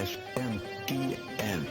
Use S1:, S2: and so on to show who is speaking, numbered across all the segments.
S1: SMTN.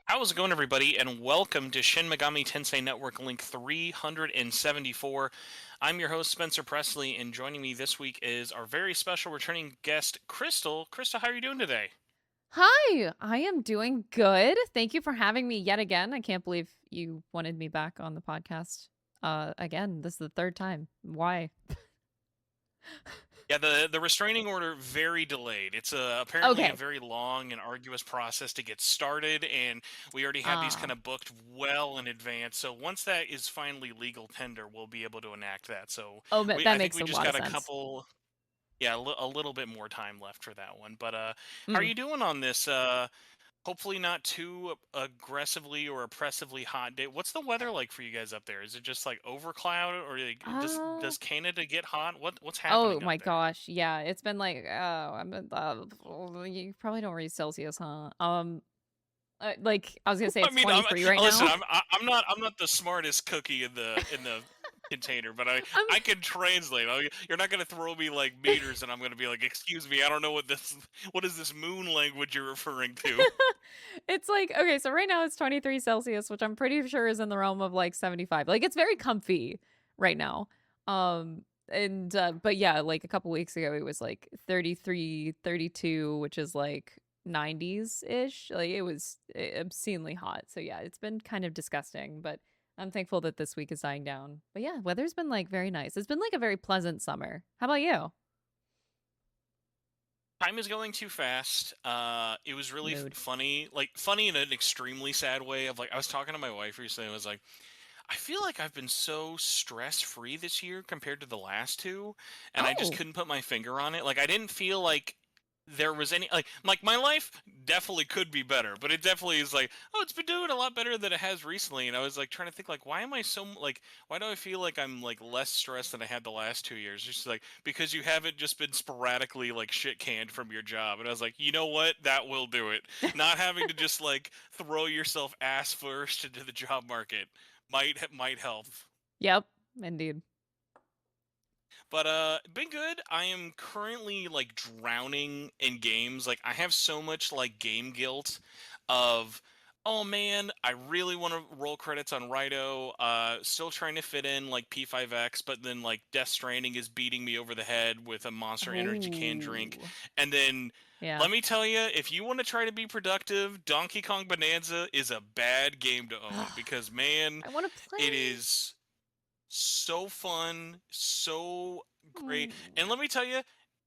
S2: How's it going, everybody, and welcome to Shin Megami Tensei Network Link 374. I'm your host, Spencer Presley, and joining me this week is our very special returning guest, Crystaahhl. Crystaahhl, how are you doing today?
S3: Hi, I am doing good. Thank you for having me yet again. I can't believe you wanted me back on the podcast. Again, this is the third time. Why?
S2: Yeah, the restraining order very delayed. It's apparently a
S3: Okay.
S2: very long and arduous process to get started, and we already have these kind of booked well in advance. So once that is finally legal tender, we'll be able to enact that. So
S3: But
S2: I
S3: that
S2: think
S3: makes
S2: we
S3: a
S2: just
S3: lot of
S2: got a
S3: sense.
S2: couple. Yeah, a little bit more time left for that one. But how are
S3: Mm.
S2: you doing on this? Hopefully not too aggressively or oppressively hot day. What's the weather like for you guys up there? Is it just like overclouded, or like,
S3: Uh,
S2: does Canada get hot? What's
S3: oh
S2: happening up
S3: my
S2: there?
S3: gosh. Yeah, it's been like, you probably don't read Celsius, huh? Like I was gonna say
S2: I
S3: it's
S2: mean,
S3: 23 right
S2: listen,
S3: now.
S2: I'm not the smartest cookie in the container, but
S3: I'm
S2: I can translate. You're not gonna throw me like meters, and I'm gonna be like, excuse me, I don't know what is this moon language you're referring to?
S3: It's like, okay, so right now it's 23 Celsius, which I'm pretty sure is in the realm of like 75. Like it's very comfy right now. And but yeah, like a couple weeks ago it was like 33, 32, which is like 90s-ish. Like it was obscenely hot. So yeah, it's been kind of disgusting, but I'm thankful that this week is dying down. But yeah, weather's been like very nice. It's been like a very pleasant summer. How about you?
S2: Time is going too fast. It was really
S3: Mood.
S2: funny, like funny in an extremely sad way. Of like, I was talking to my wife recently. And I was like, I feel like I've been so stress free this year compared to the last two, and I just
S3: Oh.
S2: couldn't put my finger on it. Like, I didn't feel like there was any like my life definitely could be better, but it definitely is like, oh, it's been doing a lot better than it has recently. And I was like trying to think, like, why am I so like, why do I feel like I'm like less stressed than I had the last 2 years? Just like, because you haven't just been sporadically like shit canned from your job. And I was like, you know what, that will do it. Not having to just like throw yourself ass first into the job market might help.
S3: Yep, indeed.
S2: But been good. I am currently like drowning in games. Like, I have so much like game guilt of, oh man, I really want to roll credits on Raidou. Still trying to fit in like P5X, but then like Death Stranding is beating me over the head with a Monster Energy can drink.
S3: Oh.
S2: And then
S3: Yeah.
S2: let me tell you, if you want to try to be productive, Donkey Kong Bonanza is a bad game to own because, man,
S3: I want to
S2: it
S3: play.
S2: is so fun, so great.
S3: Ooh.
S2: And let me tell you,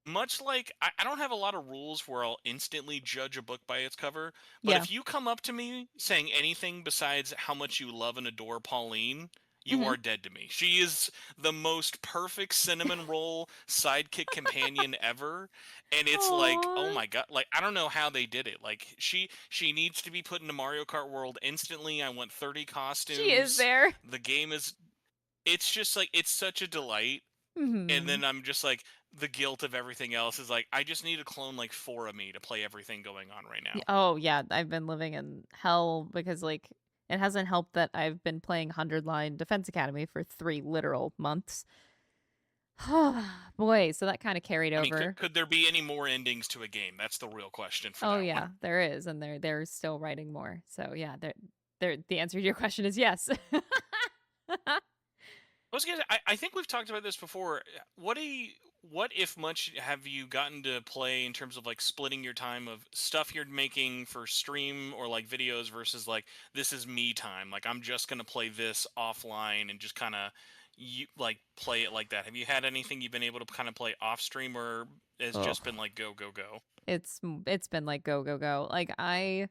S2: much like I don't have a lot of rules where I'll instantly judge a book by its cover, but
S3: Yeah.
S2: if you come up to me saying anything besides how much you love and adore Pauline, you
S3: Hmm.
S2: are dead to me. She is the most perfect cinnamon roll sidekick companion ever, and it's like, oh
S3: Aww.
S2: my god, like I don't know how they did it. Like she needs to be put into Mario Kart World instantly. I want 30
S3: She is
S2: costumes.
S3: there.
S2: The game is, it's just like, it's such a delight. And
S3: Hmm.
S2: then I'm just like, the guilt of everything else is like, I just need to clone like 4 of me to play everything going on right now.
S3: Oh yeah, I've been living in hell because like it hasn't helped that I've been playing 100 Line Defense Academy for 3 literal months. Boy, so that kind of carried
S2: I mean,
S3: over.
S2: could there be any more endings to a game? That's the real question for
S3: Oh
S2: that one.
S3: yeah, there is, and they're still writing more. So yeah, they're the answer to your question is yes.
S2: I was gonna. I think we've talked about this before. What if much have you gotten to play in terms of like splitting your time of stuff you're making for stream or like videos versus like, this is me time. Like, I'm just gonna play this offline and just kind of you like play it like that. Have you had anything you've been able to kind of play off stream, or it's
S3: Ugh.
S2: just been like go go go?
S3: It's been like go go go. Like I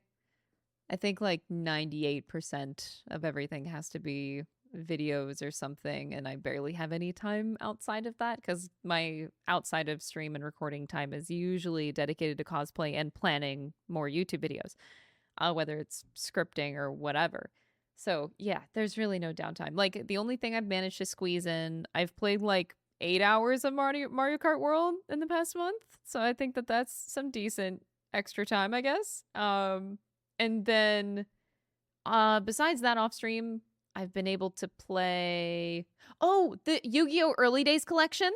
S3: think like 98% of everything has to be videos or something, and I barely have any time outside of that because my outside of stream and recording time is usually dedicated to cosplay and planning more YouTube videos, whether it's scripting or whatever. So yeah, there's really no downtime. Like the only thing I've managed to squeeze in, I've played like 8 hours of Mario Kart World in the past month, so I think that that's some decent extra time, I guess. And then besides that off stream, I've been able to play the Yu-Gi-Oh! Early Days collection.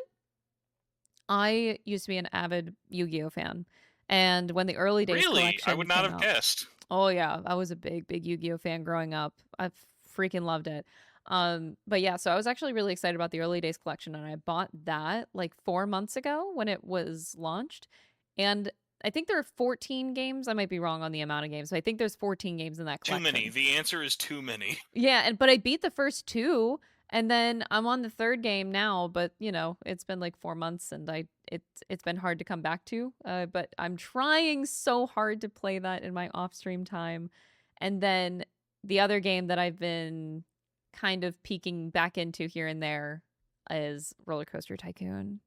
S3: I used to be an avid Yu-Gi-Oh! Fan. And when the Early Days
S2: Really? I
S3: collection
S2: would not
S3: came
S2: have
S3: out,
S2: guessed.
S3: oh yeah, I was a big Yu-Gi-Oh! Fan growing up. I freaking loved it. But yeah, so I was actually really excited about the Early Days collection, and I bought that like 4 months ago when it was launched. And I think there are 14 games. I might be wrong on the amount of games, but I think there's 14 games in that collection.
S2: Too many. The answer is too many.
S3: Yeah, but I beat the first 2, and then I'm on the 3rd game now, but you know, it's been like 4 months and it's been hard to come back to. But I'm trying so hard to play that in my off-stream time. And then the other game that I've been kind of peeking back into here and there is Roller Coaster Tycoon.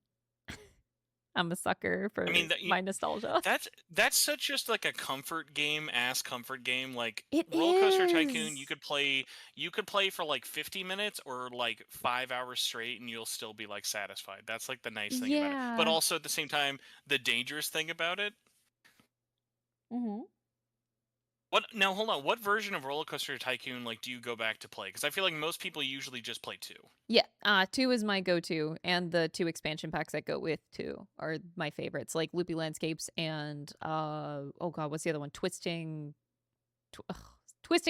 S3: I'm a sucker for my nostalgia.
S2: That's such just like a comfort game. Like
S3: It
S2: Roller Coaster
S3: is.
S2: Tycoon, you could play for like 50 minutes or like 5 hours straight, and you'll still be like satisfied. That's like the nice thing about it. But also at the same time, the dangerous thing about it.
S3: Mm-hmm.
S2: Now hold on. What version of Roller Coaster Tycoon like do you go back to play? Because I feel like most people usually just play 2.
S3: Yeah, 2 is my go-to, and the 2 expansion packs that go with 2 are my favorites, like Loopy Landscapes and oh god, what's the other one? Twisting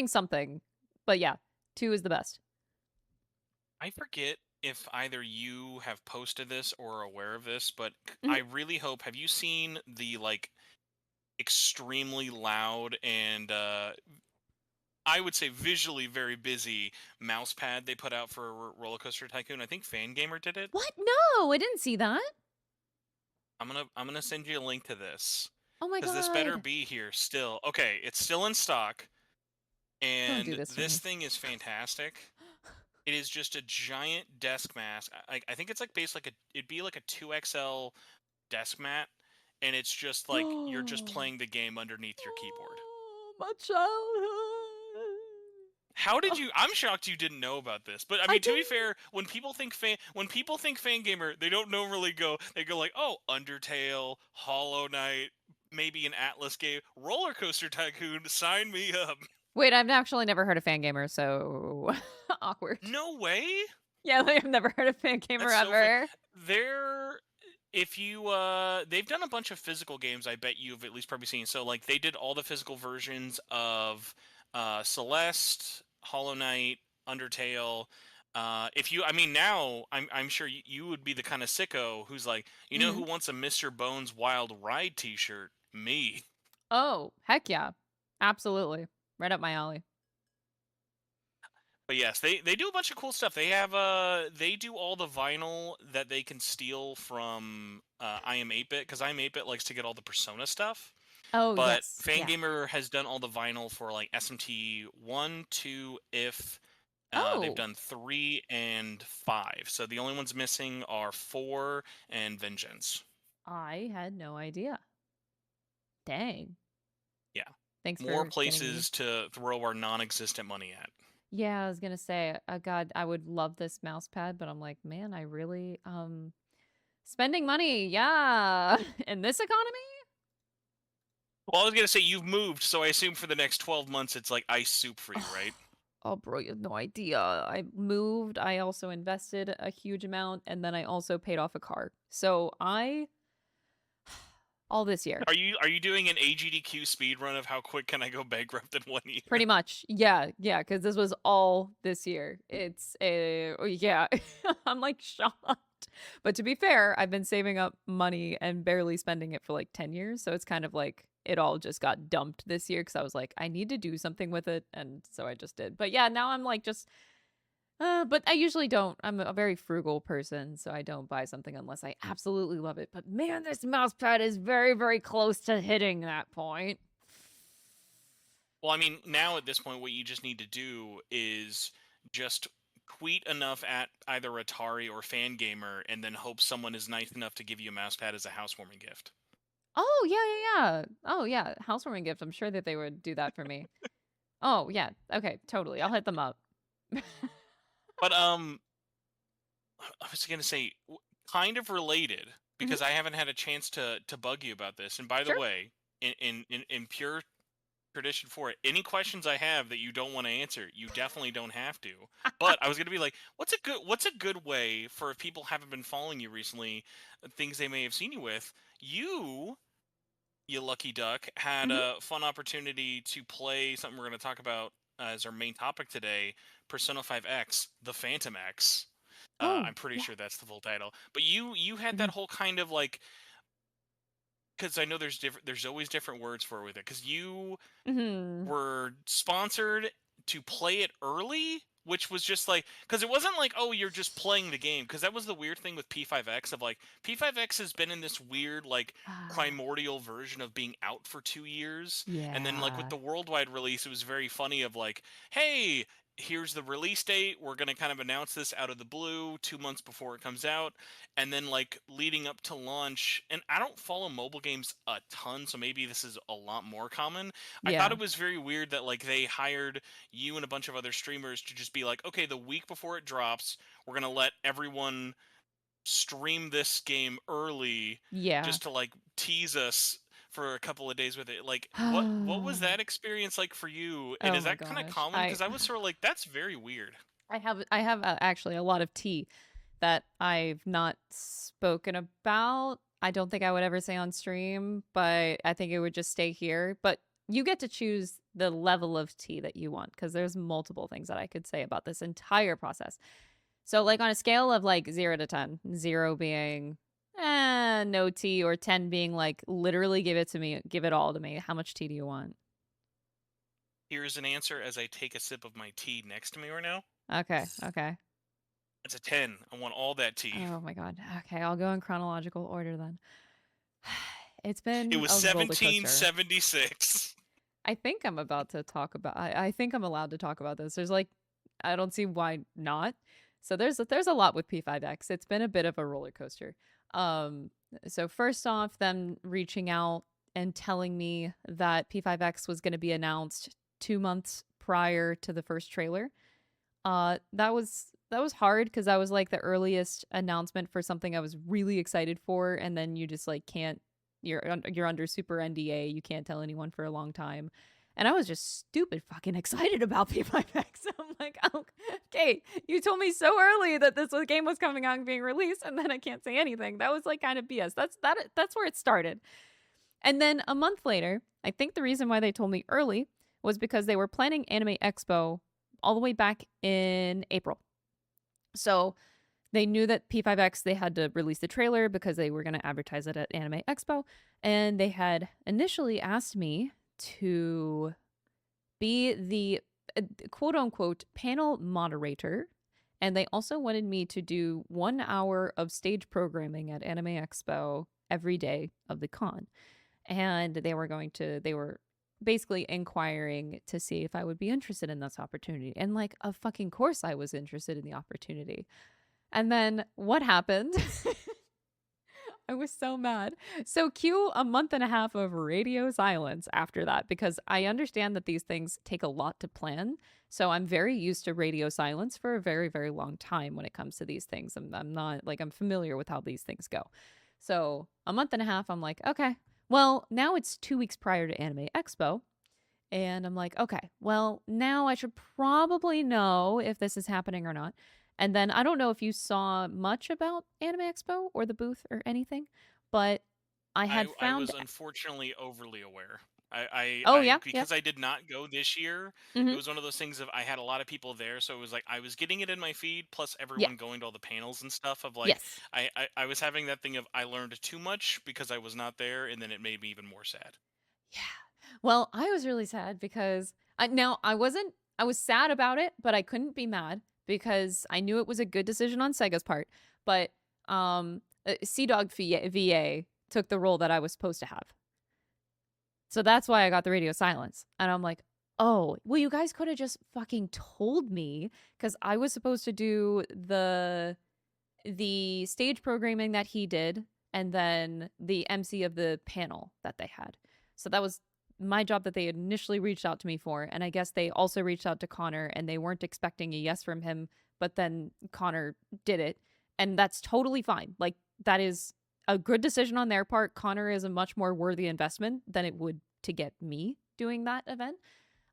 S3: something. But yeah, 2 is the best.
S2: I forget if either you have posted this or are aware of this, but I really hope. Have you seen the like extremely loud and I would say visually very busy mouse pad they put out for Roller Coaster Tycoon? I think Fangamer did it.
S3: What? No, I didn't see that.
S2: I'm gonna send you a link to this.
S3: Oh my god.
S2: Because this better be here still. Okay, it's still in stock. And this thing is fantastic. It is just a giant desk mat. I think it's like it'd be like a 2XL desk mat, and it's just like you're just playing the game underneath your keyboard.
S3: My childhood.
S2: How did you? I'm shocked you didn't know about this. But I mean, to be fair, when people think Fangamer, they don't normally go. They go like, oh, Undertale, Hollow Knight, maybe an Atlas game, Roller Coaster Tycoon. Sign me up.
S3: Wait, I've actually never heard of Fangamer, so awkward.
S2: No way.
S3: Yeah, like, I've never heard of Fangamer ever.
S2: They've done a bunch of physical games. I bet you've at least probably seen. So like they did all the physical versions of Celeste, Hollow Knight, Undertale. Now I'm sure you would be the kind of sicko who's like, you know, who wants a Mr. Bones Wild Ride T-shirt? Me.
S3: Oh, heck yeah, absolutely, right up my alley.
S2: But yes, they do a bunch of cool stuff. They have they do all the vinyl that they can steal from I Am 8-Bit, because I Am 8-Bit likes to get all the Persona stuff.
S3: Oh,
S2: but
S3: yes.
S2: Fangamer has done all the vinyl for like SMT 1, 2, if they've done 3 and 5. So the only ones missing are 4 and Vengeance.
S3: I had no idea. Dang.
S2: Yeah.
S3: Thanks for
S2: more places to throw our non-existent money at.
S3: Yeah, I was gonna say, God, I would love this mouse pad, but I'm like, man, I really spending money, yeah, in this economy.
S2: Well, I was gonna say you've moved, so I assume for the next 12 months it's like ice soup for you, right?
S3: Oh, bro, you have no idea. I moved. I also invested a huge amount, and then I also paid off a car. So all this year.
S2: Are you doing an AGDQ speed run of how quick can I go bankrupt in 1 year?
S3: Pretty much, yeah, because this was all this year. It's yeah, I'm like shocked. But to be fair, I've been saving up money and barely spending it for like 10 years. So it's kind of like it all just got dumped this year because I was like, I need to do something with it. And so I just did. But yeah, now I'm like just, but I usually don't. I'm a very frugal person, so I don't buy something unless I absolutely love it. But man, this mouse pad is very, very close to hitting that point.
S2: Well, I mean, now at this point, what you just need to do is just tweet enough at either Atari or Fangamer and then hope someone is nice enough to give you a mouse pad as a housewarming gift.
S3: Oh, yeah. Oh, yeah. Housewarming gift. I'm sure that they would do that for me. Oh, yeah. Okay, totally. I'll hit them up.
S2: But I was gonna say kind of related
S3: Mhm.
S2: because I haven't had a chance to bug you about this. And by the
S3: Sure.
S2: way, in pure tradition for it, any questions I have that you don't want to answer, you definitely don't have to. But I was gonna be like, what's a good way for if people haven't been following you recently, things they may have seen you with? You lucky duck, had
S3: Mhm.
S2: a fun opportunity to play something we're going to talk about as our main topic today, Persona 5X, The Phantom X.
S3: Oh,
S2: I'm pretty
S3: yeah.
S2: sure that's the full title. But you had that
S3: Mhm.
S2: whole kind of like, because I know there's always different words for it with it, because you
S3: Mhm.
S2: were sponsored to play it early, which was just like, because it wasn't like, oh, you're just playing the game, because that was the weird thing with P5X of like, P5X has been in this weird like
S3: Ah,
S2: primordial version of being out for 2 years, and then like with
S3: yeah.
S2: the worldwide release, it was very funny of like, hey, here's the release date, we're going to kind of announce this out of the blue 2 months before it comes out, and then like leading up to launch. And I don't follow mobile games a ton, so maybe this is a lot more common. I thought
S3: Yeah.
S2: it was very weird that like they hired you and a bunch of other streamers to just be like, okay, the week before it drops, we're gonna let everyone stream this game early
S3: Yeah.
S2: just to like tease us for a couple of days with it. Like, what was that experience like for you? And
S3: Oh
S2: is
S3: my
S2: that kind of
S3: gosh.
S2: common? Because I was sort of like, that's very weird.
S3: I have actually a lot of tea that I've not spoken about. I don't think I would ever say on stream, but I think it would just stay here. But you get to choose the level of tea that you want because there's multiple things that I could say about this entire process. So, like on a scale of like 0 to 10, 0 being no tea, or 10 being like literally give it to me, give it all to me. How much tea do you want?
S2: Here's an answer as I take a sip of my tea next to me right now.
S3: Okay, okay.
S2: It's a 10. I want all that tea.
S3: Oh my god. Okay, I'll go in chronological order then. It's
S2: It
S3: been
S2: was
S3: a roller coaster.
S2: 1776.
S3: I think I'm about to talk about I think I'm allowed to talk about this. There's like I don't see why not. So there's a lot with P5X. It's been a bit of a roller coaster. Um so first off, them reaching out and telling me that P5X was going to be announced 2 months prior to the first trailer. That was hard because that was like the earliest announcement for something I was really excited for, and then you just like can't. You're under super NDA. You can't tell anyone for a long time, and I was just stupid fucking excited about P5X. I'm like, oh, okay, you told me so early that this game was coming out and being released, and then I can't say anything. That was like kind of BS. That's where it started. And then a month later, I think the reason why they told me early was because they were planning Anime Expo all the way back in April. So they knew that P5X, they had to release the trailer because they were going to advertise it at Anime Expo. And they had initially asked me to be the quote unquote panel moderator. And they also wanted me to do 1 hour of stage programming at Anime Expo every day of the con. And they were basically inquiring to see if I would be interested in this opportunity. And like, of fucking course I was interested in the opportunity. And then what happened? I was so mad. So cue a month and a half of radio silence after that, because I understand that these things take a lot to plan. So I'm very used to radio silence for a very, very long time when it comes to these things. I'm not like, I'm familiar with how these things go. So a month and a half, I'm like, okay, well, now it's 2 weeks prior to Anime Expo. And I'm like, okay, well, now I should probably know if this is happening or not. And then I don't know if you saw much about Anime Expo or the booth or anything, but I had
S2: I
S3: found.
S2: was unfortunately overly aware.
S3: Oh, yeah, yeah.
S2: Because I did not go this year, it
S3: Mm-hmm.
S2: was one of those things of I had a lot of people there, so it was like I was getting it in my feed, plus
S3: Yeah.
S2: everyone going to all the panels and stuff of like
S3: Yes.
S2: I was having that thing of I learned too much because I was not there, and then it made me even more sad.
S3: Yeah. Well, I was really sad because now I was sad about it, but I couldn't be mad because I knew it was a good decision on Sega's part. But Sea Dog VA took the role that I was supposed to have. So that's why I got the radio silence. And I'm like, Oh, well, you guys could have just fucking told me because I was supposed to do the stage programming that he did and then the MC of the panel that they had. So that was my job that they initially reached out to me for. And I guess they also reached out to Connor and they weren't expecting a yes from him, but then Connor did it. And that's totally fine. Like, that is a good decision on their part. Connor is a much more worthy investment than it would to get me doing that event.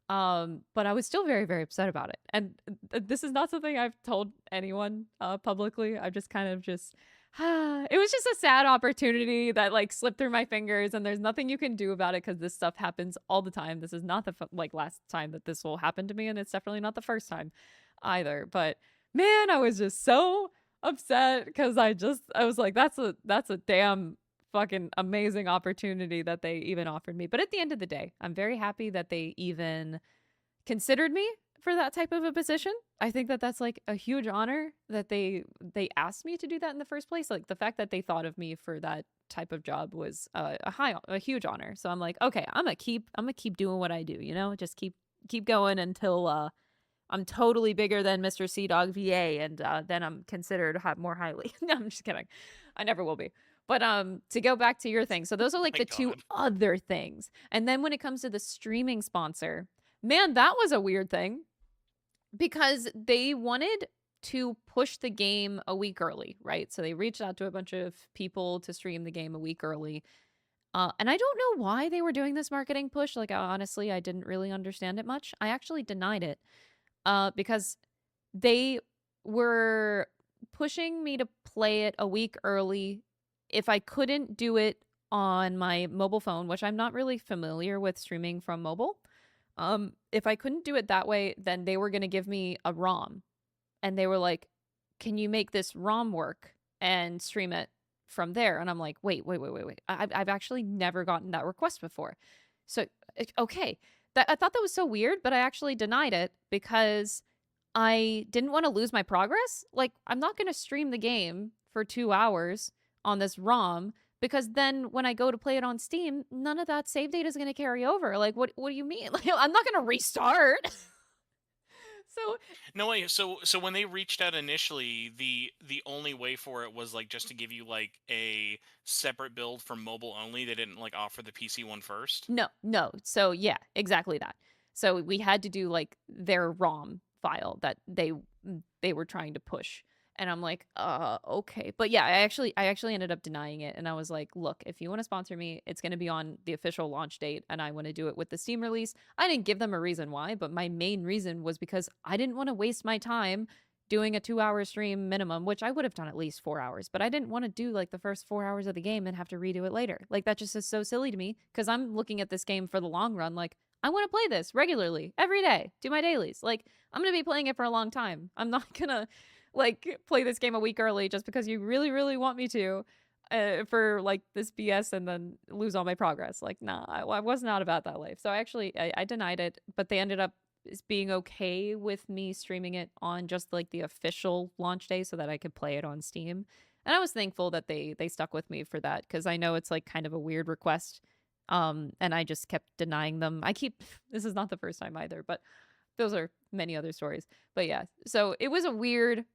S3: But I was still very, very upset about it. And this is not something I've told anyone publicly. I've just kind of just it was just a sad opportunity that like slipped through my fingers and there's nothing you can do about it cuz this stuff happens all the time. This is not the like last time that this will happen to me and it's definitely not the first time either. But man, I was just so upset cuz I was like that's a damn fucking amazing opportunity that they even offered me. But at the end of the day, I'm very happy that they even considered me for that type of a position. I think that that's like a huge honor that they asked me to do that in the first place. Like the fact that they thought of me for that type of job was a huge honor. So I'm like, okay, I'm gonna keep doing what I do. You know, just keep going until I'm totally bigger than Mr. Sea Dog VA, and then I'm considered more highly. No, I'm just kidding. I never will be. But to go back to your thing, so those are like
S2: My
S3: the two
S2: God.
S3: other things. And then when it comes to the streaming sponsor, man, that was a weird thing because they wanted to push the game a week early, right? So they reached out to a bunch of people to stream the game a week early. And I don't know why they were doing this marketing push. Like, honestly, I didn't really understand it much. I actually denied it because they were pushing me to play it a week early if I couldn't do it on my mobile phone, which I'm not really familiar with streaming from mobile. If I couldn't do it that way, then they were going to give me a ROM. And they were like, can you make this ROM work and stream it from there? And I'm like, wait. I've actually never gotten that request before. So, okay. I thought that was so weird, but I actually denied it because I didn't want to lose my progress. Like, I'm not going to stream the game for 2 hours on this ROM because then when I go to play it on Steam, none of that save data is going to carry over. Like, what do you mean? Like, I'm not going to restart. So,
S2: No way. So when they reached out initially, the only way for it was like just to give you like a separate build for mobile only. They didn't like offer the PC one first.
S3: no. So, yeah, exactly that. So, we had to do like their ROM file that they were trying to push. And I'm like, okay. But yeah, I actually ended up denying it and I was like, look, if you want to sponsor me, it's going to be on the official launch date and I want to do it with the Steam release. I didn't give them a reason why, but my main reason was because I didn't want to waste my time doing a 2 hour stream minimum, which I would have done at least 4 hours, but I didn't want to do like the first 4 hours of the game and have to redo it later. Like that just is so silly to me because I'm looking at this game for the long run. Like I want to play this regularly every day, do my dailies. Like I'm going to be playing it for a long time. I'm not going to like play this game a week early just because you really, really want me to for like this BS and then lose all my progress. Like, nah, I was not about that life. So I denied it, but they ended up being okay with me streaming it on just like the official launch day so that I could play it on Steam. And I was thankful that they stuck with me for that because I know it's like kind of a weird request. And I just kept denying them. This is not the first time either, but those are many other stories. But yeah, so it was a weird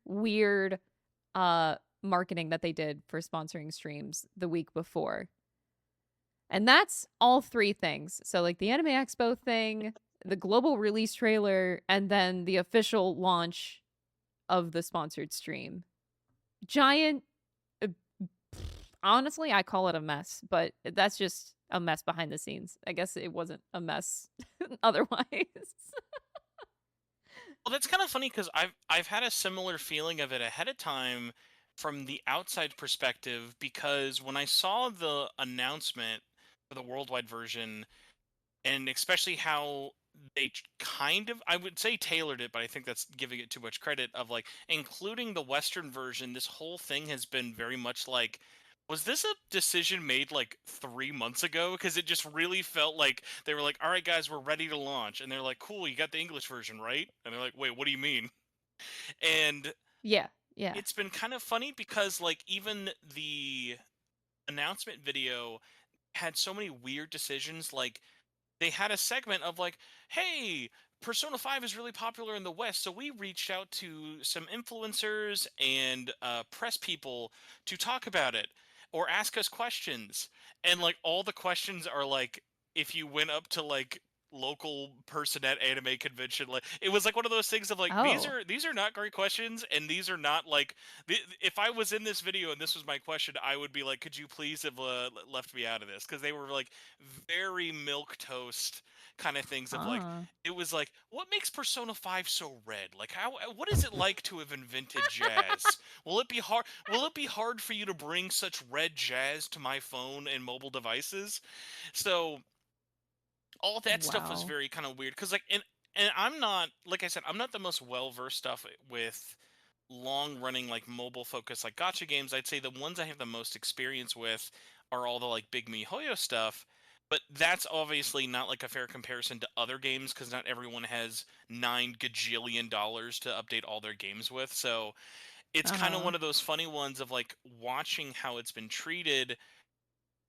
S3: marketing that they did for sponsoring streams the week before. And that's all three things. So like the Anime Expo thing, the global release trailer, and then the official launch of the sponsored stream. Giant honestly, I call it a mess, but that's just a mess behind the scenes. I guess it wasn't a mess otherwise.
S2: Well, that's kind of funny because I've had a similar feeling of it ahead of time from the outside perspective because when I saw the announcement for the worldwide version and especially how they kind of I would say tailored it, but I think that's giving it too much credit of like including the Western version, this whole thing has been very much like was this a decision made like 3 months ago? Because it just really felt like they were like, all right, guys, we're ready to launch. And they're like, cool, you got the English version, right? And they're like, wait, what do you mean? And
S3: Yeah, yeah.
S2: it's been kind of funny because like even the announcement video had so many weird decisions. Like they had a segment of like, hey, Persona 5 is really popular in the West, so we reached out to some influencers and press people to talk about it or ask us questions. And like all the questions are like, if you went up to like local person at anime convention, like it was like one of those things of like these
S3: Oh.
S2: are these are not great questions, and these are not like if I was in this video and this was my question, I would be like, could you please have left me out of this, because they were like very milk toast kind of things of like,
S3: Huh.
S2: it was like, what makes Persona 5 so red, like how what is it like to have invented jazz? Will it be hard for you to bring such red jazz to my phone and mobile devices? So all that stuff was
S3: Wow.
S2: very kind of weird, because like, and I'm not, like I said, I'm not the most well versed stuff with long running like mobile focused like gotcha games. I'd say the ones I have the most experience with are all the like Big MiHoYo stuff. But that's obviously not like a fair comparison to other games, because not everyone has $9 gajillion to update all their games with. So it's kind of
S3: Uh-huh.
S2: one of those funny ones of like watching how it's been treated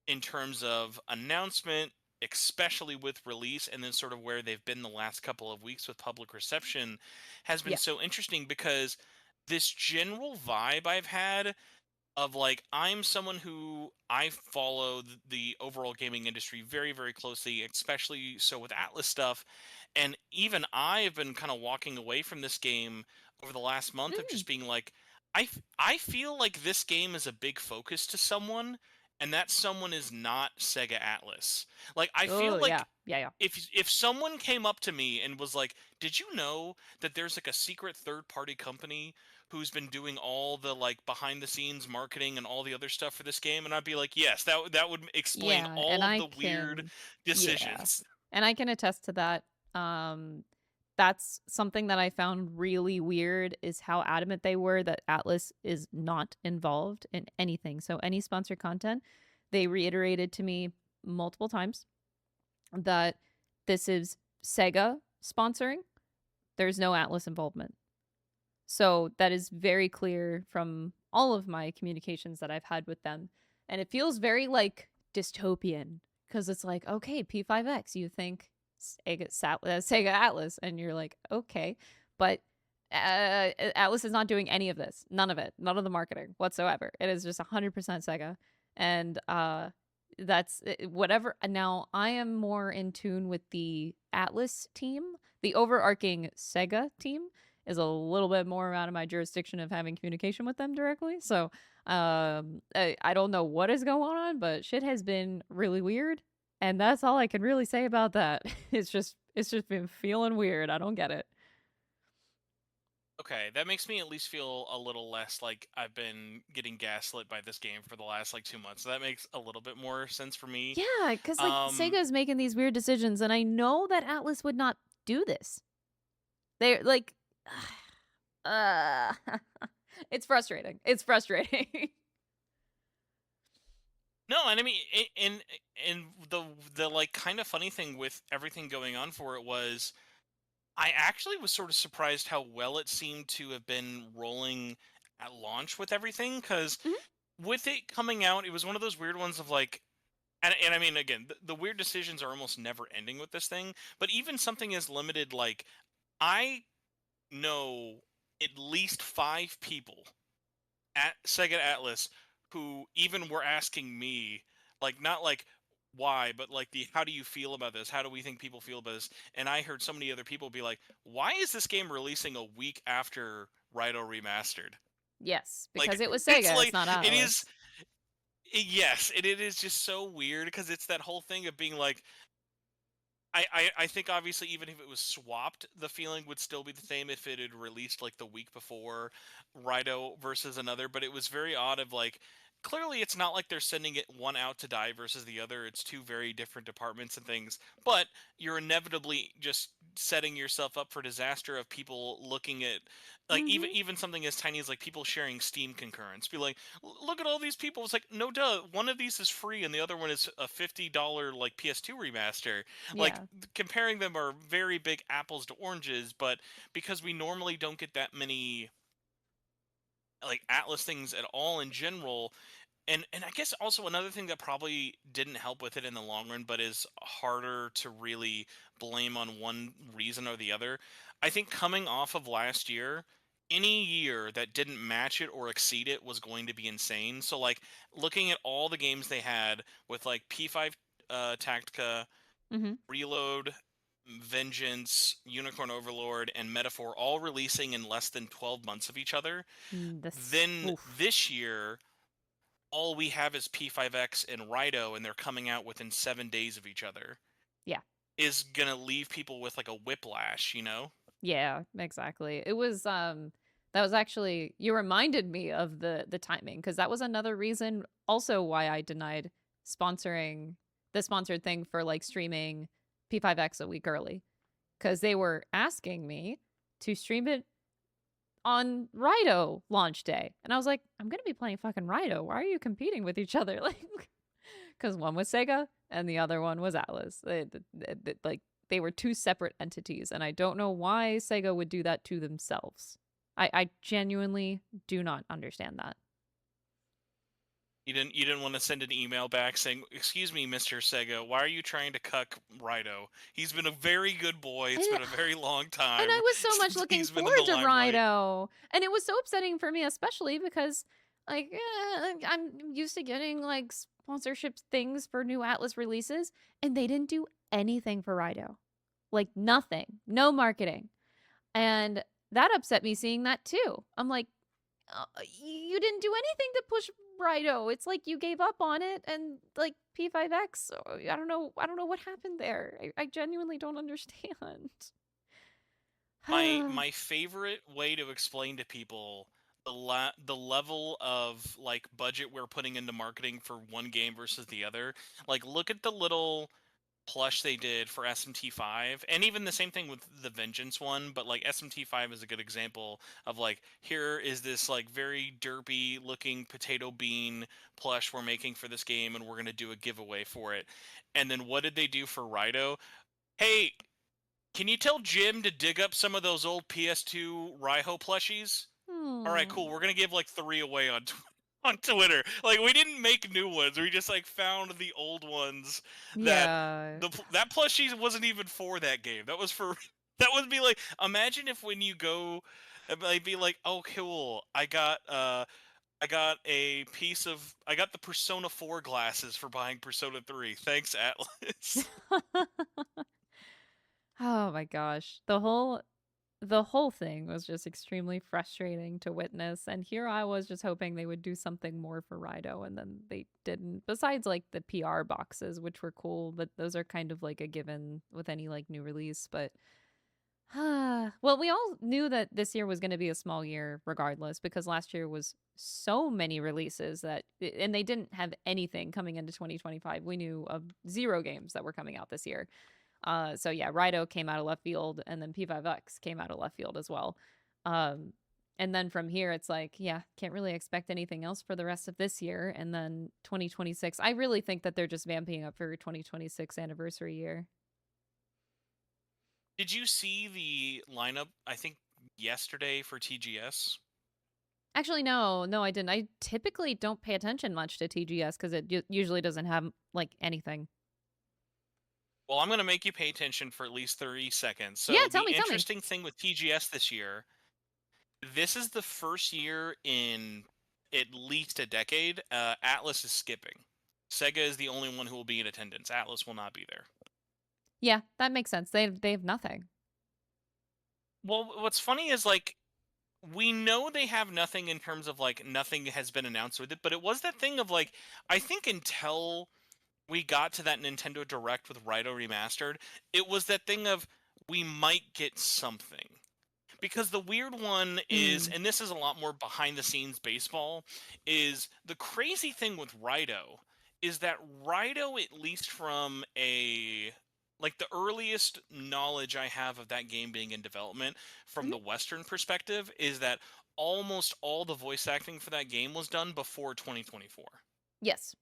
S2: in terms of announcement, especially with release, and then sort of where they've been the last couple of weeks with public reception, has been
S3: Yeah.
S2: so interesting, because this general vibe I've had of like, I'm someone who I follow the overall gaming industry very, very closely, especially so with Atlas stuff. And even I have been kind of walking away from this game over the last month of
S3: Mm.
S2: just being like, I feel like this game is a big focus to someone, and that someone is not Sega Atlas. Like, I
S3: Oh,
S2: feel
S3: yeah.
S2: like
S3: Yeah, yeah.
S2: if someone came up to me and was like, "Did you know that there's like a secret third party company who's been doing all the like behind the scenes marketing and all the other stuff for this game?" And I'd be like, "Yes, that would explain
S3: Yeah, and
S2: all of
S3: I
S2: the weird
S3: can yeah.
S2: decisions."
S3: And I can attest to that. Um, that's something that I found really weird is how adamant they were that Atlas is not involved in anything. So any sponsored content, they reiterated to me multiple times that this is Sega sponsoring. There's no Atlas involvement. So that is very clear from all of my communications that I've had with them. And it feels very like dystopian because it's like, okay, P5X, you think Sega Atlas, and you're like, okay, but Atlas is not doing any of this, none of it, none of the marketing whatsoever. It is just 100% Sega, and that's whatever. Now I am more in tune with the Atlas team, the overarching Sega team is a little bit more out of my jurisdiction of having communication with them directly. So I don't know what is going on, but shit has been really weird, and that's all I can really say about that. It's just been feeling weird. I don't get it.
S2: Okay, that makes me at least feel a little less like I've been getting gaslit by this game for the last like 2 months. So that makes a little bit more sense for me.
S3: Yeah, because like
S2: Um,
S3: Sega is making these weird decisions, and I know that Atlas would not do this. They're like, uh, it's frustrating. It's frustrating.
S2: no, and I mean, and the like kind of funny thing with everything going on for it was, I actually was sort of surprised how well it seemed to have been rolling at launch with everything, because
S3: Mhm.
S2: with it coming out, it was one of those weird ones of like, and I mean, again, the weird decisions are almost never ending with this thing, but even something as limited like, I know at least 5 people at Sega Atlas who even were asking me, like, not like why, but like the how do you feel about this? How do we think people feel about this? And I heard so many other people be like, why is this game releasing a week after Raidou Remastered?
S3: Yes,
S2: Like,
S3: because it was
S2: it's
S3: Sega. It's
S2: like,
S3: not
S2: it is,
S3: Atlas.
S2: yes, it is just so weird, because it's that whole thing of being like, I think obviously even if it was swapped, the feeling would still be the same if it had released like the week before Raidou versus another. But it was very odd of like, clearly it's not like they're sending it one out to die versus the other. It's two very different departments and things. But you're inevitably just setting yourself up for disaster of people looking at like, even
S3: Hmm.
S2: even something as tiny as like people sharing Steam concurrence. Be like, look at all these people. It's like, no duh, one of these is free and the other one is a $50 like PS2 remaster. Like,
S3: Yeah.
S2: comparing them are very big apples to oranges, but because we normally don't get that many like Atlas things at all in general, and I guess also another thing that probably didn't help with it in the long run, but is harder to really blame on one reason or the other. I think coming off of last year, any year that didn't match it or exceed it was going to be insane. So like looking at all the games they had with like P5 Tactica,
S3: Mm-hmm.
S2: Reload, Vengeance, Unicorn Overlord, and Metaphor all releasing in less than 12 months of each other,
S3: This.
S2: then
S3: Oof.
S2: this year all we have is P5X and Raidou, and they're coming out within 7 days of each other,
S3: Yeah.
S2: is gonna leave people with like a whiplash, you know?
S3: Yeah, exactly. It was that was actually, you reminded me of the timing, because that was another reason also why I denied sponsoring the sponsored thing for like streaming P5X a week early, because they were asking me to stream it on Raidou launch day. And I was like, I'm going to be playing fucking Raidou. Why are you competing with each other? Like, because one was Sega and the other one was Atlas. Like, they were two separate entities. And I don't know why Sega would do that to themselves. I genuinely do not understand that.
S2: You didn't want to send an email back saying, "Excuse me, Mr. Sega, why are you trying to cuck Raidou? He's been a very good boy. It's
S3: And
S2: been a very long
S3: And
S2: time
S3: I was so much
S2: since
S3: looking
S2: he's been in the
S3: forward to
S2: limelight."
S3: Rhino. And it was so upsetting for me, especially because, like, I'm used to getting, like, sponsorship things for new Atlas releases, and they didn't do anything for Rhino. Like, nothing. No marketing. And that upset me seeing that, too. I'm like, you didn't do anything to push Rhino. It's like you gave up on it, and, like, P5X, I don't know. I don't know what happened there. I genuinely don't understand.
S2: My favorite way to explain to people the level of like budget we're putting into marketing for one game versus the other. Like look at the little plush they did for SMT5, and even the same thing with the Vengeance one, but like SMT5 is a good example of like here is this like very derpy looking potato bean plush we're making for this game, and we're going to do a giveaway for it. And then what did they do for Raidou? Hey, can you tell Jim to dig up some of those old PS2 Raiho plushies? All right, cool.
S3: Hmm.
S2: We're gonna give like 3 away on on Twitter. Like we didn't make new ones. We just like found the old ones that
S3: Yeah.
S2: that plushie wasn't even for that game. That was for that would be like imagine if when you go I'd be like, "Oh, cool. I got a piece of I got the Persona 4 glasses for buying Persona 3. Thanks, Atlas."
S3: Oh my gosh. The whole thing was just extremely frustrating to witness, and here I was just hoping they would do something more for Rhino, and then they didn't. Besides like the PR boxes, which were cool, but those are kind of like a given with any like new release, but well, we all knew that this year was going to be a small year regardless, because last year was so many releases that, and they didn't have anything coming into 2025. We knew of 0 games that were coming out this year. So yeah, Raidou came out of left field, and then P5X came out of left field as well. Um, and then from here, it's like, yeah, can't really expect anything else for the rest of this year. And then 2026, I really think that they're just vamping up for 2026 anniversary year.
S2: Did you see the lineup I think yesterday for TGS?
S3: Actually, no, I didn't. I typically don't pay attention much to TGS because it usually doesn't have like anything.
S2: Well, I'm going to make you pay attention for at least 30 seconds.
S3: Yeah,
S2: So,
S3: tell
S2: the
S3: me, tell me.
S2: interesting thing with TGS this year, this is the first year in at least a decade Atlas is skipping. Sega is the only one who will be in attendance. Atlas will not be there.
S3: Yeah, that makes sense. They have nothing.
S2: Well, what's funny is like we know they have nothing in terms of like nothing has been announced with it, but it was that thing of like I think until we got to that Nintendo Direct with Ryo Remastered, it was that thing of we might get something. Because the weird one is,
S3: Mm.
S2: and this is a lot more behind the scenes baseball, is the crazy thing with Raidou is that Raidou, at least from a like the earliest knowledge I have of that game being in development from
S3: Mhm.
S2: the Western perspective, is that almost all the voice acting for that game was done before 2024.
S3: Yes.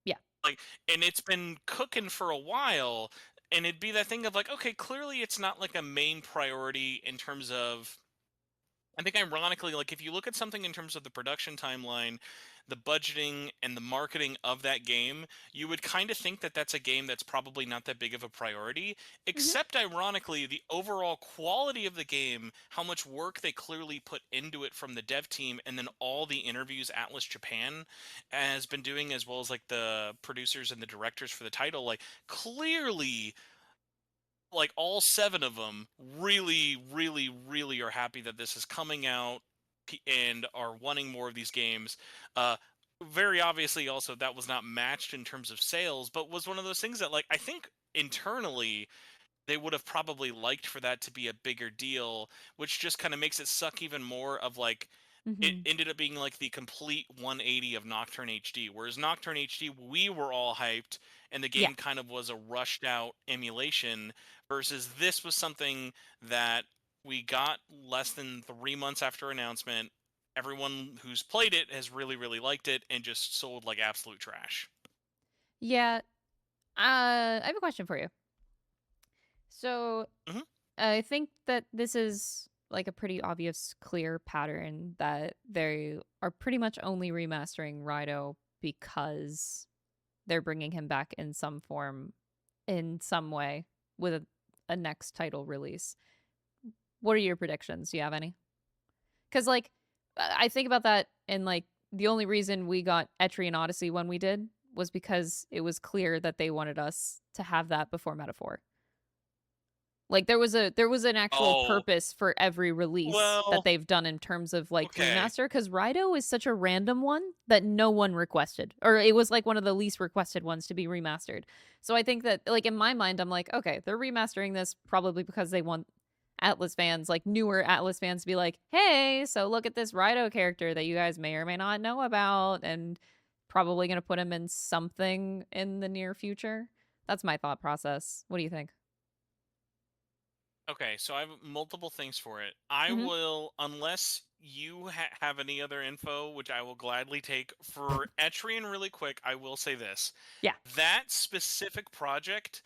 S3: Yeah.
S2: Like, and it's been cooking for a while, and it'd be that thing of like, okay, clearly it's not like a main priority in terms of I think ironically, like if you look at something in terms of the production timeline, the budgeting and the marketing of that game, you would kind of think that that's a game that's probably not that big of a priority,
S3: Mhm.
S2: except ironically, the overall quality of the game, how much work they clearly put into it from the dev team, and then all the interviews Atlas Japan has been doing, as well as like the producers and the directors for the title, like clearly like all seven of them really, really, really are happy that this is coming out and are wanting more of these games. Uh, Very obviously, also that was not matched in terms of sales, but was one of those things that, like, I think internally they would have probably liked for that to be a bigger deal, which just kind of makes it suck even more of like it
S3: Mhm.
S2: ended up being like the complete 180 of Nocturne HD. Whereas Nocturne HD, we were all hyped, and the
S3: Yeah.
S2: game kind of was a rushed out emulation, versus this was something that we got less than 3 months after announcement. Everyone who's played it has really, really liked it and just sold like absolute trash.
S3: Yeah. I have a question for you. So,
S2: Hmm.
S3: I think that this is like a pretty obvious, clear pattern that they are pretty much only remastering Raidou because they're bringing him back in some form, in some way, with a next title release. What are your predictions? Do you have any? Because, like, I think about that, and like, the only reason we got Etrian Odyssey when we did was because it was clear that they wanted us to have that before Metaphor. Like there was an actual
S2: Oh,
S3: purpose for every release that
S2: well,
S3: they've done in terms of like
S2: okay.
S3: remaster, because Raidou is such a random one that no one requested, or it was like one of the least requested ones to be remastered. So I think that, like, in my mind, I'm like, okay, they're remastering this probably because they want Atlas fans, like newer Atlas fans, to be like, hey, so look at this Raidou character that you guys may or may not know about, and probably gonna put him in something in the near future. That's my thought process. What do you think?
S2: Okay, so I have multiple things for it. I
S3: Mm-hmm.
S2: will, unless you have any other info, which I will gladly take. For Etrian, really quick, I will say this.
S3: Yeah.
S2: That specific project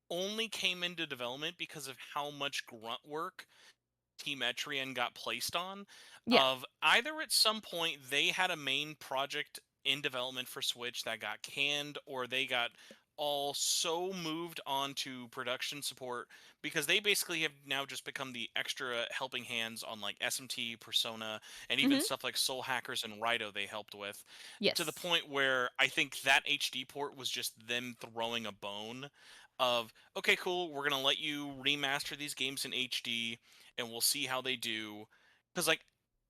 S2: only came into development because of how much grunt work Team Etrian got placed on.
S3: Yeah.
S2: Of either at some point they had a main project in development for Switch that got canned, or they got all so moved on to production support because they basically have now just become the extra helping hands on like SMT, Persona, and even
S3: Mm-hmm.
S2: stuff like Soul Hackers and Raidou they helped with, to the
S3: Yes.
S2: point where I think that HD port was just them throwing a bone of, okay, cool, we're gonna let you remaster these games in HD and we'll see how they do. Because like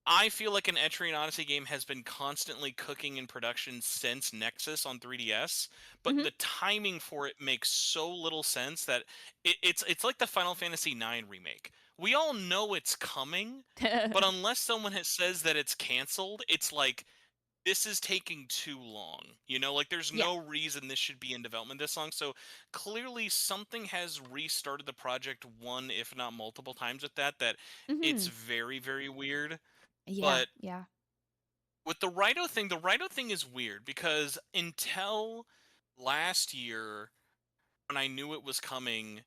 S2: I feel like an Etrian Odyssey game has been constantly cooking in production since Nexus on 3DS, but
S3: Mm-hmm.
S2: the timing for it makes so little sense that it's like the Final Fantasy IX remake. We all know it's coming, but unless someone says that it's canceled, it's like this is taking too long. You know, like there's
S3: Yeah.
S2: no reason this should be in development this long. So clearly something has restarted the project one, if not multiple times with that it's
S3: Mm-hmm.
S2: very, very weird.
S3: Yeah.
S2: But
S3: Yeah.
S2: with the Raidou thing is weird because until last year when I knew it was coming,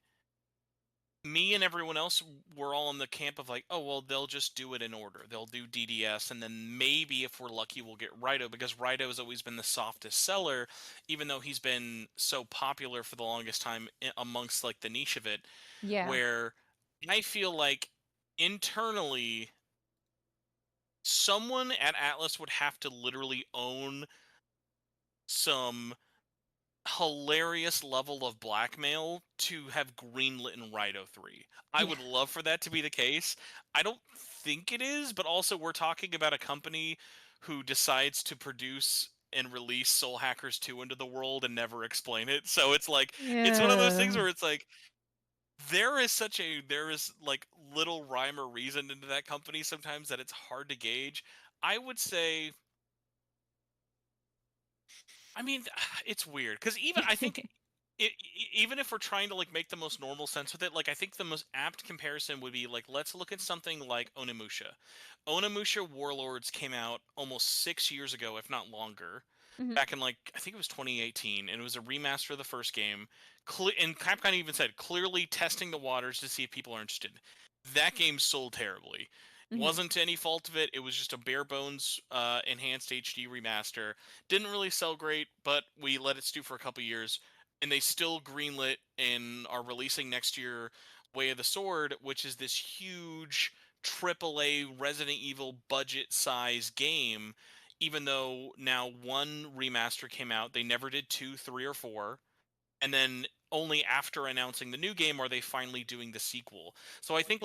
S2: me and everyone else were all in the camp of like, oh well, they'll just do it in order. They'll do DDS, and then maybe if we're lucky, we'll get Raidou, because Raidou has always been the softest seller, even though he's been so popular for the longest time amongst like the niche of it.
S3: Yeah.
S2: Where I feel like internally, someone at Atlas would have to literally own some hilarious level of blackmail to have greenlit in Raidou 3. I
S3: Yeah.
S2: would love for that to be the case. I don't think it is, but also we're talking about a company who decides to produce and release Soul Hackers 2 into the world and never explain it. So it's like it's one of those things
S3: Yeah.
S2: where it's like there is like little rhyme or reason into that company sometimes that it's hard to gauge. I would say, I mean, it's weird because even I think even if we're trying to like make the most normal sense with it, like I think the most apt comparison would be like, let's look at something like Onimusha. Onimusha Warlords came out almost 6 years ago, if not longer,
S3: Mm-hmm.
S2: back in like I think it was 2018, and it was a remaster of the first game. And Capcom even said clearly testing the waters to see if people are interested. That game sold terribly.
S3: Mhm.
S2: Wasn't to any fault of it. It was just a bare bones enhanced HD remaster. Didn't really sell great, but we let it stew for a couple years, and they still greenlit and are releasing next year Way of the Sword, which is this huge AAA Resident Evil budget size game. Even though now one remaster came out, they never did 2, 3, or 4, and then only after announcing the new game are they finally doing the sequel. So I think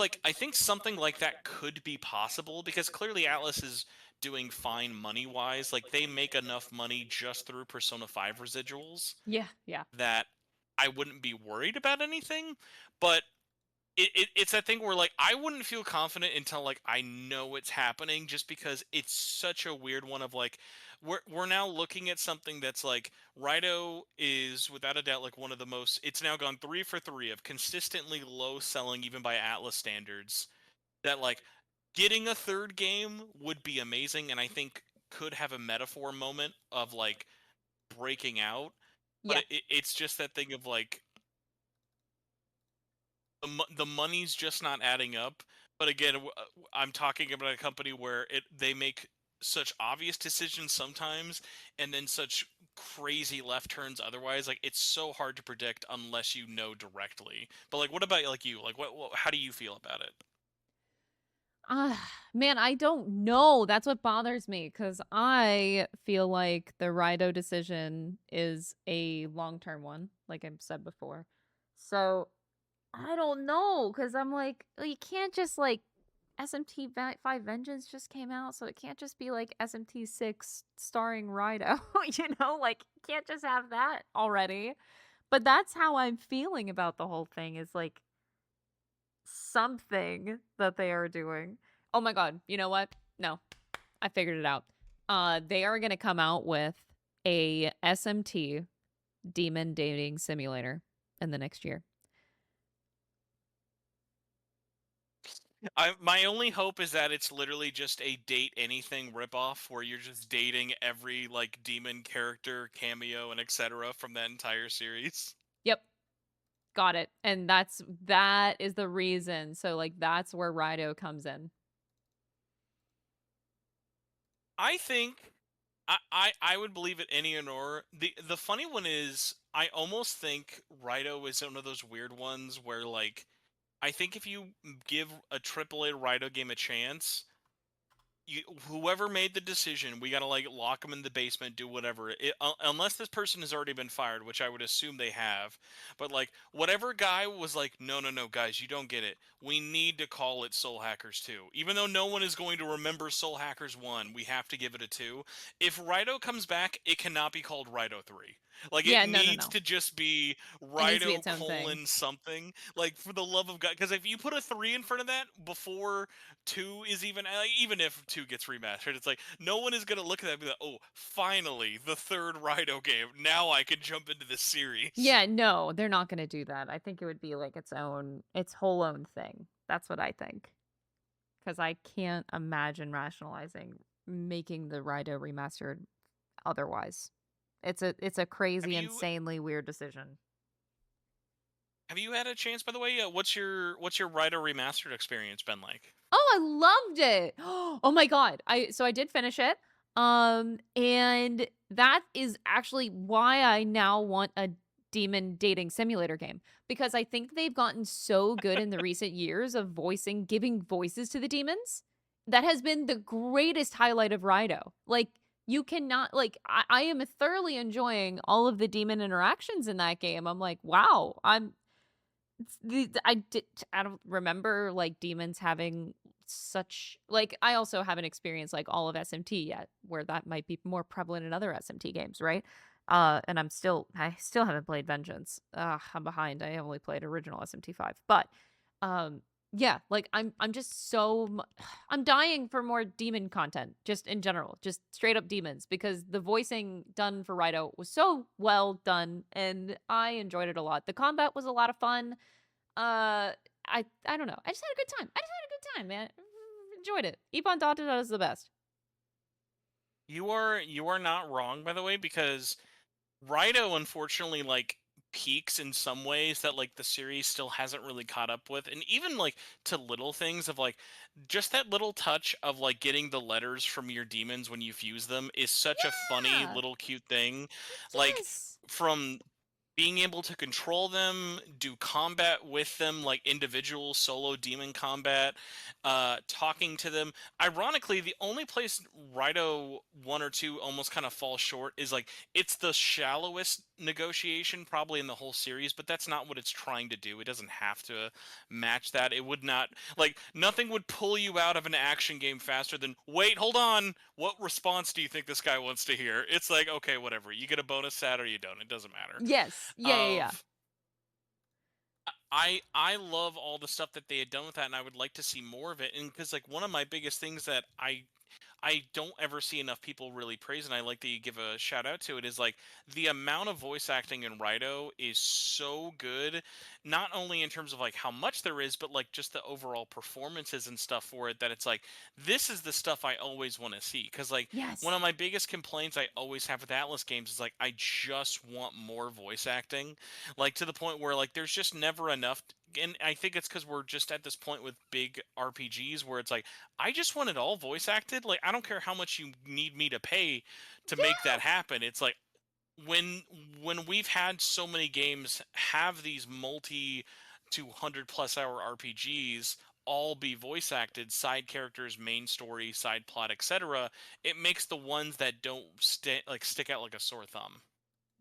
S2: something like that could be possible, because clearly Atlas is doing fine money wise. Like, they make enough money just through Persona 5 residuals
S3: Yeah, yeah.
S2: that I wouldn't be worried about anything. But it's that thing where, like, I wouldn't feel confident until, like, I know it's happening, just because it's such a weird one of, like, we're now looking at something that's like, Raidou is without a doubt like one of the most, it's now gone 3 for 3 of consistently low selling even by Atlas standards, that, like, getting a third game would be amazing, and I think could have a metaphor moment of, like, breaking out. But
S3: Yeah.
S2: it's just that thing of, like, the money's just not adding up. But again, I'm talking about a company where they make such obvious decisions sometimes, and then such crazy left turns otherwise. Like, it's so hard to predict unless you know directly. But, like, what about, like, you? Like, how do you feel about it?
S3: Man, I don't know. That's what bothers me because I feel like the Rido decision is a long-term one, like I've said before. So I don't know because I'm like, well, you can't just like SMT 5 Vengeance just came out, so it can't just be like SMT 6 starring Rido. Like, you can't just have that already. But that's how I'm feeling about the whole thing is like something that they are doing. Oh my god, you know what? No, I figured it out. They are gonna come out with a SMT demon dating simulator in the next year.
S2: My only hope is that it's literally just a date anything ripoff where you're just dating every, like, demon character, cameo, and etc. from that entire series.
S3: Yep, got it. And that is the reason. So like that's where Rido comes in.
S2: I think I would believe it any and or. The funny one is, I almost think Raidou is one of those weird ones where, like, I think if you give a AAA Raidou game a chance, whoever made the decision, we gotta, like, lock them in the basement, do whatever. Unless this person has already been fired, which I would assume they have. But, like, whatever guy was like, no, no, no, guys, you don't get it. We need to call it Soul Hackers 2, even though no one is going to remember Soul Hackers 1. We have to give it a 2. If Raidou comes back, it cannot be called Raidou 3. Like, it
S3: Yeah, no, no,
S2: needs
S3: no.
S2: to just be
S3: It needs to be
S2: Raidou
S3: its own thing.
S2: colon something. Like, for the love of God, because if you put a 3 in front of that before 2 is even, like, even if 2 gets remastered, it's like no one is gonna look at that and be like, oh, finally the third Raidou game, now I can jump into this series.
S3: Yeah, no, they're not gonna do that. I think it would be like its whole own thing. That's what I think. Because I can't imagine rationalizing making the Rido remastered otherwise. It's a
S2: have
S3: crazy,
S2: you
S3: insanely weird decision.
S2: have you had a chance, by the way? What's your Raidou remastered experience been like?
S3: Oh, I loved it. Oh my god. I did finish it. And that is actually why I now want a demon dating simulator game because I think they've gotten so good in the recent years of giving voices to the demons. That has been the greatest highlight of Rido. Like you cannot like I am thoroughly enjoying all of the demon interactions in that game. I'm like, wow, I don't remember like demons having such like I also haven't experienced like all of SMT yet, where that might be more prevalent in other SMT games, right? And I still haven't played Vengeance. I'm behind. I only played original SMT 5. But um yeah, like I'm just I'm dying for more demon content just in general, just straight up demons because the voicing done for Rido was so well done and I enjoyed it a lot. The combat was a lot of fun. I don't know. I just had a good time. I just had a good time, man. Enjoyed it. Ippon Dada is the best.
S2: You are not wrong, by the way, because Raidou, unfortunately, like, peaks in some ways that like the series still hasn't really caught up with, and even like to little things of like just that little touch of like getting the letters from your demons when you fuse them is such a funny
S3: Yeah.
S2: little cute thing. Like
S3: Yes.
S2: from being able to control them, do combat with them, like individual solo demon combat, talking to them. Ironically, the only place Raidou 1 or 2 almost kind of falls short is like it's the shallowest negotiation probably in the whole series, but that's not what it's trying to do. It doesn't have to match that. It would not, like, nothing would pull you out of an action game faster than, wait, hold on, what response do you think this guy wants to hear? It's like, okay, whatever. You get a bonus stat or you don't. It doesn't matter.
S3: Yes. Yeah, yeah, yeah.
S2: Of I love all the stuff that they had done with that, and I would like to see more of it. And because like one of my biggest things that I don't ever see enough people really praise, and I like that you give a shout out to it, is like the amount of voice acting in Raidou is so good, not only in terms of like how much there is, but like just the overall performances and stuff for it, that it's like, this is the stuff I always want to see. Because like one
S3: Yes.
S2: of my biggest complaints I always have with Atlas games is like, I just want more voice acting, like to the point where like there's just never enough. And I think it's because we're just at this point with big RPGs where it's like, I just want it all voice acted. Like, I don't care how much you need me to pay to make that
S3: Yeah.
S2: happen. It's like when when we've had so many games have these multi to 100+ hour RPGs all be voice acted, side characters, main story, side plot, etc. It makes the ones that don't stick out like a sore thumb.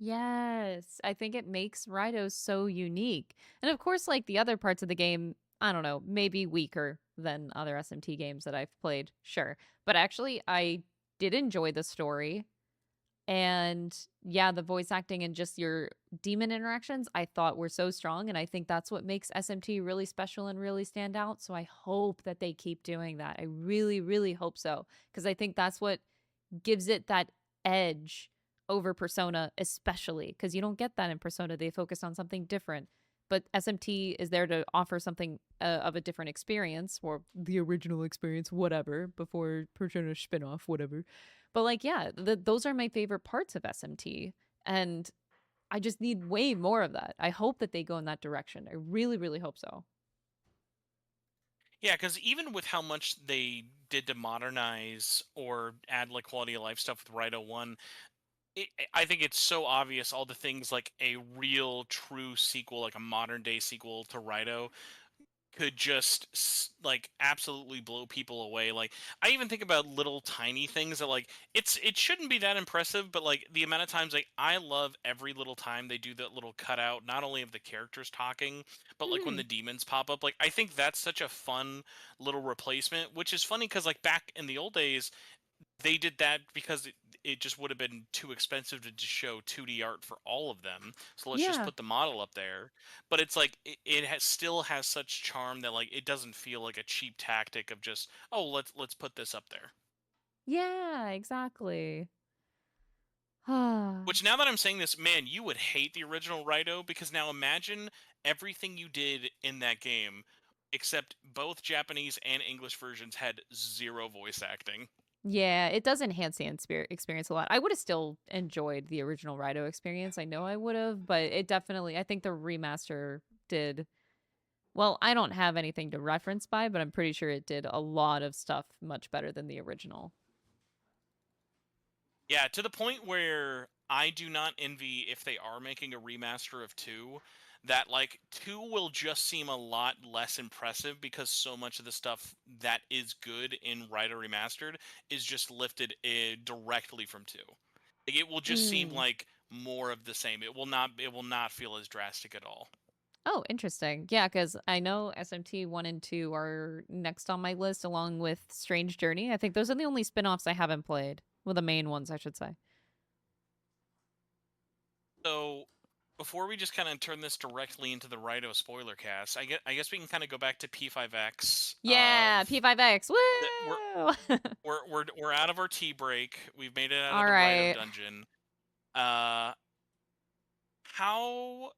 S3: Yes. I think it makes Raidou so unique. And of course, like the other parts of the game, I don't know, maybe weaker than other SMT games that I've played, sure. But actually, I did enjoy the story. And yeah, the voice acting and just your demon interactions I thought were so strong. And I think that's what makes SMT really special and really stand out. So I hope that they keep doing that. I really, really hope so. Because I think that's what gives it that edge over Persona, especially because you don't get that in Persona. They focus on something different. But SMT is there to offer something of a different experience or the original experience, whatever, before Persona spinoff, whatever. But like, yeah, those are my favorite parts of SMT. And I just need way more of that. I hope that they go in that direction. I really, really hope so.
S2: Yeah, because even with how much they did to modernize or add like quality of life stuff with Raidou 1, I think it's so obvious all the things like a real true sequel, like a modern day sequel to Raidou, could just like absolutely blow people away. Like I even think about little tiny things that like it shouldn't be that impressive, but like the amount of times like I love every little time they do that little cutout, not only of the characters talking, but like when
S3: Hmm.
S2: the demons pop up. Like I think that's such a fun little replacement, which is funny because like back in the old days they did that because it just would have been too expensive to just show 2D art for all of them. So let's just
S3: Yeah.
S2: put the model up there. But it's like still has such charm that like it doesn't feel like a cheap tactic of just, oh, let's put this up there.
S3: Yeah, exactly. Ah.
S2: Which now that I'm saying this, man, you would hate the original Raidou because now imagine everything you did in that game except both Japanese and English versions had zero voice acting.
S3: Yeah, it does enhance the experience a lot. I would have still enjoyed the original Raidou experience. I know I would have, but it definitely, I think the remaster did. Well, I don't have anything to reference by, but I'm pretty sure it did a lot of stuff much better than the original.
S2: Yeah, to the point where I do not envy if they are making a remaster of 2, that like 2 will just seem a lot less impressive because so much of the stuff that is good in Raidou Remastered is just lifted directly from 2. Like, it will just seem
S3: Mm.
S2: like more of the same. It will not feel as drastic at all.
S3: Oh, interesting. Yeah, because I know SMT 1 and 2 are next on my list along with Strange Journey. I think those are the only spin offs I haven't played. Well, the main ones, I should say.
S2: So before we just kind of turn this directly into the Raidou spoiler cast, I guess we can kind of go back to P5X
S3: Yeah,
S2: of
S3: P5X.
S2: that
S3: Woo!
S2: we're out of our tea break. We've made it out of
S3: All
S2: the Raidou
S3: right.
S2: dungeon. Uh, how?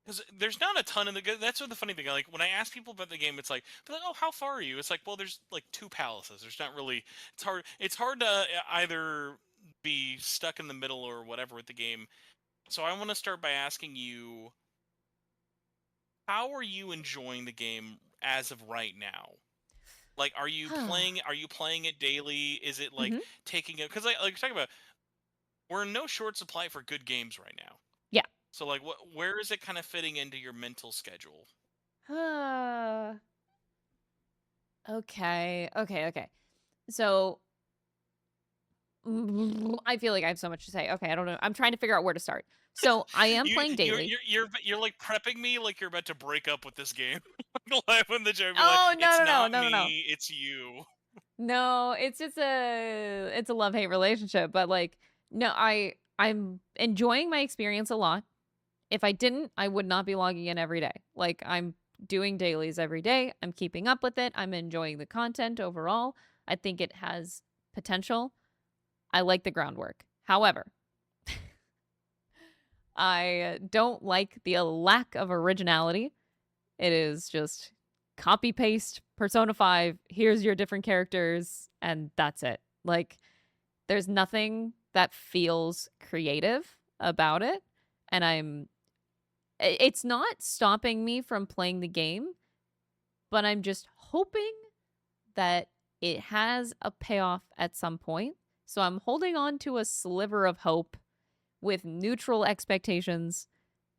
S2: Because there's not a ton in the. That's what the funny thing. Like when I ask people about the game, it's like, they're like, oh, how far are you? It's like, well, there's like 2 palaces. There's not really. It's hard. It's hard to either be stuck in the middle or whatever with the game. So I want to start by asking you, how are you enjoying the game as of right now? Like, are you playing it daily? Is it like
S3: Hmm.
S2: taking it? Because like talking about, we're in no short supply for good games right now.
S3: Yeah.
S2: So like, where is it kind of fitting into your mental schedule?
S3: Okay. So I feel like I have so much to say. Okay, I don't know. I'm trying to figure out where to start. So I am
S2: You
S3: playing
S2: you're
S3: daily.
S2: you're you're you're like prepping me like you're about to break up with this game. Like when the joke be like,
S3: Oh
S2: it's
S3: no
S2: not
S3: no.
S2: me, it's you.
S3: No, it's just a love-hate relationship, but like no, I'm enjoying my experience a lot. If I didn't, I would not be logging in every day. Like I'm doing dailies every day. I'm keeping up with it. I'm enjoying the content overall. I think it has potential. I like the groundwork. However, I don't like the lack of originality. It is just copy paste Persona 5. Here's your different characters, and that's it. Like, there's nothing that feels creative about it. And it's not stopping me from playing the game, but I'm just hoping that it has a payoff at some point. So I'm holding on to a sliver of hope with neutral expectations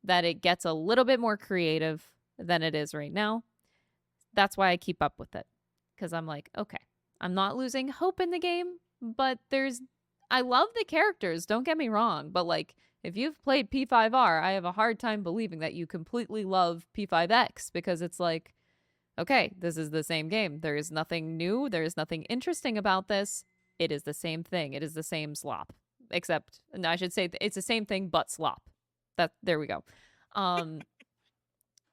S3: that it gets a little bit more creative than it is right now. That's why I keep up with it. Because I'm like, okay, I'm not losing hope in the game, but I love the characters, don't get me wrong, but like, if you've played P5R, I have a hard time believing that you completely love P5X because it's like, okay, this is the same game. There is nothing new. There is nothing interesting about this. It is the same thing. It is the same slop, except, no, I should say it's the same thing but slop. There we go. Um,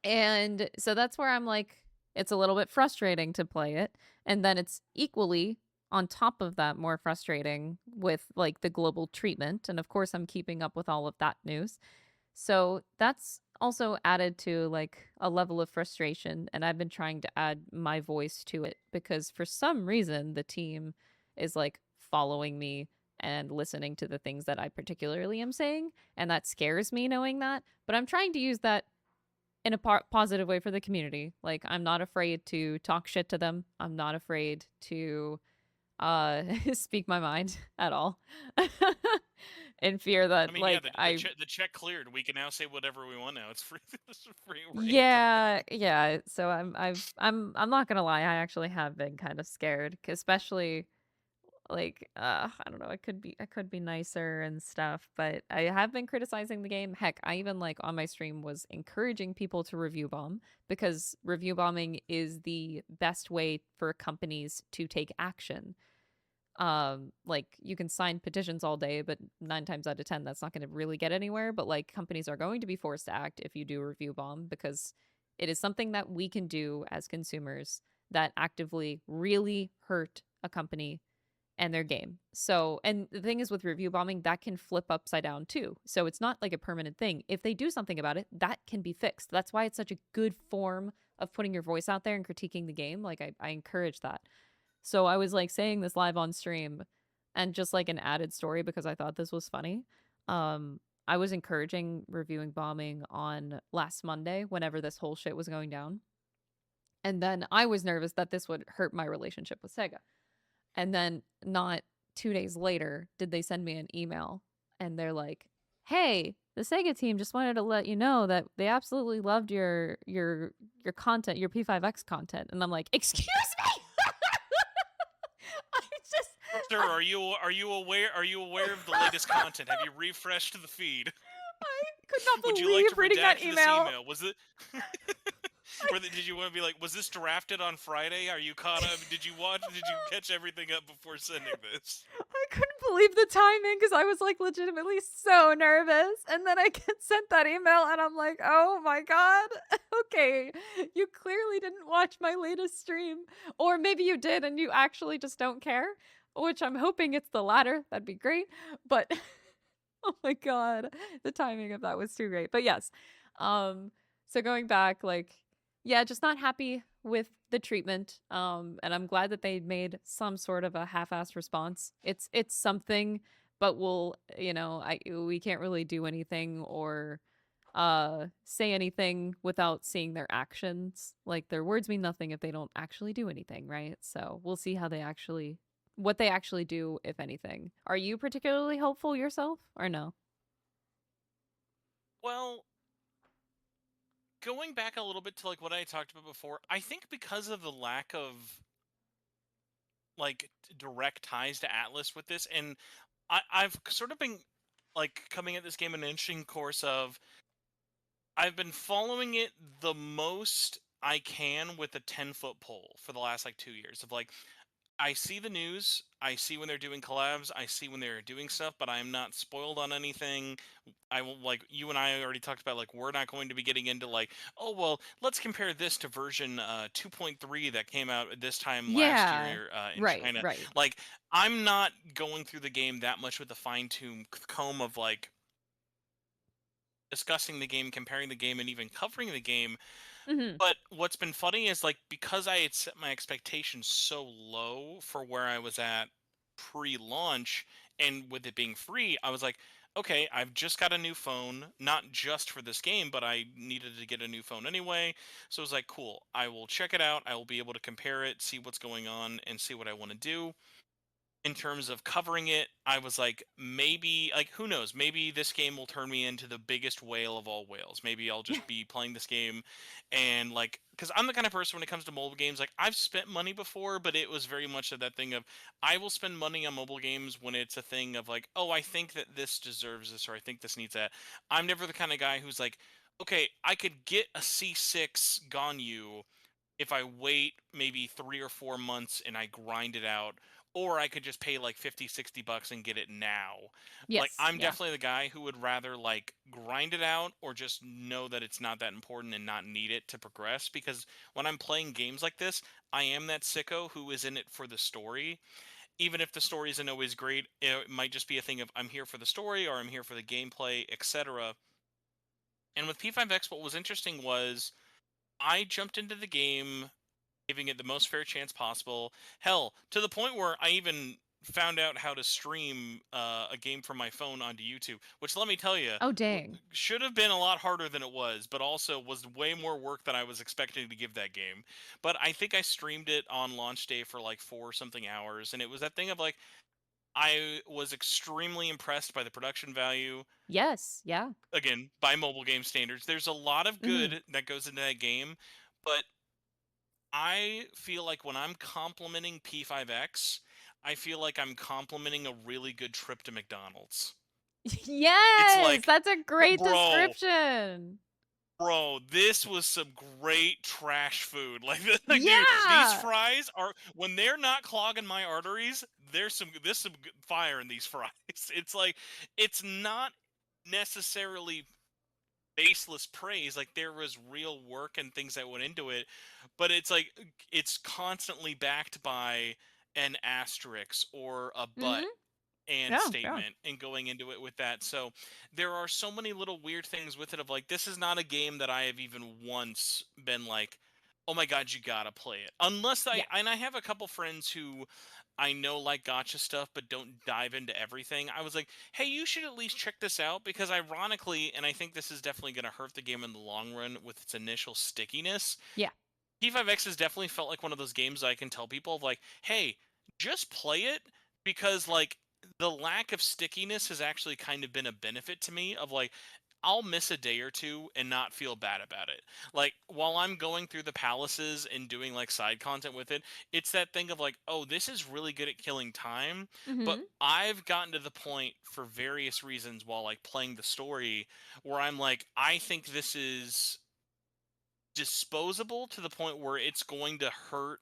S3: and so that's where I'm like, it's a little bit frustrating to play it. And then it's equally on top of that more frustrating with like the global treatment. And of course, I'm keeping up with all of that news. So that's also added to like a level of frustration. And I've been trying to add my voice to it because for some reason, the team is like following me and listening to the things that I particularly am saying. And that scares me knowing that. But I'm trying to use that in a positive way for the community. Like I'm not afraid to talk shit to them. I'm not afraid to speak my mind at all. In fear
S2: I
S3: that
S2: mean, yeah,
S3: like I
S2: the check cleared. We can now say whatever we want now. It's free. This is free reign from
S3: yeah, yeah. So I'm not gonna lie, I actually have been kind of scared, especially like I don't know, I could be nicer and stuff, but I have been criticizing the game. Heck, I even like on my stream was encouraging people to review bomb because review bombing is the best way for companies to take action. Like you can sign petitions all day, but 9 times out of 10 that's not going to really get anywhere, but like companies are going to be forced to act if you do review bomb because it is something that we can do as consumers that actively really hurt a company and their game. So, and the thing is with review bombing, that can flip upside down too. So it's not like a permanent thing. If they do something about it, that can be fixed. That's why it's such a good form of putting your voice out there and critiquing the game. Like I encourage that. So I was like saying this live on stream and just like an added story because I thought this was funny. I was encouraging reviewing bombing on last Monday whenever this whole shit was going down. And then I was nervous that this would hurt my relationship with Sega. And then not 2 days later did they send me an email and they're like, "Hey, the Sega team just wanted to let you know that they absolutely loved your content, your P5X content." And I'm like, "Excuse me?" I just
S2: Sir, are you aware of the latest content? Have you refreshed the feed?
S3: I could not
S2: Would you like
S3: believe
S2: to
S3: reading that
S2: redact this
S3: email.
S2: email? Was it did you want to be like, was this drafted on Friday? Are you caught up? Did you watch? Did you catch everything up before sending this?
S3: I couldn't believe the timing because I was like legitimately so nervous. And then I get sent that email and I'm like, oh my God. Okay. You clearly didn't watch my latest stream. Or maybe you did and you actually just don't care, which I'm hoping it's the latter. That'd be great. But oh my God. The timing of that was too great. But yes. Um, so going back, like, yeah, just not happy with the treatment. And I'm glad that they made some sort of a half-assed response. It's something, but we'll, we can't really do anything or say anything without seeing their actions. Like their words mean nothing if they don't actually do anything, right? So we'll see what they actually do, if anything. Are you particularly hopeful yourself or no?
S2: Well, going back a little bit to like what I talked about before, I think because of the lack of like direct ties to Atlas with this, and I've sort of been like coming at this game in an interesting course of I've been following it the most I can with a 10-foot pole for the last like 2 years of like I see the news, I see when they're doing collabs, I see when they're doing stuff, but I'm not spoiled on anything. I will like you and I already talked about like we're not going to be getting into like, oh well, let's compare this to version 2.3 that came out this time last
S3: Yeah.
S2: year in
S3: Right,
S2: China.
S3: right.
S2: Like I'm not going through the game that much with a fine-tune comb of like discussing the game, comparing the game, and even covering the game.
S3: Mhm.
S2: But what's been funny is like because I had set my expectations so low for where I was at pre-launch and with it being free, I was like, okay, I've just got a new phone, not just for this game, but I needed to get a new phone anyway. So I was like, cool, I will check it out. I will be able to compare it, see what's going on, and see what I want to do in terms of covering it. I was like, maybe, like, who knows? Maybe this game will turn me into the biggest whale of all whales. Maybe I'll just be playing this game and, like, because I'm the kind of person when it comes to mobile games, like, I've spent money before, but it was very much of that thing of I will spend money on mobile games when it's a thing of, like, oh, I think that this deserves this or I think this needs that. I'm never the kind of guy who's like, okay, I could get a C6 Ganyu if I wait maybe 3 or 4 months and I grind it out, or I could just pay like 50, $60 and get it now. Like,
S3: Yes.
S2: I'm
S3: Yeah.
S2: definitely the guy who would rather like grind it out or just know that it's not that important and not need it to progress. Because when I'm playing games like this, I am that sicko who is in it for the story. Even if the story isn't always great, it might just be a thing of I'm here for the story or I'm here for the gameplay, etc. And with P5X, what was interesting was I jumped into the game giving it the most fair chance possible. Hell, to the point where I even found out how to stream a game from my phone onto YouTube, which let me tell you,
S3: Oh, dang.
S2: should have been a lot harder than it was, but also was way more work than I was expecting to give that game. But I think I streamed it on launch day for like 4 something hours, and it was that thing of like, I was extremely impressed by the production value.
S3: Yes. Yeah.
S2: Again, by mobile game standards, there's a lot of
S3: Mhm.
S2: good that goes into that game, but I feel like when I'm complimenting P5X, I feel like I'm complimenting a really good trip to McDonald's. It's
S3: Yes,
S2: like,
S3: that's a great
S2: bro,
S3: description.
S2: this was some great trash food. Like, dude, these
S3: Yeah.
S2: fries are when they're not clogging my arteries. There's some good fire in these fries. It's like, it's not necessarily baseless praise. Like there was real work and things that went into it, but it's like it's constantly backed by an asterisk or a but
S3: Mhm.
S2: and
S3: Yeah, yeah.
S2: statement and going into it with that. So there are so many little weird things with it of like this is not a game that I have even once been like, oh my god, you gotta play it. Unless
S3: Yeah.
S2: I have a couple friends who I know like gotcha stuff but don't dive into everything. I was like, hey, you should at least check this out because ironically, and I think this is definitely gonna hurt the game in the long run with its initial stickiness.
S3: Yeah.
S2: P5X has definitely felt like one of those games I can tell people of like, hey, just play it because like the lack of stickiness has actually kind of been a benefit to me of like I'll miss a day or two and not feel bad about it. Like while I'm going through the palaces and doing like side content with it, it's that thing of like, oh, this is really good at killing time, but
S3: Mhm.
S2: I've gotten to the point for various reasons while like playing the story where I'm like, I think this is disposable to the point where it's going to hurt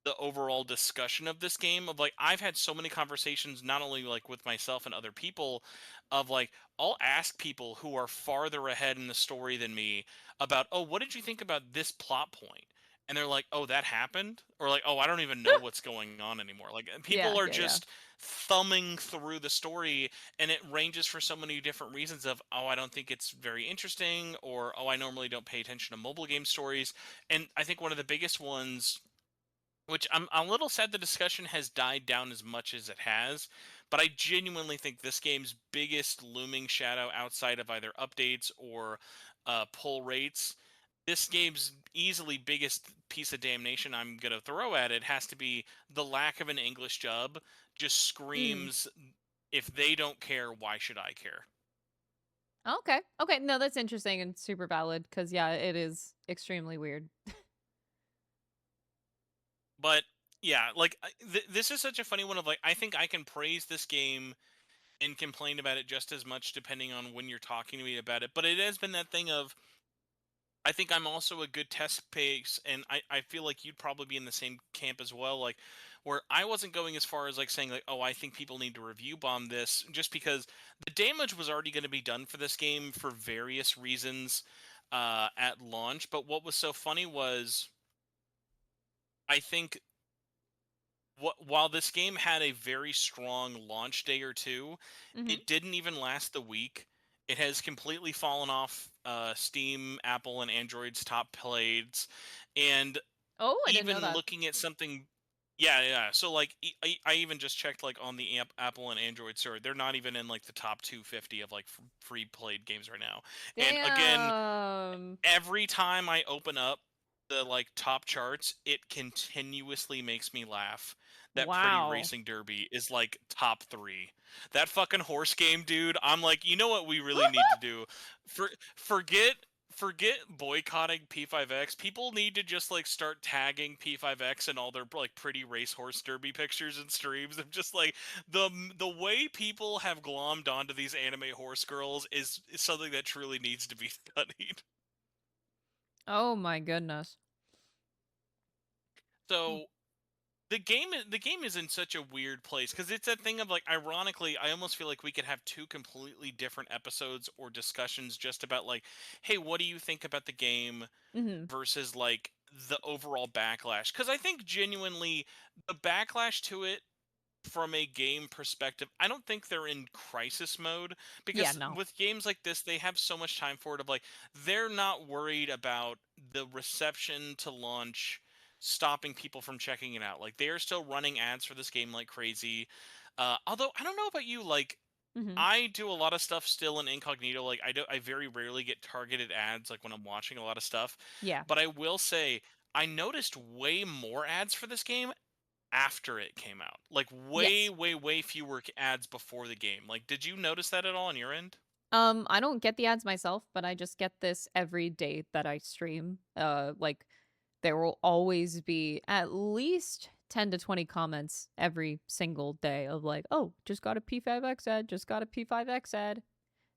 S2: the overall discussion of this game of like I've had so many conversations not only like with myself and other people of like I'll ask people who are farther ahead in the story than me about, oh, what did you think about this plot point? And they're like, oh, that happened, or like, oh, I don't even know what's going on anymore. Like people
S3: Yeah,
S2: are
S3: yeah, yeah.
S2: just thumbing through the story, and it ranges for so many different reasons of, oh, I don't think it's very interesting, or oh, I normally don't pay attention to mobile game stories. And I think one of the biggest ones, which I'm a little sad the discussion has died down as much as it has, but I genuinely think this game's biggest looming shadow outside of either updates or pull rates, this game's easily biggest piece of damnation I'm going to throw at it has to be the lack of an English dub. Just
S3: Mm.
S2: screams, if they don't care, why should I care?
S3: Okay. Okay. No, that's interesting and super valid because, yeah, it is extremely weird.
S2: But yeah, like this is such a funny one of like, I think I can praise this game and complain about it just as much depending on when you're talking to me about it. But it has been that thing of, I think I'm also a good test pace, and I feel like you'd probably be in the same camp as well. Like, where I wasn't going as far as like saying like, oh, I think people need to review bomb this, just because the damage was already going to be done for this game for various reasons at launch. But what was so funny was, I think while this game had a very strong launch day or two,
S3: Hmm.
S2: it didn't even last the week. It has completely fallen off Steam, Apple, and Android's top plays, and
S3: Oh, I didn't know
S2: even
S3: that.
S2: looking at something, yeah, yeah. So like, I even just checked like on the Apple and Android store, they're not even in like the top 250 of like free played games right now. And again,
S3: Damn.
S2: every time I open up the like top charts, it continuously makes me laugh. That Pretty
S3: Wow.
S2: Racing Derby is like top 3. That fucking horse game, dude. I'm like, you know what we really need to do? Forget boycotting P5X. People need to just like start tagging P5X in all their like pretty race horse derby pictures and streams. I'm just like, the way people have glommed onto these anime horse girls is something that truly needs to be studied.
S3: Oh my goodness. Mm.
S2: So the game is in such a weird place because it's that thing of like, ironically, I almost feel like we could have two completely different episodes or discussions just about like, hey, what do you think about the game
S3: Hmm.
S2: versus like the overall backlash, because I think genuinely the backlash to it from a game perspective, I don't think they're in crisis mode,
S3: Yeah,
S2: because
S3: no.
S2: with games like this, they have so much time for it of like, they're not worried about the reception to launch stopping people from checking it out. Like, they are still running ads for this game like crazy. Although I don't know about you, like,
S3: Hmm.
S2: I do a lot of stuff still in incognito. Like, I very rarely get targeted ads like when I'm watching a lot of stuff.
S3: Yeah.
S2: But I will say I noticed way more ads for this game after it came out. Like, way,
S3: Yes.
S2: way, way fewer ads before the game. Like, did you notice that at all on your end?
S3: I don't get the ads myself, but I just get this every day that I stream. Like there will always be at least 10 to 20 comments every single day of like, "Oh, just got a P5X ad, just got a P5X ad."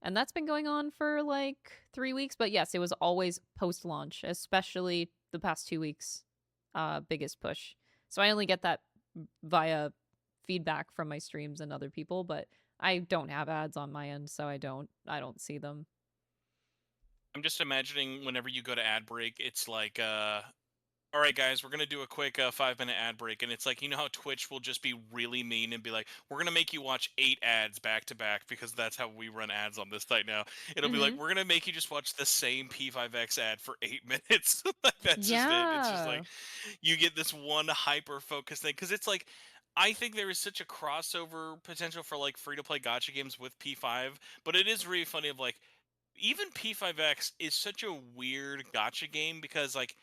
S3: And that's been going on for like 3 weeks, but yes, it was always post-launch, especially the past 2 weeks. Biggest push. So I only get that via feedback from my streams and other people, but I don't have ads on my end, so I don't see them.
S2: I'm just imagining whenever you go to ad break, it's like, all right, guys, we're gonna do a quick 5 minute ad break, and it's like, you know how Twitch will just be really mean and be like, we're gonna make you watch 8 ads back to back because that's how we run ads on this site now. It'll be like,
S3: Mhm.
S2: we're gonna make you just watch the same P5X ad for 8 minutes. Like, that's just it. It's just
S3: Yeah.
S2: like, you get this one hyper focused thing, because it's like, I think there is such a crossover potential for like free to play gotcha games with P5, but it is really funny of like, even P5X is such a weird gotcha game because like,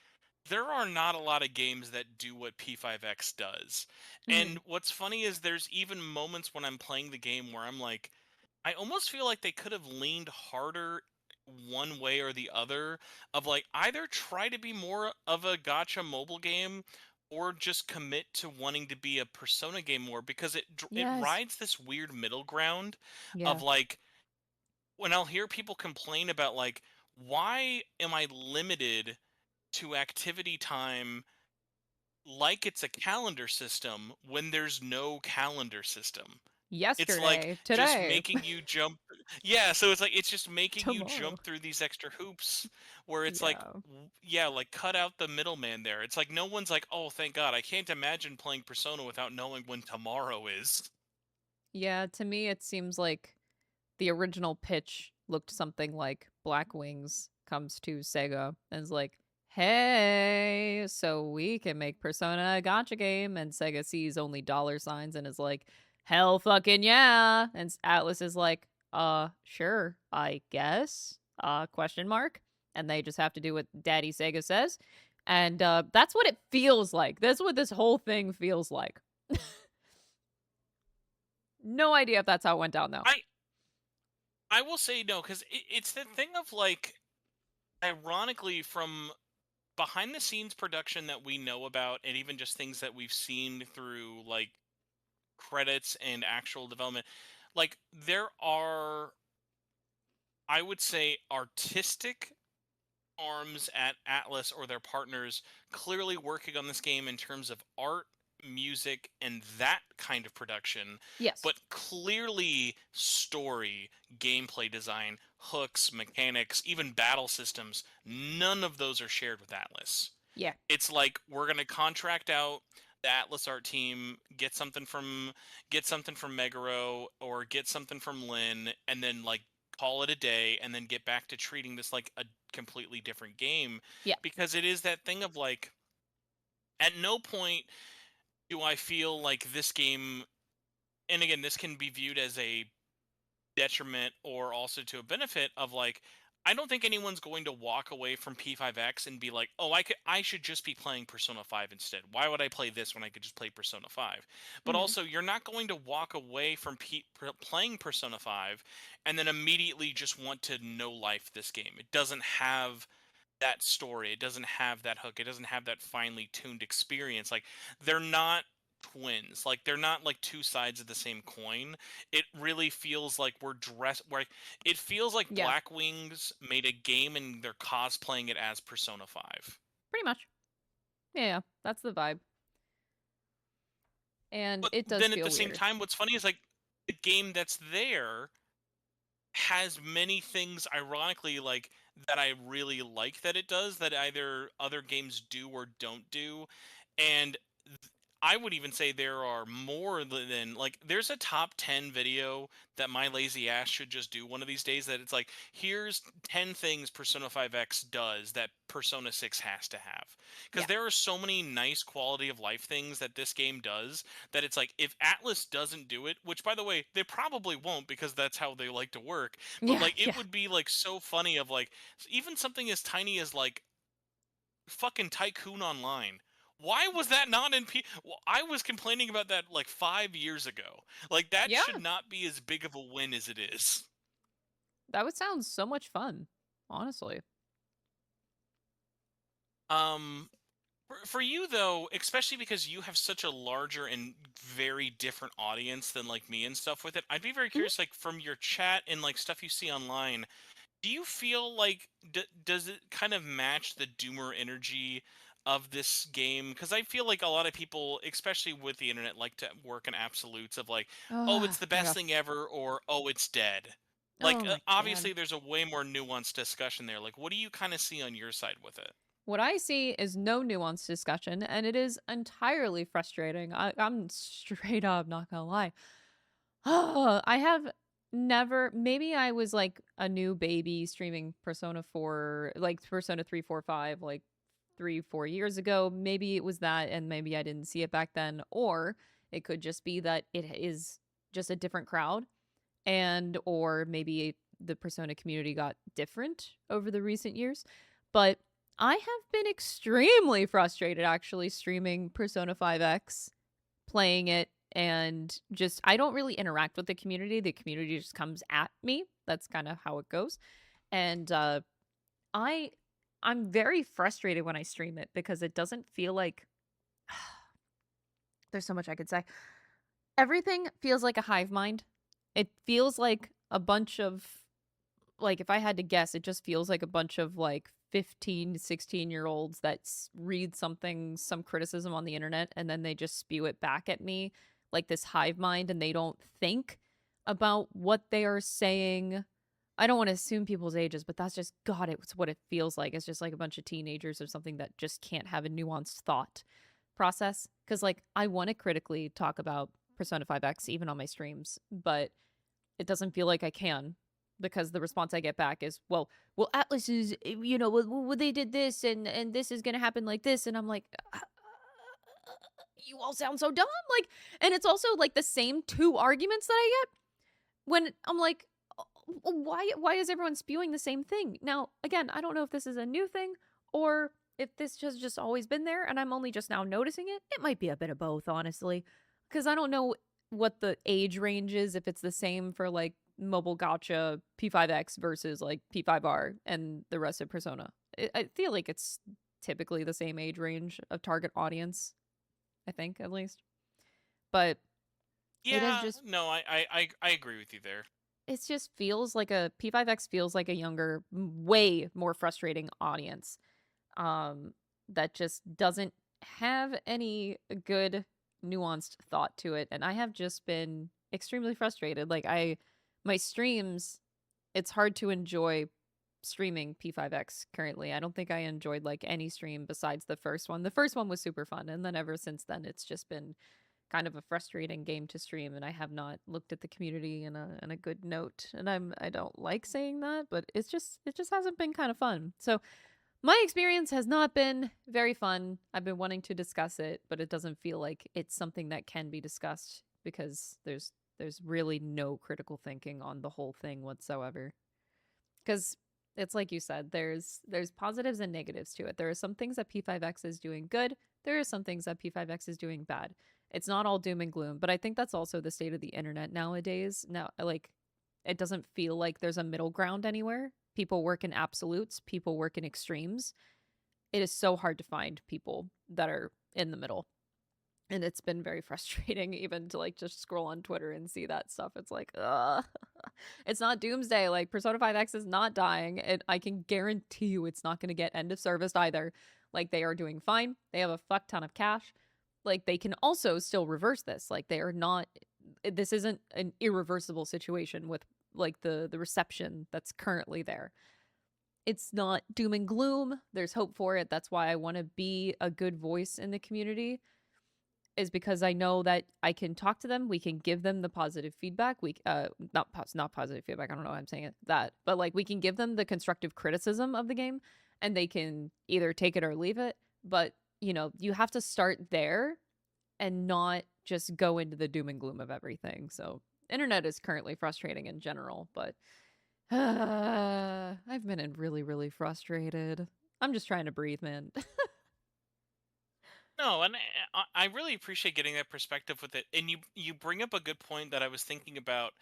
S2: there are not a lot of games that do what P5X does. And
S3: Mhm.
S2: what's funny is there's even moments when I'm playing the game where I'm like, I almost feel like they could have leaned harder one way or the other, of like, either try to be more of a gotcha mobile game or just commit to wanting to be a Persona game more, because it
S3: Yes.
S2: rides this weird middle ground of
S3: Yeah.
S2: like, when I'll hear people complain about like, why am I limited to activity time like it's a calendar system when there's no calendar system? It's like
S3: Yesterday,
S2: just
S3: today,
S2: making you jump. Yeah, so it's like, it's just making you
S3: tomorrow.
S2: jump through these extra hoops where it's like,
S3: Yeah.
S2: yeah, like, cut out the middleman there. It's like no one's like, "Oh, thank God. I can't imagine playing Persona without knowing when tomorrow is."
S3: Yeah, to me it seems like the original pitch looked something like Black Wings comes to Sega and is like, "Hey, so we can make Persona a gotcha game." And Sega sees only dollar signs and is like, hell fucking yeah. And Atlas is like, sure, I guess, question mark. And they just have to do what Daddy Sega says. And that's what it feels like. That's what this whole thing feels like. No idea if that's how it went down, though.
S2: I will say no, because it's the thing of like, ironically, from behind the scenes production that we know about, and even just things that we've seen through like credits and actual development, like there are, I would say, artistic arms at Atlas or their partners clearly working on this game in terms of art, music, and that kind of production,
S3: Yes.
S2: but clearly story, gameplay design, hooks, mechanics, even battle systems, none of those are shared with Atlas.
S3: Yeah.
S2: It's like we're going to contract out the Atlas art team, get something from Meguro or get something from Lynn, and then like call it a day and then get back to treating this like a completely different game.
S3: Yeah.
S2: Because it is that thing of like, at no point do I feel like this game, and again, this can be viewed as a detriment or also to a benefit of like, I don't think anyone's going to walk away from P5X and be like, "Oh, I should just be playing Persona 5 instead. Why would I play this when I could just play Persona 5?" But
S3: Mm-hmm.
S2: also, you're not going to walk away from playing Persona 5 and then immediately just want to no life this game. It doesn't have that story. It doesn't have that hook. It doesn't have that finely tuned experience. Like, they're not twins. Like, they're not like two sides of the same coin. It really feels like we're dressed where it feels like
S3: Yeah.
S2: Black Wings made a game and they're cosplaying it as Persona 5.
S3: Pretty much. Yeah, that's the vibe. And
S2: But
S3: it does
S2: then at
S3: feel
S2: the same
S3: weird.
S2: time, what's funny is like the game that's there has many things ironically like that I really like that it does that either other games do or don't do. And I would even say there are more than like there's a top 10 video that my lazy ass should just do one of these days, that it's like, here's 10 things Persona 5X does that Persona 6 has to have. Because
S3: Yeah.
S2: there are so many nice quality of life things that this game does that it's like, if Atlas doesn't do it, which by the way, they probably won't because that's how they like to work, but
S3: Yeah,
S2: like it
S3: yeah.
S2: would be like so funny of like even something as tiny as like fucking Tycoon Online. Why was that not in P? Well, I was complaining about that like 5 years ago. Like that
S3: Yeah.
S2: should not be as big of a win as it is.
S3: That would sound so much fun, honestly.
S2: Um, for you though, especially because you have such a larger and very different audience than like me and stuff with it, I'd be very
S3: Mhm.
S2: curious, like from your chat and like stuff you see online, do you feel like does it kind of match the doomer energy of this game? Because I feel like a lot of people, especially with the internet, like to work in absolutes of like, oh,
S3: Oh
S2: it's the
S3: my
S2: best
S3: gosh.
S2: thing ever, or oh, it's dead. Like,
S3: Oh my god.
S2: obviously, there's a way more nuanced discussion there. Like, what do you kind of see on your side with it?
S3: What I see is no nuanced discussion, and it is entirely frustrating. I'm straight up not gonna lie. I have never, maybe I was like a new baby streaming Persona 4, like Persona 3, 4, 5, like 3, 4 years ago. Maybe it was that, and maybe I didn't see it back then. Or it could just be that it is just a different crowd, and, or maybe the Persona community got different over the recent years. But I have been extremely frustrated actually streaming Persona 5X, playing it, and just I don't really interact with the community. The community just comes at me. That's kind of how it goes. And I I'm very frustrated when I stream it because it doesn't feel like there's so much I could say. Everything feels like a hive mind. It feels like a bunch of, like, if I had to guess, it just feels like a bunch of like 15 to 16-year-olds that read something, some criticism on the internet, and then they just spew it back at me like this hive mind, and they don't think about what they are saying. I don't want to assume people's ages, but that's just, God, it's what it feels like. It's just like a bunch of teenagers or something that just can't have a nuanced thought process. Because, like, I want to critically talk about Persona 5X even on my streams, but it doesn't feel like I can, because the response I get back is, well, Atlas is, well, they did this, and this is gonna happen like this, and I'm like, you all sound so dumb. Like, and it's also like the same two arguments that I get when I'm like, why is everyone spewing the same thing? Now, again, I don't know if this is a new thing or if this has just always been there and I'm only just now noticing it. It might be a bit of both, honestly, because I don't know what the age range is, if it's the same for like mobile gotcha P5X versus like P5R and the rest of Persona. I feel like it's typically the same age range of target audience, I think, at least. But it is
S2: Yeah,
S3: just
S2: no, I agree with you there.
S3: it just feels like a P5X feels like a younger, way more frustrating audience. Um, that just doesn't have any good nuanced thought to it, and I have just been extremely frustrated. Like my streams, it's hard to enjoy streaming P5X currently. I don't think I enjoyed like any stream besides the first one. The first one was super fun, and then ever since then, it's just been kind of a frustrating game to stream, and I have not looked at the community in a good note. And I don't like saying that, but it just hasn't been kind of fun. So my experience has not been very fun. I've been wanting to discuss it, but it doesn't feel like it's something that can be discussed because there's really no critical thinking on the whole thing whatsoever. Because it's like you said, there's positives and negatives to it. There are some things that P5X is doing good. There are some things that P5X is doing bad. It's not all doom and gloom, but I think that's also the state of the internet nowadays. Now, like, it doesn't feel like there's a middle ground anywhere. People work in absolutes, people work in extremes. It is so hard to find people that are in the middle. And it's been very frustrating even to like just scroll on Twitter and see that stuff. It's like, ugh. It's not doomsday. Like Persona 5X is not dying. And I can guarantee you it's not going to get end of service either. Like they are doing fine. They have a fuck ton of cash. Like they can also still reverse this. Like they are not, this isn't an irreversible situation with like the reception that's currently there. It's not doom and gloom. There's hope for it. That's why I want to be a good voice in the community, is because I know that I can talk to them. We can give them the positive feedback. We not positive feedback. I don't know why I'm saying it that, but like we can give them the constructive criticism of the game, and they can either take it or leave it. But you know, you have to start there and not just go into the doom and gloom of everything. So internet is currently frustrating in general, but I've been really frustrated. I'm just trying to breathe, man.
S2: No, and I really appreciate getting that perspective with it. And you bring up a good point that I was thinking about.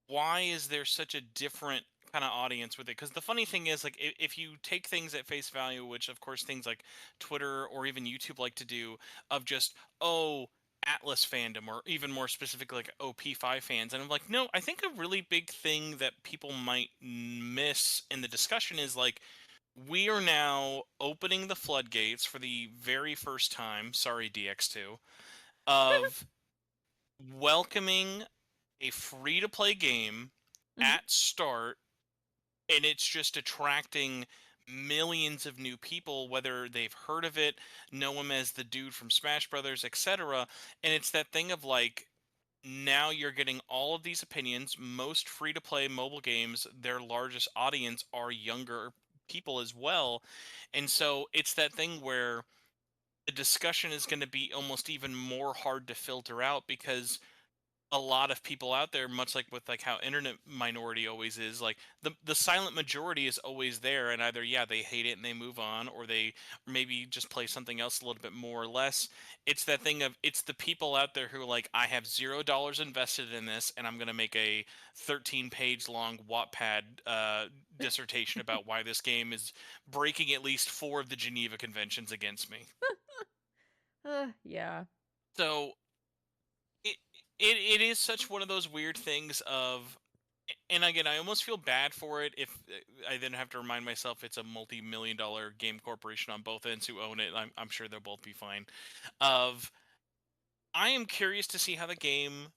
S2: Why is there such a different kind of audience with it? Because the funny thing is, like, if you take things at face value, which of course things like Twitter or even YouTube like to do, of just, oh, Atlas fandom, or even more specifically like OP5 fans, and I'm like, no, I think a really big thing that people might miss in the discussion is like, we are now opening the floodgates for the very first time, sorry DX2, of welcoming a free to play game
S3: Mhm.
S2: at start, and it's just attracting millions of new people, whether they've heard of it, know him as the dude from Smash Brothers, etc. And it's that thing of like, now you're getting all of these opinions. Most free to play mobile games, their largest audience are younger people as well. And so it's that thing where the discussion is going to be almost even more hard to filter out, because a lot of people out there, much like with like how internet minority always is, like the silent majority is always there, and either yeah, they hate it and they move on, or they maybe just play something else a little bit more or less. It's that thing of, it's the people out there who are like, I have $0 invested in this, and I'm going to make a 13-page long Wattpad dissertation about why this game is breaking at least 4 of the Geneva Conventions against me.
S3: Yeah.
S2: So it it is such one of those weird things of, and again, I almost feel bad for it if I then have to remind myself it's a multi-million-dollar game corporation on both ends who own it. I'm sure they'll both be fine. Of, I am curious to see how the game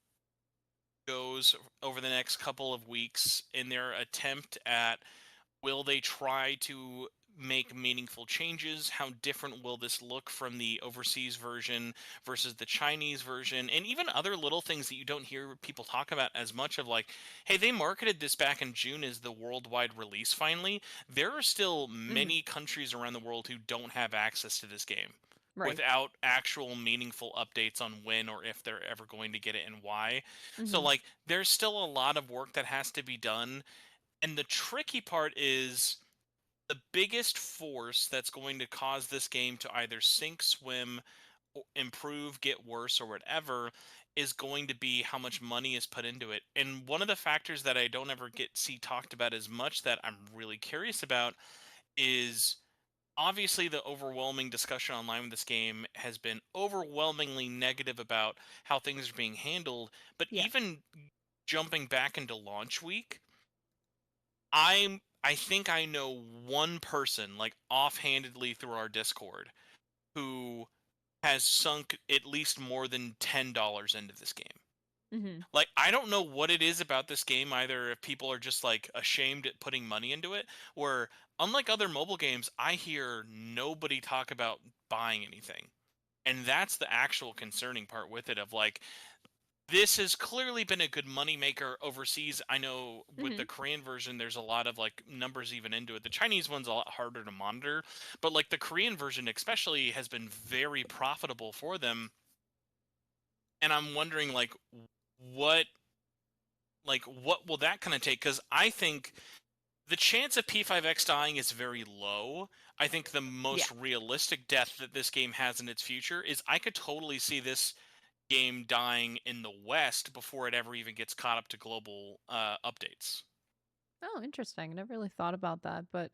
S2: goes over the next couple of weeks in their attempt at, will they try to make meaningful changes? How different will this look from the overseas version versus the Chinese version? And even other little things that you don't hear people talk about as much, of like, hey, they marketed this back in June as the worldwide release finally. There are still
S3: Mhm.
S2: many countries around the world who don't have access to this game.
S3: Right.
S2: without actual meaningful updates on when or if they're ever going to get it and why. So
S3: Mhm.
S2: like there's still a lot of work that has to be done, and the tricky part is the biggest force that's going to cause this game to either sink, swim, improve, get worse, or whatever is going to be how much money is put into it. And one of the factors that I don't ever get see talked about as much that I'm really curious about is obviously the overwhelming discussion online with this game has been overwhelmingly negative about how things are being handled. But
S3: Yeah.
S2: even jumping back into launch week, I think I know one person, like offhandedly through our Discord, who has sunk at least more than $10 into this game.
S3: Mhm.
S2: Like, I don't know what it is about this game, either if people are just like ashamed at putting money into it, where unlike other mobile games, I hear nobody talk about buying anything. And that's the actual concerning part with it of like this has clearly been a good moneymaker overseas. I know with the
S3: Mhm.
S2: Korean version, there's a lot of like numbers even into it. The Chinese one's a lot harder to monitor, but like the Korean version, especially, has been very profitable for them. And I'm wondering, what, what will that kind of take? Because I think the chance of P5X dying is very low. I think the
S3: Yeah.
S2: most realistic death that this game has in its future is I could totally see this game dying in the West before it ever even gets caught up to global updates.
S3: Oh, interesting. I never really thought about that, but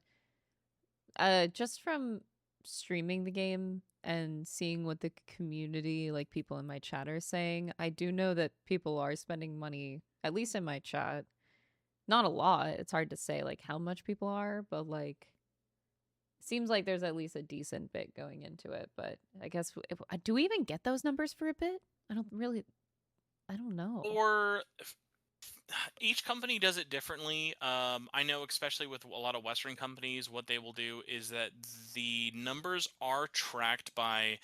S3: just from streaming the game and seeing what the community, like people in my chat are saying, I do know that people are spending money, at least in my chat. Not a lot. It's hard to say like how much people are, but like seems like there's at least a decent bit going into it. But I guess do we even get those numbers for a bit? I don't really. I don't know.
S2: Or each company does it differently. I know, especially with a lot of Western companies, what they will do is that the numbers are tracked by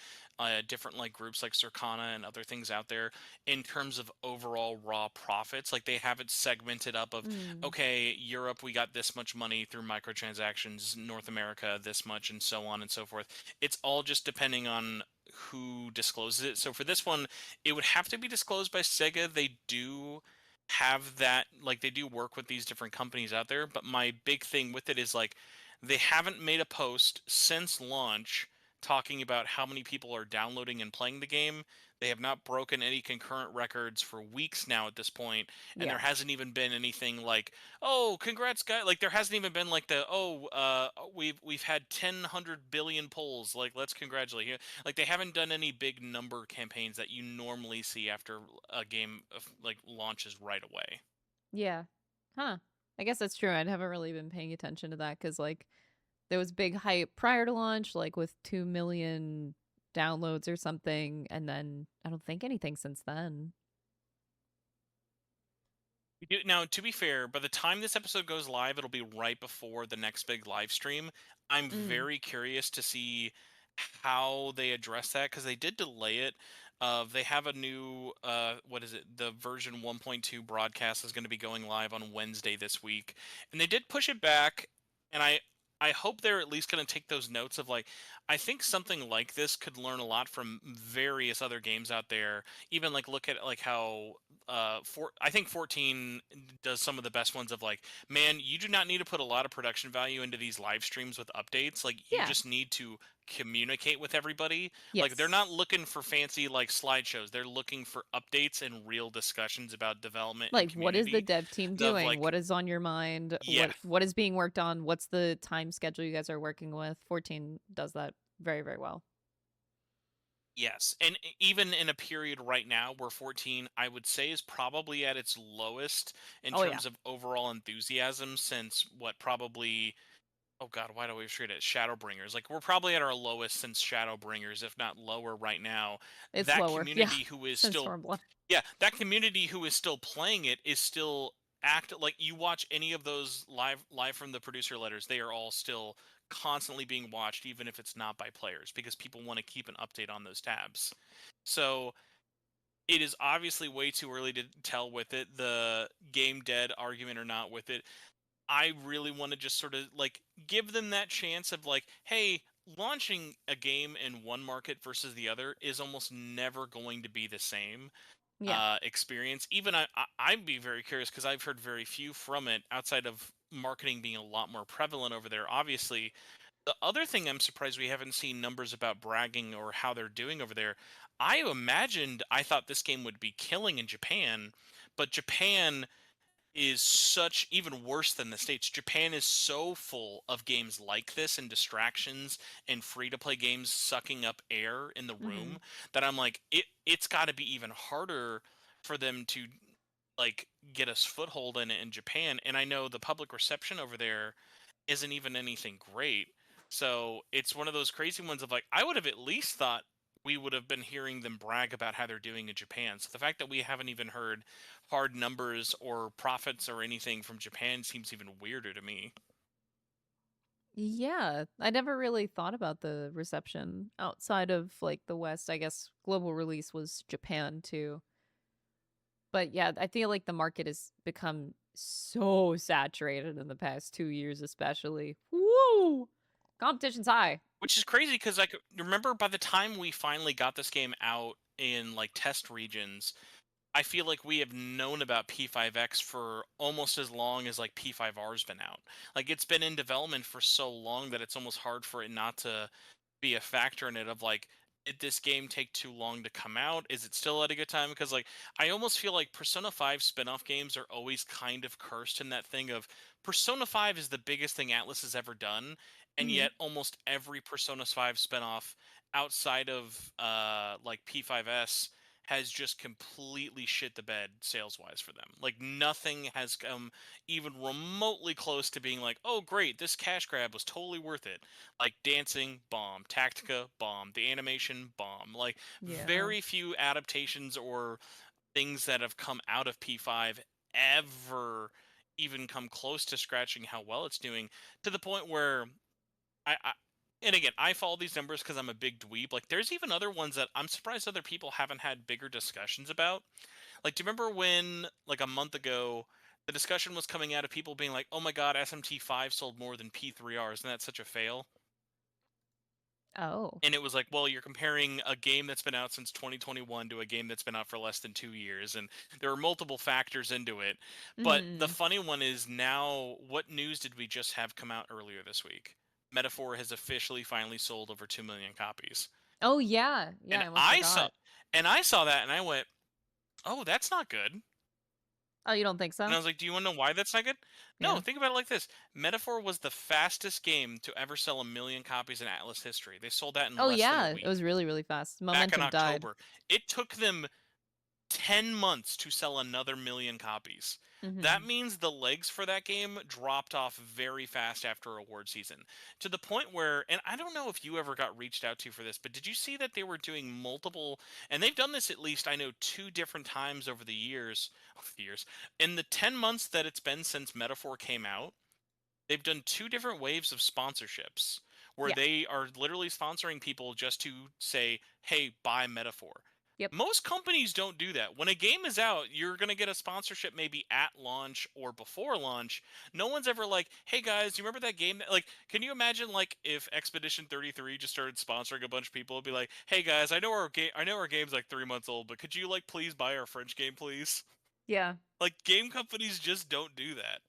S2: different like groups like Circana and other things out there in terms of overall raw profits. Like they have it segmented up of,
S3: Mm,
S2: okay, Europe, we got this much money through microtransactions, North America, this much, and so on and so forth. It's all just depending on who discloses it. So for this one, it would have to be disclosed by Sega. They do have that, like they do work with these different companies out there, but my big thing with it is like they haven't made a post since launch talking about how many people are downloading and playing the game. They have not broken any concurrent records for weeks now at this point, and there
S3: yeah.
S2: hasn't even been anything like, "Oh, congrats guys." Like there hasn't even been like the, "Oh, we've had 10 billion polls. Like let's congratulate you." Like they haven't done any big number campaigns that you normally see after a game like launches right away.
S3: Yeah. Huh. I guess that's true. I haven't really been paying attention to that because, like, there was big hype prior to launch, like with 2 million downloads or something. And then I don't think anything since then.
S2: Now, to be fair, by the time this episode goes live, it'll be right before the next big live stream. I'm
S3: Mm.
S2: very curious to see how they address that because they did delay it. They have a new, what is it? The version 1.2 broadcast is going to be going live on Wednesday this week, and they did push it back. And I hope they're at least going to take those notes of like, I think something like this could learn a lot from various other games out there. Even like look at like how I think 14 does some of the best ones of like, man, you do not need to put a lot of production value into these live streams with updates. Like you
S3: Yeah.
S2: just need to communicate with everybody. Like they're
S3: Yes.
S2: not looking for fancy like slideshows. They're looking for updates and real discussions about development and
S3: Like, what is the
S2: community.
S3: dev team
S2: Of
S3: doing?
S2: like,
S3: What is on your mind?
S2: yeah,
S3: What is being worked on? What's the time schedule you guys are working with? 14 does that very, very well.
S2: yes. And even in a period right now where 14, I would say, is probably at its lowest in
S3: Oh yeah.
S2: terms of overall enthusiasm since what probably, oh god, why do we treat it Shadowbringers? Like we're probably at our lowest since Shadowbringers, if not lower right now.
S3: It's
S2: That
S3: lower. Yeah.
S2: community who is
S3: Since
S2: still,
S3: Stormblood.
S2: yeah, that community who is still playing it is still act like you watch any of those live from the producer letters, they are all still constantly being watched, even if it's not by players, because people want to keep an update on those tabs. So it is obviously way too early to tell with it, the game dead argument or not with it. I really want to just sort of like give them that chance of like, hey, launching a game in one market versus the other is almost never going to be the same
S3: Yeah.
S2: experience. Even I'd be very curious because I've heard very few from it outside of marketing being a lot more prevalent over there. Obviously, the other thing I'm surprised we haven't seen numbers about bragging or how they're doing over there. I thought this game would be killing in Japan, but Japan is such even worse than the States. Japan is so full of games like this and distractions and free to play games sucking up air in the
S3: Mm-hmm.
S2: room that I'm like it's got to be even harder for them to like get us foothold in it in Japan, and I know the public reception over there isn't even anything great. So it's one of those crazy ones of like I would have at least thought we would have been hearing them brag about how they're doing in Japan. So the fact that we haven't even heard hard numbers or profits or anything from Japan seems even weirder to me.
S3: Yeah, I never really thought about the reception outside of like the West. I guess global release was Japan too. But yeah, I feel like the market has become so saturated in the past 2 years, especially. Woo! Competition's high.
S2: Which is crazy because like remember by the time we finally got this game out in like test regions, I feel like we have known about P5X for almost as long as like P5R's been out. Like it's been in development for so long that it's almost hard for it not to be a factor in it of like did this game take too long to come out? Is it still at a good time? Because like I almost feel like Persona 5 spin-off games are always kind of cursed in that thing of Persona 5 is the biggest thing Atlas has ever done, and
S3: Hmm.
S2: yet almost every Persona 5 spin-off outside of like P5S has just completely shit the bed sales wise for them. Like nothing has come even remotely close to being like, oh great, this cash grab was totally worth it. Like dancing, bomb, Tactica, bomb, the animation, bomb. Like
S3: Yeah.
S2: very few adaptations or things that have come out of P5 ever even come close to scratching how well it's doing to the point where I and again, I follow these numbers because I'm a big dweeb. Like, there's even other ones that I'm surprised other people haven't had bigger discussions about. Like, do you remember when, like, a month ago, the discussion was coming out of people being like, "Oh my God, SMT5 sold more than P3R. Isn't that such a fail?"
S3: Oh.
S2: And it was like, well, you're comparing a game that's been out since 2021 to a game that's been out for less than 2 years, and there are multiple factors into it. But the
S3: Hmm.
S2: funny one is now, what news did we just have come out earlier this week? Metaphor has officially finally sold over 2 million copies.
S3: Oh yeah. Yeah,
S2: And
S3: I almost
S2: I saw
S3: forgot.
S2: that and I went, "Oh, that's not good."
S3: Oh, you don't think
S2: And
S3: so?
S2: I was like, "Do you want to know why that's not good?" No,
S3: Yeah.
S2: think about it like this. Metaphor was the fastest game to ever sell 1 million copies in Atlas history. They sold that in
S3: Oh
S2: less than a
S3: yeah, it
S2: week.
S3: was really, really fast.
S2: Back in
S3: Momentum died.
S2: October. It took them 10 months to sell another 1 million copies. That
S3: Hmm.
S2: means the legs for that game dropped off very fast after award season to the point where, and I don't know if you ever got reached out to for this, but did you see that they were doing multiple, and they've done this at least, I know, two different times over the years, in the 10 months that it's been since Metaphor came out, they've done two different waves of sponsorships where
S3: Yeah.
S2: they are literally sponsoring people just to say, hey, buy Metaphor.
S3: Yep.
S2: Most companies don't do that. When a game is out, you're going to get a sponsorship maybe at launch or before launch. No one's ever like, hey guys, you remember that game? Like, can you imagine like if Expedition 33 just started sponsoring a bunch of people? It'd be like, hey guys, I know our game's like 3 months old, but could you like please buy our French game, please?
S3: Yeah.
S2: Like, game companies just don't do that.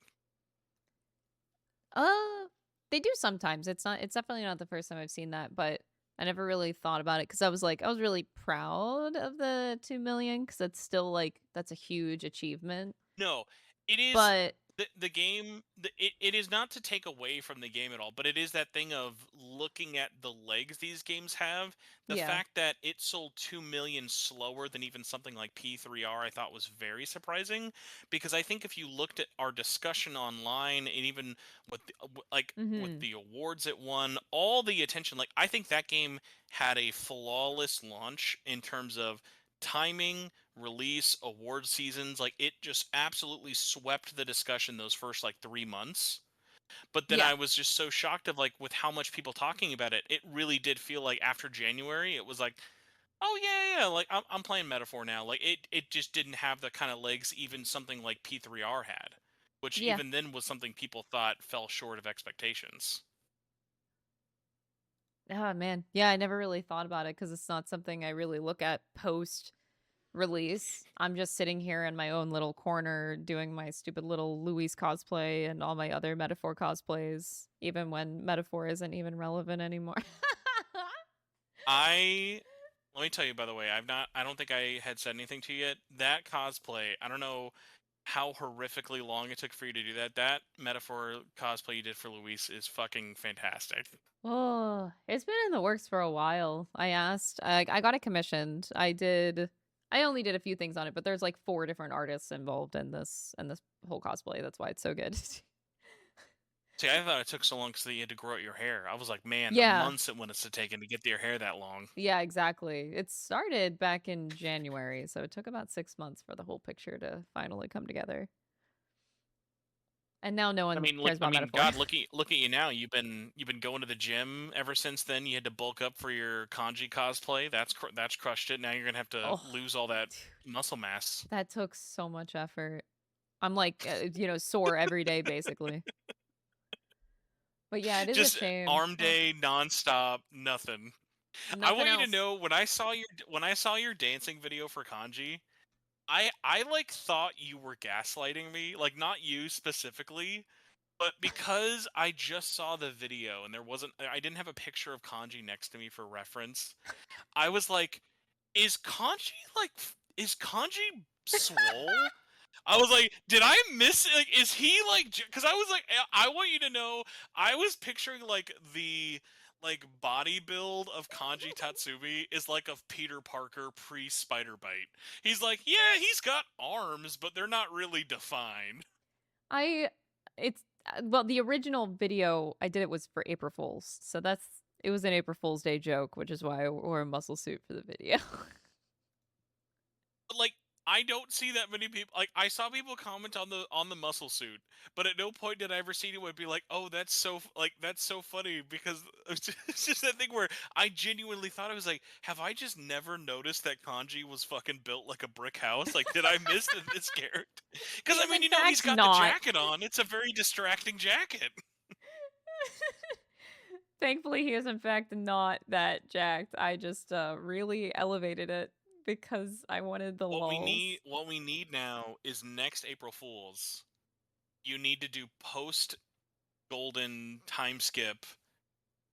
S3: Uh, they do sometimes. It's definitely not the first time I've seen that, but I never really thought about it because I was like, I was really proud of the 2 million because it's still like, that's a huge achievement.
S2: No, it is
S3: But
S2: the game. It is not to take away from the game at all, but it is that thing of looking at the legs these games have. The
S3: yeah,
S2: fact that it sold 2 million slower than even something like P3R, I thought was very surprising. Because I think if you looked at our discussion online and even with like with
S3: mm-hmm.
S2: the awards it won, all the attention, like I think that game had a flawless launch in terms of timing, release, award seasons. Like it just absolutely swept the discussion those first like 3 months. But then
S3: Yeah,
S2: I was just so shocked of like with how much people talking about it. It really did feel like after January, it was like, oh yeah, like I'm playing Metaphor now. Like it just didn't have the kind of legs even something like P3R had, which
S3: yeah.
S2: even then was something people thought fell short of expectations.
S3: Oh man, yeah, I never really thought about it because it's not something I really look at post release. I'm just sitting here in my own little corner doing my stupid little Louise cosplay and all my other Metaphor cosplays, even when Metaphor isn't even relevant anymore.
S2: I Let me tell you, by the way, I don't think I had said anything to you yet. That cosplay, I don't know how horrifically long it took for you to do that. That Metaphor cosplay you did for Luis is fucking fantastic.
S3: Oh, it's been in the works for a while. I asked. I got it commissioned. I only did a few things on it, but there's like 4 different artists involved in this whole cosplay. That's why it's so good.
S2: See, I thought it took so long because you had to grow out your hair. I was like, man, the
S3: Yeah.
S2: months it must have taken to get your hair that long.
S3: Yeah, exactly. It started back in January, so it took about 6 months for the whole picture to finally come together. And now no one cares about Metaphor.
S2: God, look at you now. You've been going to the gym ever since then. You had to bulk up for your kanji cosplay. That's crushed it. Now you're gonna have to
S3: Oh,
S2: lose all that muscle mass.
S3: that took so much effort. I'm like, sore every day basically. But yeah, it is a
S2: Just
S3: shame.
S2: arm day nonstop, nothing. I
S3: Nothing
S2: want you to
S3: else.
S2: know when I saw your dancing video for kanji, I like thought you were gaslighting me, like not you specifically, but because I just saw the video and I didn't have a picture of kanji next to me for reference. I was like, is kanji swole? I was like, did I miss like is he like cuz I was like I want you to know I was picturing like the like body build of Kanji Tatsumi is like of Peter Parker pre Spider Bite. He's like, yeah, he's got arms, but they're not really defined.
S3: I it's well, the original video I did it was for April Fools. So it was an April Fool's Day joke, which is why I wore a muscle suit for the video.
S2: But like I don't see that many people like I saw people comment on the muscle suit, but at no point did I ever see anyone be like, "Oh, that's so funny," because it's just that thing where I genuinely thought I was like, "Have I just never noticed that Kanji was fucking built like a brick house? Like, did I miss this character?"
S3: He
S2: Because I
S3: is
S2: mean,
S3: in
S2: you know, he's
S3: fact
S2: got the
S3: not.
S2: jacket on. It's a very distracting jacket.
S3: Thankfully, he is in fact not that jacked. I just really elevated it because I wanted the lulz.
S2: What we need now is next April Fools. You need to do post golden time skip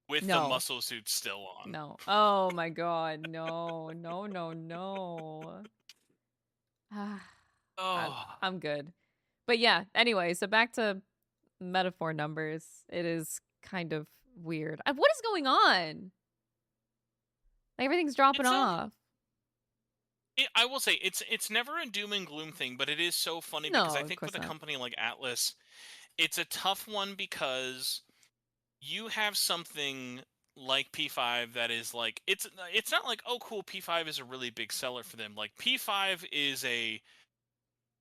S2: with the
S3: No,
S2: muscle suit still on.
S3: no. Oh my god, no, no, no, no. Ah,
S2: Oh,
S3: I'm good. But yeah, anyway, so back to Metaphor numbers. It is kind of weird. What is going on? Like, everything's dropping
S2: it's
S3: off.
S2: I will say it's never a doom and gloom thing, but it is so funny because
S3: No,
S2: I
S3: of
S2: think with
S3: course
S2: a
S3: not.
S2: company like Atlas, it's a tough one because you have something like P5 that is like it's not like oh cool P5 is a really big seller for them. Like P5 is a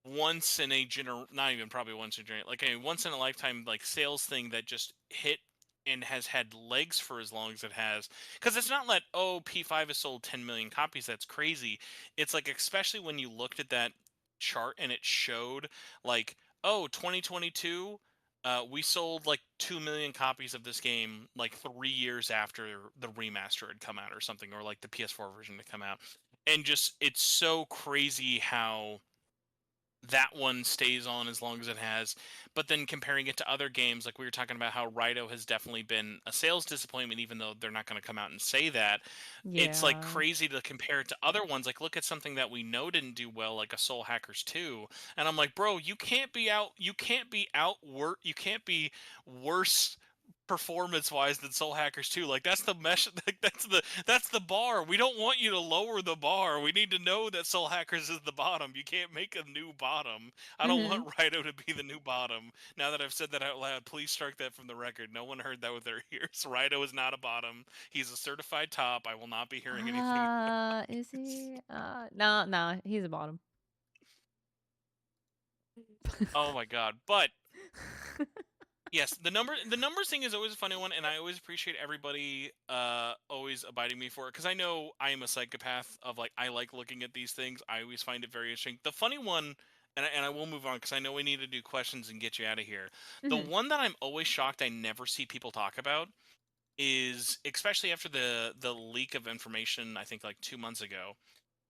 S2: once in a not even probably once in a like a once in a lifetime like sales thing that just hit and has had legs for as long as it has because it's not like oh P5 has sold 10 million copies, that's crazy. It's like especially when you looked at that chart and it showed like oh 2022 we sold like 2 million copies of this game like 3 years after the remaster had come out or something, or like the PS4 version had come out, and just it's so crazy how that one stays on as long as it has. But then comparing it to other games, like we were talking about how Raidou has definitely been a sales disappointment, even though they're not going to come out and say that. It's like
S3: Yeah.
S2: crazy to compare it to other ones. Like look at something that we know didn't do well, like a Soul Hackers 2. And I'm like, bro, you can't be worse performance wise than Soul Hackers 2. Like that's the mesh like that's the bar. We don't want you to lower the bar. We need to know that Soul Hackers is the bottom. You can't make a new bottom. I don't
S3: Mm-hmm.
S2: want Raidou to be the new bottom. Now that I've said that out loud, please strike that from the record. No one heard that with their ears. Raidou is not a bottom. He's a certified top. I will not be hearing anything.
S3: Is he? No, no, he's a bottom.
S2: Oh my god. But yes, the numbers thing is always a funny one, and I always appreciate everybody always abiding me for it because I know I am a psychopath of like I like looking at these things. I always find it very interesting. The funny one, and I will move on because I know we need to do questions and get you out of here. The
S3: Mhm.
S2: one that I'm always shocked I never see people talk about is, especially after the leak of information, I think like 2 months ago,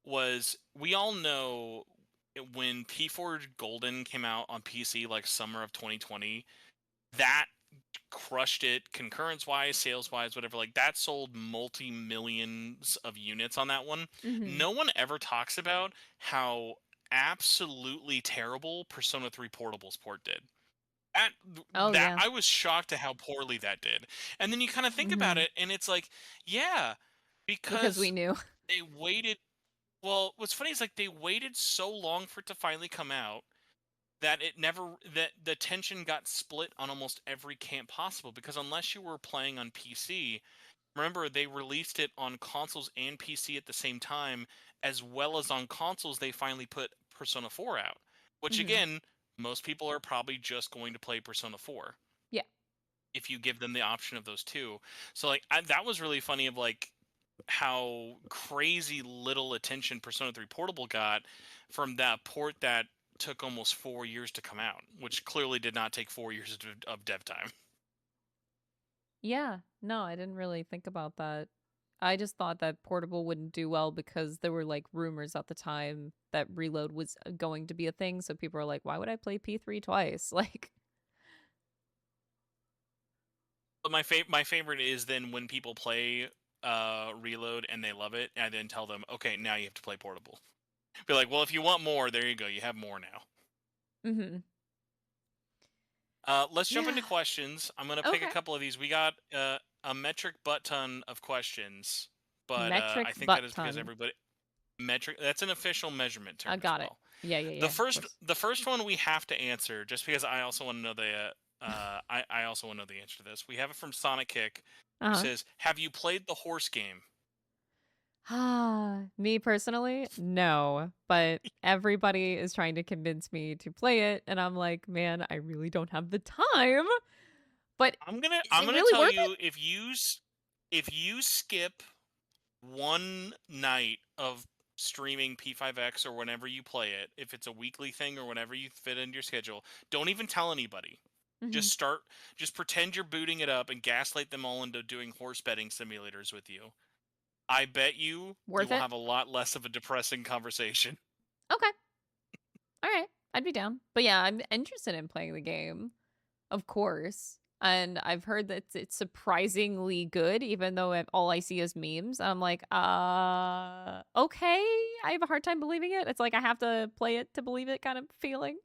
S2: was we all know when P4 Golden came out on PC like summer of 2020, that crushed it concurrence wise, sales wise, whatever. Like that sold multi millions of units on that one.
S3: Mm-hmm.
S2: No one ever talks about how absolutely terrible Persona 3 Portable's port did. That
S3: Oh
S2: that
S3: yeah.
S2: I was shocked at how poorly that did. And then you kind of think about
S3: Mm-hmm.
S2: it and it's like, yeah,
S3: Because we
S2: because
S3: knew.
S2: they waited. Well, what's funny is like they waited so long for it to finally come out that it never that the tension got split on almost every camp possible, because unless you were playing on PC, remember they released it on consoles and PC at the same time, as well as on consoles they finally put Persona 4 out, which
S3: Mm-hmm.
S2: again, most people are probably just going to play Persona 4
S3: Yeah.
S2: if you give them the option of those two. So like that was really funny of like how crazy little attention Persona 3 Portable got from that port that took almost 4 years to come out, which clearly did not take 4 years of dev time.
S3: Yeah. No, I didn't really think about that. I just thought that portable wouldn't do well because there were like rumors at the time that reload was going to be a thing. So people are like, why would I play P3 twice? Like,
S2: But my favorite is then when people play Reload and they love it, and I then tell them, okay, now you have to play Portable. Be like, well, if you want more, there you go, you have more now.
S3: mm-hmm.
S2: Let's jump
S3: Yeah.
S2: into questions. I'm gonna pick a
S3: Okay.
S2: couple of these. We got a metric butt ton of questions, but
S3: Metric
S2: I think that
S3: butt
S2: is because
S3: ton.
S2: everybody metric. That's an official measurement
S3: I
S2: term as
S3: got it.
S2: well.
S3: Yeah, yeah,
S2: The
S3: yeah, of
S2: first
S3: course.
S2: the first one we have to answer, just because I also want to know the I also want to know the answer to this. We have it from Sonic Kick, who
S3: Uh-huh.
S2: says, "Have you played the horse game?"
S3: Ah, me personally, no, but everybody is trying to convince me to play it, and I'm like, man, I really don't have the time. But is
S2: I'm
S3: it
S2: gonna
S3: really
S2: tell
S3: worth it?
S2: you, if you skip one night of streaming P5X or whenever you play it, if it's a weekly thing or whenever you fit into your schedule, don't even tell anybody.
S3: Hmm.
S2: Just start, just pretend you're booting it up and gaslight them all into doing horse betting simulators with you. I bet you
S3: Worth
S2: will
S3: it?
S2: have a lot less of a depressing conversation.
S3: Okay, all right, I'd be down. But yeah, I'm interested in playing the game, of course. And I've heard that it's surprisingly good, even though all I see is memes. I'm like, okay. I have a hard time believing it. It's like I have to play it to believe it kind of feeling.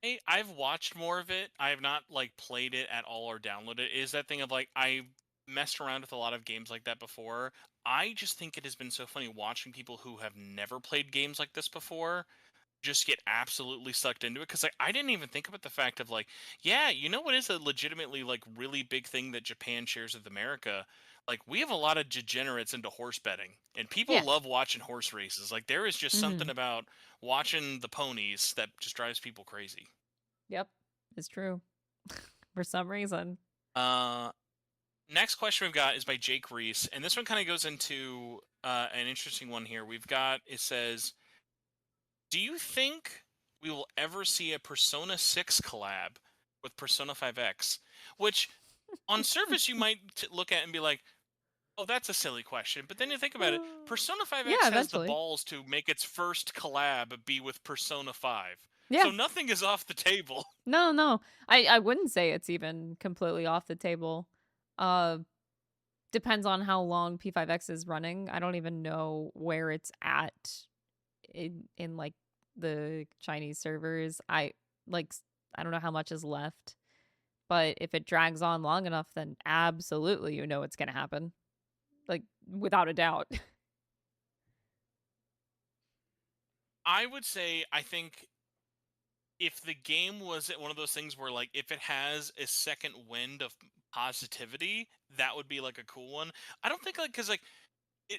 S2: Hey, I've watched more of it. I have not like played it at all or downloaded it. It is that thing of like I messed around with a lot of games like that before. I just think it has been so funny watching people who have never played games like this before just get absolutely sucked into it, because like I didn't even think about the fact of like, yeah, you know what is a legitimately like really big thing that Japan shares with America? Like we have a lot of degenerates into horse betting, and people
S3: Yeah.
S2: love watching horse races. Like there is just
S3: Hmm.
S2: something about watching the ponies that just drives people crazy.
S3: Yep. It's true. For some reason.
S2: uh Next question we've got is by Jake Reese, and this one kind of goes into an interesting one here. We've got, it says, do you think we will ever see a Persona 6 collab with Persona 5X? Which, on surface, you might look at and be like, oh, that's a silly question. But then you think about it, Persona
S3: Yeah,
S2: 5X has the
S3: eventually.
S2: balls to make its first collab be with Persona 5.
S3: Yeah.
S2: So nothing is off the table.
S3: No, no. I wouldn't say it's even completely off the table. Uh Depends on how long P5X is running. I don't even know where it's at in like the Chinese servers. I don't know how much is left. But if it drags on long enough, then absolutely you know it's gonna happen. Like without a doubt.
S2: I would say, I think if the game was one of those things where like if it has a second wind of positivity, that would be like a cool one. I don't think like, because like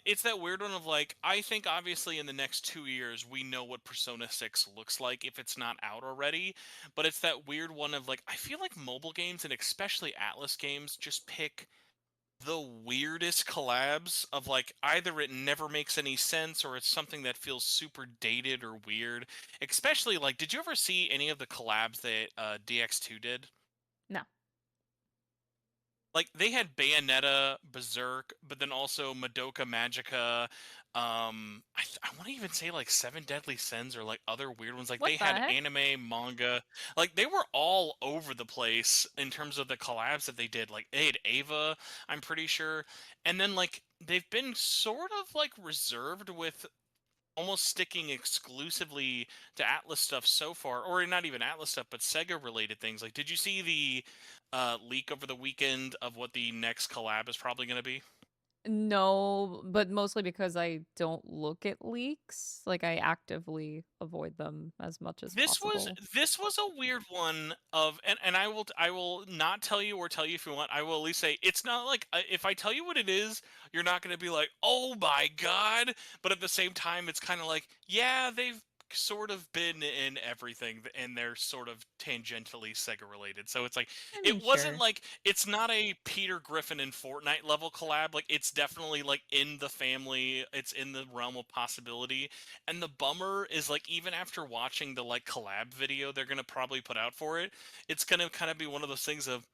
S2: it's that weird one of like, I think obviously in the next 2 years we know what Persona 6 looks like if it's not out already, but it's that weird one of like, I feel like mobile games and especially Atlas games just pick the weirdest collabs of like either it never makes any sense or it's something that feels super dated or weird. Especially like, did you ever see any of the collabs that DX2 did?
S3: No.
S2: like they had Bayonetta, Berserk, but then also Madoka Magica. I want to even say like Seven Deadly Sins or like other weird ones. Like
S3: What
S2: they
S3: the
S2: had
S3: heck?
S2: anime, manga, like they were all over the place in terms of the collabs that they did. Like they had Ava, I'm pretty sure, and then like they've been sort of like reserved with almost sticking exclusively to Atlas stuff so far, or not even Atlas stuff, but Sega related things. Like, did you see the leak over the weekend of what the next collab is probably going to be?
S3: No, but mostly because I don't look at leaks. Like I actively avoid them as much as
S2: This was
S3: possible.
S2: this was a weird one of, and I will not tell you or tell you if you want. I will at least say it's not like if I tell you what it is, you're not going to be like, oh my god. But at the same time, it's kind of like, yeah, they've sort of been in everything, and they're sort of tangentially Sega related. So it's like
S3: I mean,
S2: it wasn't
S3: sure.
S2: like it's not a Peter Griffin and Fortnite level collab. Like it's definitely like in the family. It's in the realm of possibility. And the bummer is like even after watching the like collab video they're gonna probably put out for it, it's gonna kind of be one of those things of,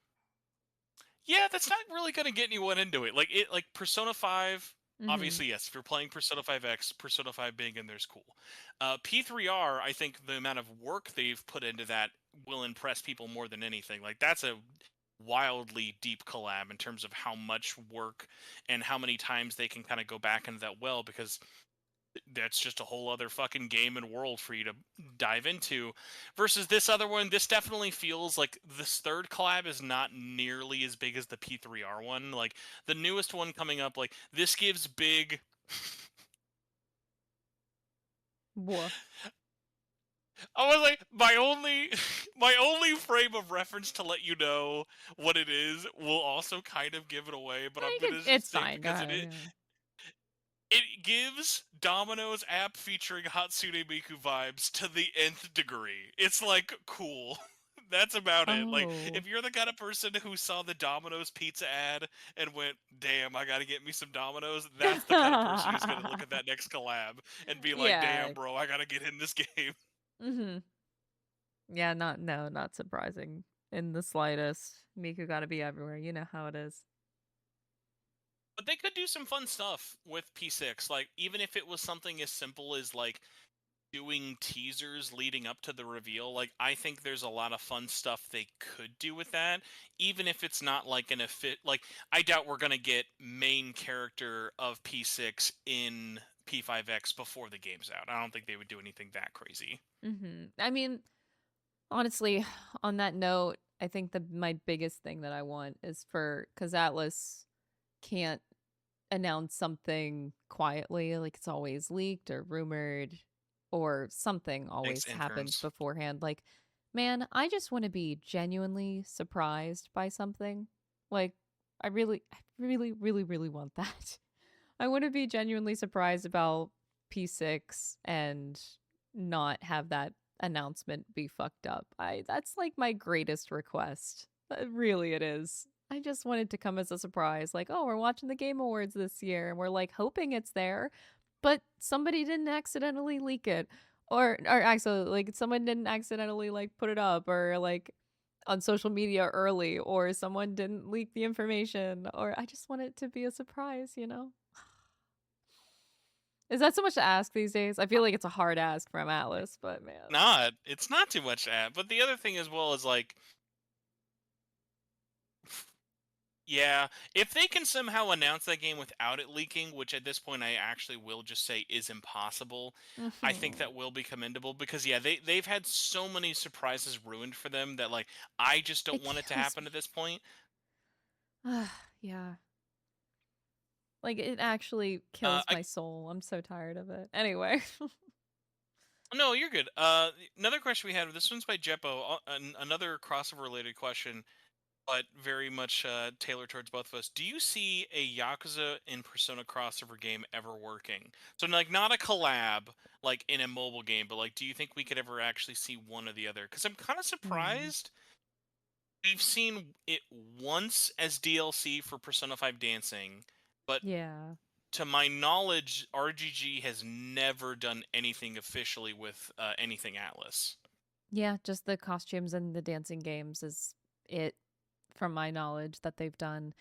S2: yeah, that's not really gonna get anyone into it. Like it like Persona 5,
S3: Mhm.
S2: obviously yes, if you're playing Persona 5X, Persona 5 being in there's cool. P3R, I think the amount of work they've put into that will impress people more than anything. Like that's a wildly deep collab in terms of how much work and how many times they can kind of go back into that well, because that's just a whole other fucking game and world for you to dive into. Versus this other one, this definitely feels like this third collab is not nearly as big as the P3R one. Like the newest one coming up, like this gives big.
S3: Wha
S2: I was like, my only my only frame of reference to let you know what it is will also kind of give it away, but I'm
S3: Like
S2: gonna
S3: it's
S2: just say
S3: fine. Go
S2: because it
S3: ahead.
S2: is,
S3: Yeah.
S2: it gives Domino's app featuring Hatsune Miku vibes to the nth degree. It's like cool. That's about it. Like
S3: Oh.
S2: if you're the kind of person who saw the Domino's pizza ad and went, "Damn, I got to get me some Domino's," that's the kind of person who's going to look at that next collab and be like,
S3: Yeah.
S2: "Damn, bro, I got to get in this game."
S3: Mhm. Yeah, not surprising in the slightest. Miku gotta be everywhere. You know how it is.
S2: But they could do some fun stuff with P6. Like even if it was something as simple as like doing teasers leading up to the reveal, like I think there's a lot of fun stuff they could do with that, even if it's not like an like I doubt we're going to get main character of P6 in P5X before the game's out. I don't think they would do anything that crazy.
S3: I mean, honestly, on that note, I think my biggest thing that I want is for because Atlas can't announce something quietly, like it's always leaked or rumored or something
S2: Thanks,
S3: always happens
S2: interns.
S3: beforehand. Like, man, I just want to be genuinely surprised by something. Like, I really want that. I want to be genuinely surprised about P6 and not have that announcement be fucked up. I That's like my greatest request. Really it is. I just wanted to come as a surprise like, "Oh, we're watching the Game Awards this year and we're like hoping it's there, but somebody didn't accidentally leak it." Or actually like someone didn't accidentally like put it up or like on social media early or someone didn't leak the information or I just want it to be a surprise, you know? Is that so much to ask these days? I feel like it's a hard ask from Atlas, but man.
S2: Not, it's not too much to add. But the other thing as well is like, yeah, if they can somehow announce that game without it leaking, which at this point I actually will just say is impossible, I think
S3: Mhm.
S2: that will be commendable because yeah, they've had so many surprises ruined for them that like I just don't
S3: It
S2: want it to
S3: kills
S2: happen at
S3: me.
S2: this point.
S3: Yeah. Like it actually kills
S2: I
S3: my soul. I'm so tired of it. Anyway.
S2: No, you're good. Another question we had. This one's by Jeppo. Another crossover related question, but very much tailored towards both of us. Do you see a Yakuza and Persona crossover game ever working? So, like, not a collab, like in a mobile game, but like, do you think we could ever actually see one or the other? Because I'm kind of
S3: Hmm.
S2: surprised we've seen it once as DLC for Persona 5 Dancing, but
S3: Yeah.
S2: to my knowledge, RGG has never done anything officially with anything Atlas.
S3: Yeah, just the costumes and the dancing games is it. from my knowledge that they've done.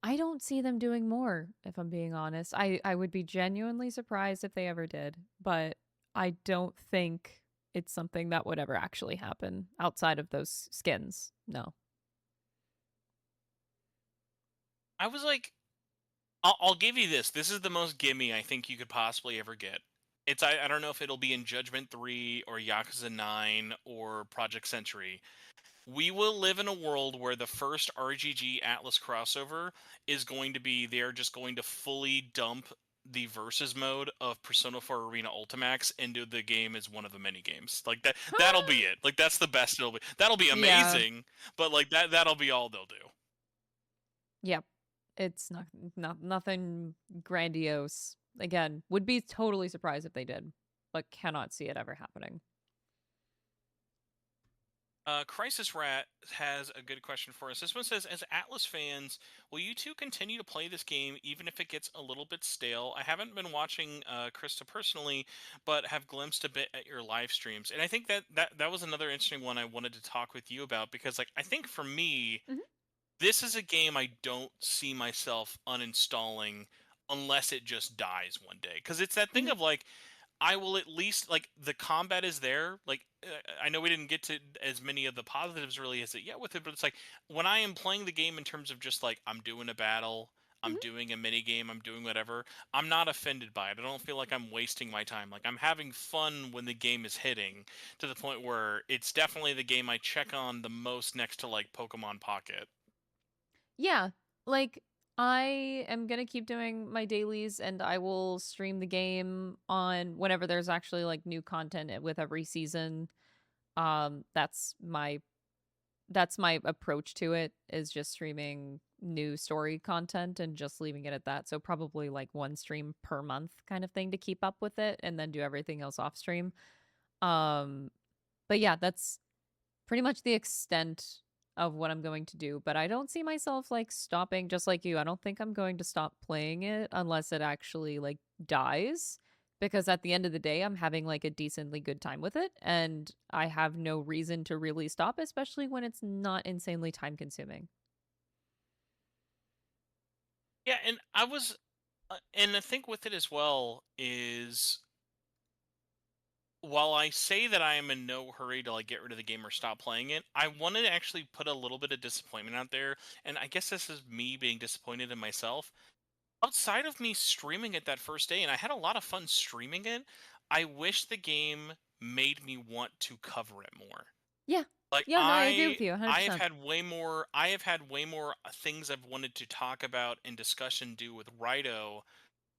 S3: I don't see them doing more, if I'm being honest. I would be genuinely surprised if they ever did, but I don't think it's something that would ever actually happen outside of those skins. No.
S2: I was like, I'll give you this. This is the most gimme I think you could possibly ever get. I don't know if it'll be in Judgment 3 or Yakuza 9 or Project Century. We will live in a world where the first RGG Atlas crossover is going to be they're just going to fully dump the versus mode of Persona 4 Arena Ultimax into the game as one of the mini games. Like that'll be it. Like that's the best it'll be. That'll be
S3: Yeah.
S2: amazing, but like that'll be all they'll do.
S3: Yep. It's nothing grandiose. Again, would be totally surprised if they did, but cannot see it ever happening.
S2: Crisis Rat has a good question for us. This one says, as Atlas fans, will you two continue to play this game even if it gets a little bit stale? I haven't been watching Krista personally, but have glimpsed a bit at your live streams. And I think that was another interesting one I wanted to talk with you about because, like, I think for me,
S3: Mhm.
S2: this is a game I don't see myself uninstalling unless it just dies one day. Because it's that thing
S3: Mhm.
S2: of, like, I will at least like the combat is there. Like I know we didn't get to as many of the positives really as it yet with it, but it's like when I am playing the game in terms of just like I'm doing a battle, I'm
S3: Mhm.
S2: doing a mini game, I'm doing whatever. I'm not offended by it. I don't feel like I'm wasting my time. Like I'm having fun when the game is hitting to the point where it's definitely the game I check on the most next to like Pokemon Pocket.
S3: Yeah. Like I am going to keep doing my dailies and I will stream the game on whenever there's actually like new content with every season. That's my approach to it is just streaming new story content and just leaving it at that. So probably like one stream per month kind of thing to keep up with it and then do everything else off stream. Um but yeah, that's pretty much the extent of what I'm going to do, but I don't see myself like stopping just like you. I don't think I'm going to stop playing it unless it actually like dies because at the end of the day I'm having like a decently good time with it and I have no reason to really stop, especially when it's not insanely time consuming.
S2: Yeah, and and I think with it as well is while I say that I am in no hurry to like get rid of the game or stop playing it, I wanted to actually put a little bit of disappointment out there, and I guess this is me being disappointed in myself. Outside of me streaming it that first day, and I had a lot of fun streaming it, I wish the game made me want to cover it more.
S3: Yeah.
S2: Like
S3: Yeah, no, I agree with you
S2: I have
S3: 100%.
S2: had way more things I've wanted to talk about and discussion do with Raidou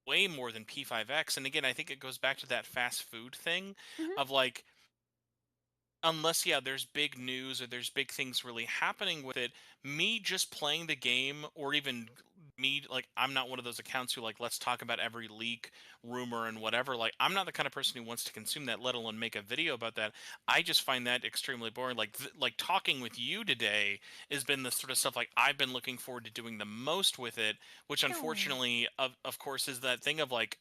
S2: way more than P5X. And again, I think it goes back to that fast food thing
S3: Mhm.
S2: of like unless yeah there's big news or there's big things really happening with it, me just playing the game or even me like I'm not one of those accounts who like let's talk about every leak rumor and whatever. Like I'm not the kind of person who wants to consume that, let alone make a video about that. I just find that extremely boring. Like like talking with you today has been the sort of stuff like I've been looking forward to doing the most with it, which
S3: No.
S2: unfortunately of course is that thing of like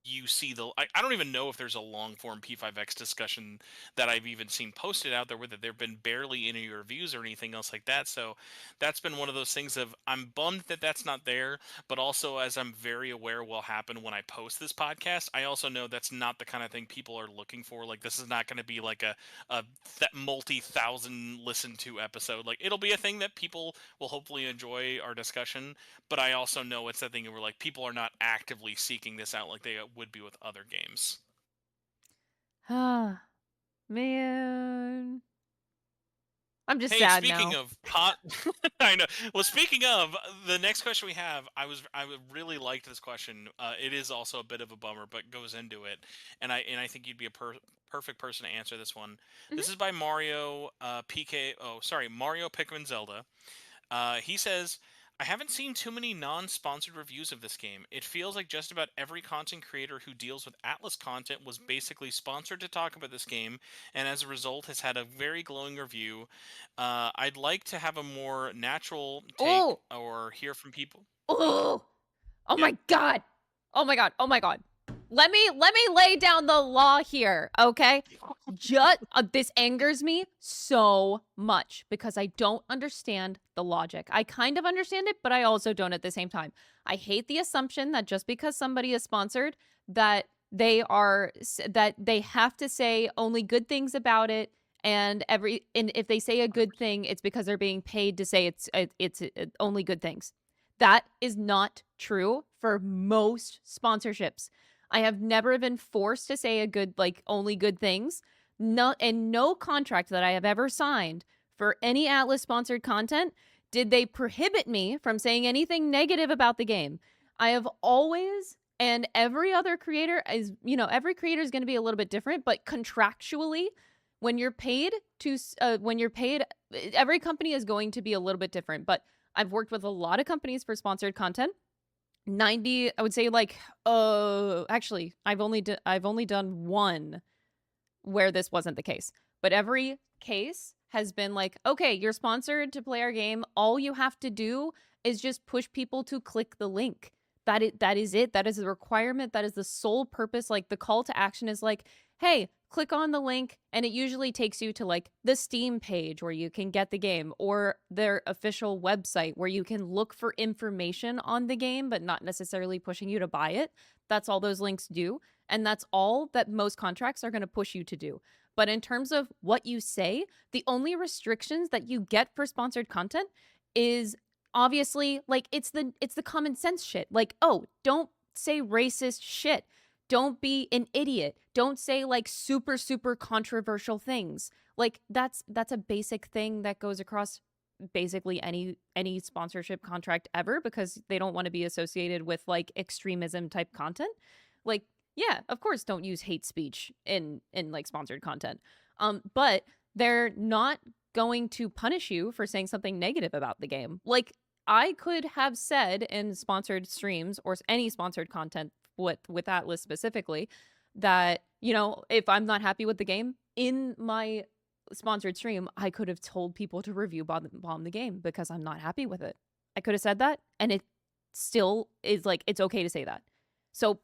S2: you see I don't even know if there's a long form P5X discussion that I've even seen posted out there with it. There have been barely any reviews or anything else like that. So that's been one of those things of I'm bummed that that's not there, but also as I'm very aware will happen when I post this podcast, I also know that's not the kind of thing people are looking for. Like this is not going to be like a multi-thousand listen to episode. Like it'll be a thing that people will hopefully enjoy our discussion, but I also know it's that thing where like people are not actively seeking this out like they would be with other games.
S3: Ah, man. I'm just
S2: Hey,
S3: sad
S2: speaking
S3: now.
S2: of pot, I know. Well, speaking of the next question we have, I really liked this question. It is also a bit of a bummer, but goes into it, and I think you'd be a perfect person to answer this one.
S3: Mhm.
S2: This is by Mario PK. Oh, sorry, Mario Pikmin Zelda. He says, I haven't seen too many non sponsored reviews of this game. It feels like just about every content creator who deals with Atlas content was basically sponsored to talk about this game, and as a result has had a very glowing review. I'd like to have a more natural take
S3: Oh.
S2: or hear from people.
S3: Oh. Oh
S2: Yeah.
S3: my god. Oh my god. Oh my god. let me lay down the law here, okay? Just this angers me so much because I don't understand the logic. I kind of understand it, but I also don't at the same time. I hate the assumption that just because somebody is sponsored that that they have to say only good things about it, and if they say a good thing, it's because they're being paid to say it's only good things. That is not true for most sponsorships. I have never been forced to say only good things. No, and no contract that I have ever signed for any Atlas sponsored content did they prohibit me from saying anything negative about the game. I have always, and every other creator is, every creator is going to be a little bit different, but contractually, when you're paid every company is going to be a little bit different. But I've worked with a lot of companies for sponsored content. 90, I would say, actually, I've only done one where this wasn't the case. But every case has been like, okay, you're sponsored to play our game. All you have to do is just push people to click the link. That is it. That is the requirement. That is the sole purpose. Like, the call to action is like, hey, click on the link, and it usually takes you to like the Steam page where you can get the game, or their official website where you can look for information on the game, but not necessarily pushing you to buy it. That's all those links do. And that's all that most contracts are going to push you to do. But in terms of what you say, the only restrictions that you get for sponsored content is obviously like it's the common sense shit. Like, oh, don't say racist shit. Don't be an idiot. Don't say like super super controversial things. Like that's a basic thing that goes across basically any sponsorship contract ever, because they don't want to be associated with like extremism type content. Like, yeah, of course, don't use hate speech in like sponsored content. But they're not going to punish you for saying something negative about the game. Like, I could have said in sponsored streams or any sponsored content with Atlas specifically that, if I'm not happy with the game in my sponsored stream, I could have told people to review bomb the game because I'm not happy with it. I could have said that, and it still is like, it's okay to say that. So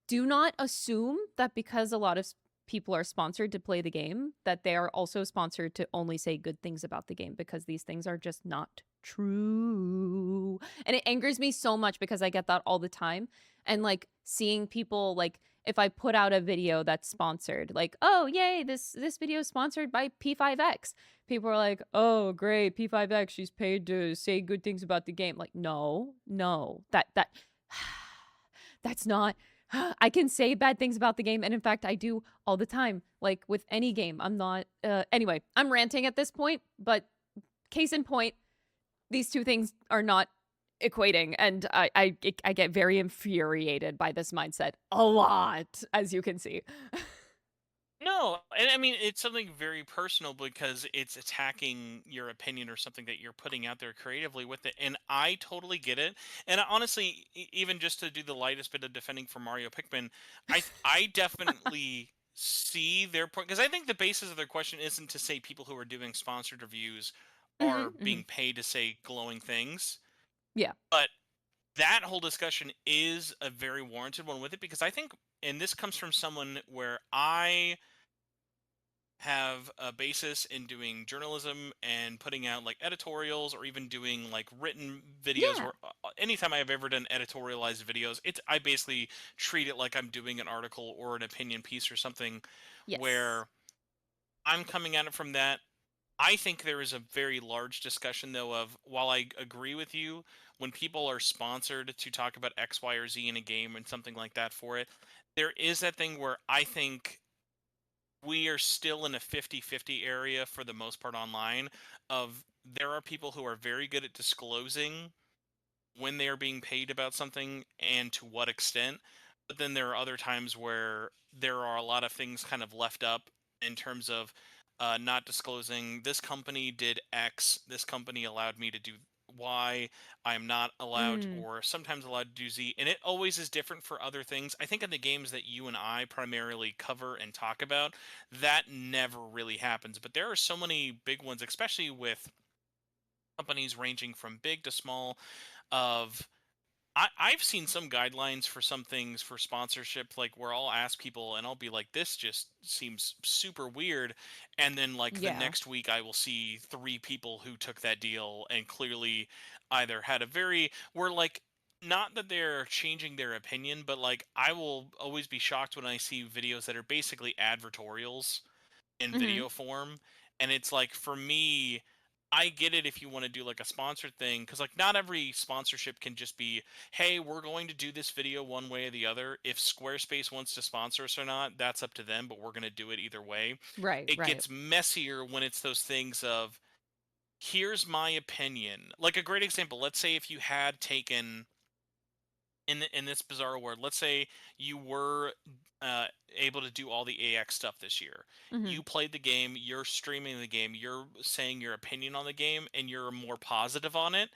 S3: do not assume that because a lot of people are sponsored to play the game that they are also sponsored to only say good things about the game, because these things are just not true. And it angers me so much because I get that all the time. And like seeing people, like if I put out a video that's sponsored, like, oh yay, this video is sponsored by P5X, people are like, oh great, P5X, she's paid to say good things about the game. Like, no, that that's not. I can say bad things about the game, and in fact, I do all the time. Like with any game, I'm not. Anyway, I'm ranting at this point, but case in point, these two things are not equating, and I get very infuriated by this mindset a lot, as you can see.
S2: No, and I mean it's something very personal because it's attacking your opinion or something that you're putting out there creatively with it, and I totally get it. And honestly, even just to do the lightest bit of defending for Mario Pikmin, I definitely see their point, because I think the basis of their question isn't to say people who are doing sponsored reviews are being paid to say glowing things,
S3: Yeah.
S2: but that whole discussion is a very warranted one with it, because I think, and this comes from someone where I have a basis in doing journalism and putting out like editorials, or even doing like written videos,
S3: Yeah.
S2: where anytime I've ever done editorialized videos, I basically treat it like I'm doing an article or an opinion piece or something,
S3: Yes.
S2: where I'm coming at it from that. I think there is a very large discussion, though, of, while I agree with you, when people are sponsored to talk about X, Y, or Z in a game and something like that for it, there is that thing where I think we are still in a 50-50 area for the most part online, of there are people who are very good at disclosing when they are being paid about something and to what extent, but then there are other times where there are a lot of things kind of left up in terms of not disclosing, this company did X, this company allowed me to do Y, I'm not allowed,
S3: Mm.
S2: or sometimes allowed to do Z, and it always is different for other things. I think in the games that you and I primarily cover and talk about, that never really happens, but there are so many big ones, especially with companies ranging from big to small, of I've seen some guidelines for some things for sponsorship, like where I'll ask people and I'll be like, this just seems super weird. And then, like, the
S3: Yeah.
S2: next week, I will see three people who took that deal and clearly either had a very, were like, not that they're changing their opinion, but like, I will always be shocked when I see videos that are basically advertorials in
S3: Mhm.
S2: video form. And it's like, for me, I get it if you want to do like a sponsored thing, because like not every sponsorship can just be, hey, we're going to do this video one way or the other. If Squarespace wants to sponsor us or not, that's up to them, but we're going to do it either way.
S3: Right,
S2: It
S3: right.
S2: gets messier when it's those things of, here's my opinion. Like a great example, let's say if you had taken in this bizarre world, let's say you were uh, able to do all the AX stuff this year.
S3: Mhm.
S2: You played the game, you're streaming the game, you're saying your opinion on the game, and you're more positive on it.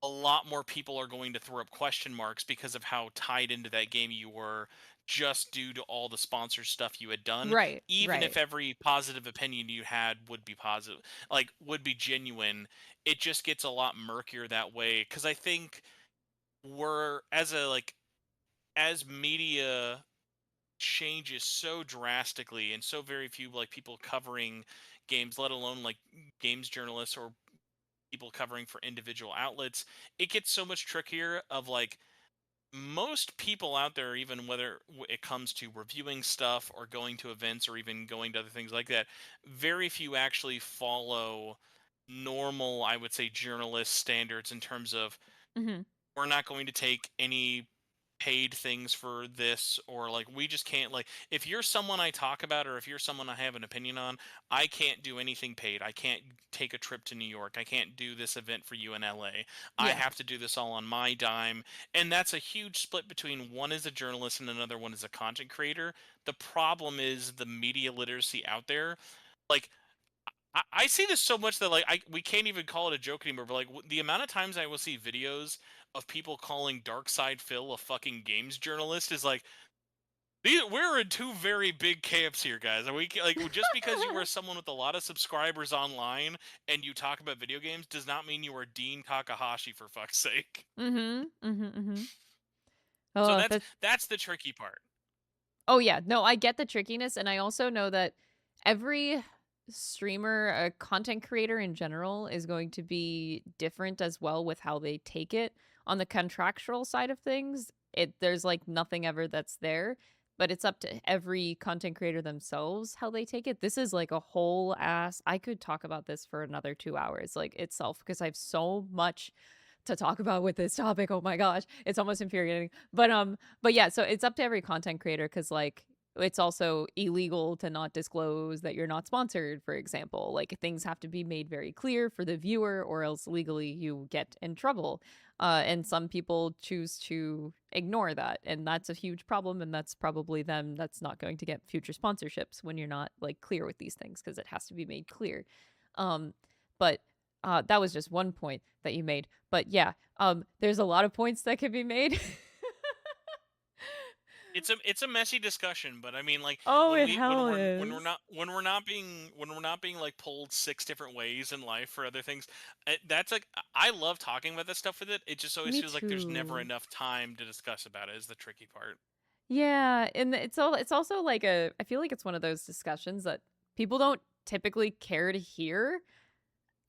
S2: A lot more people are going to throw up question marks because of how tied into that game you were, just due to all the sponsor stuff you had done.
S3: Right,
S2: Even if
S3: right.
S2: every positive opinion you had would be positive, like would be genuine, it just gets a lot murkier that way. Because I think we're, as a like, as media changes so drastically and so very few like people covering games, let alone like games journalists or people covering for individual outlets, it gets so much trickier of like, most people out there, even whether it comes to reviewing stuff or going to events or even going to other things like that, very few actually follow normal, I would say, journalist standards in terms of,
S3: Mhm.
S2: we're not going to take any paid things for this, or like, we just can't, like, if you're someone I talk about or if you're someone I have an opinion on, I can't do anything paid. I can't take a trip to New York. I can't do this event for you in LA. I
S3: Yeah.
S2: have to do this all on my dime. And that's a huge split between one is a journalist and another one is a content creator. The problem is the media literacy out there. Like, I see this so much that like, we can't even call it a joke anymore. But like, the amount of times I will see videos of people calling Dark Side Phil a fucking games journalist is like, we're in two very big camps here, guys. Are we like, just because you are someone with a lot of subscribers online and you talk about video games does not mean you are Dean Takahashi, for fuck's sake.
S3: Mhm. Mhm, mhm.
S2: So
S3: Oh,
S2: that's
S3: that's
S2: that's the tricky part.
S3: Oh yeah, no, I get the trickiness, and I also know that every streamer, content creator in general, is going to be different as well with how they take it. On the contractual side of things, there's like nothing ever that's there, but it's up to every content creator themselves how they take it. This is like a whole ass. I could talk about this for another 2 hours, like itself, because I have so much to talk about with this topic. Oh my gosh, it's almost infuriating. But yeah, so it's up to every content creator because like it's also illegal to not disclose that you're not sponsored, for example. Like things have to be made very clear for the viewer, or else legally you get in trouble. And some people choose to ignore that, and that's a huge problem. And that's probably them that's not going to get future sponsorships when you're not like clear with these things because it has to be made clear. Um, but that was just one point that you made. But yeah, there's a lot of points that could be made.
S2: It's a messy discussion, but I mean, like,
S3: Oh,
S2: when
S3: it
S2: we when
S3: hell
S2: we're when we're
S3: is.
S2: not when we're not being when we're not being like pulled six different ways in life for other things, that's like, I love talking about this stuff with it. It just always
S3: Me
S2: feels like there's never
S3: too.
S2: enough time to discuss about it. Is the tricky part.
S3: Yeah, and it's also like I feel like it's one of those discussions that people don't typically care to hear.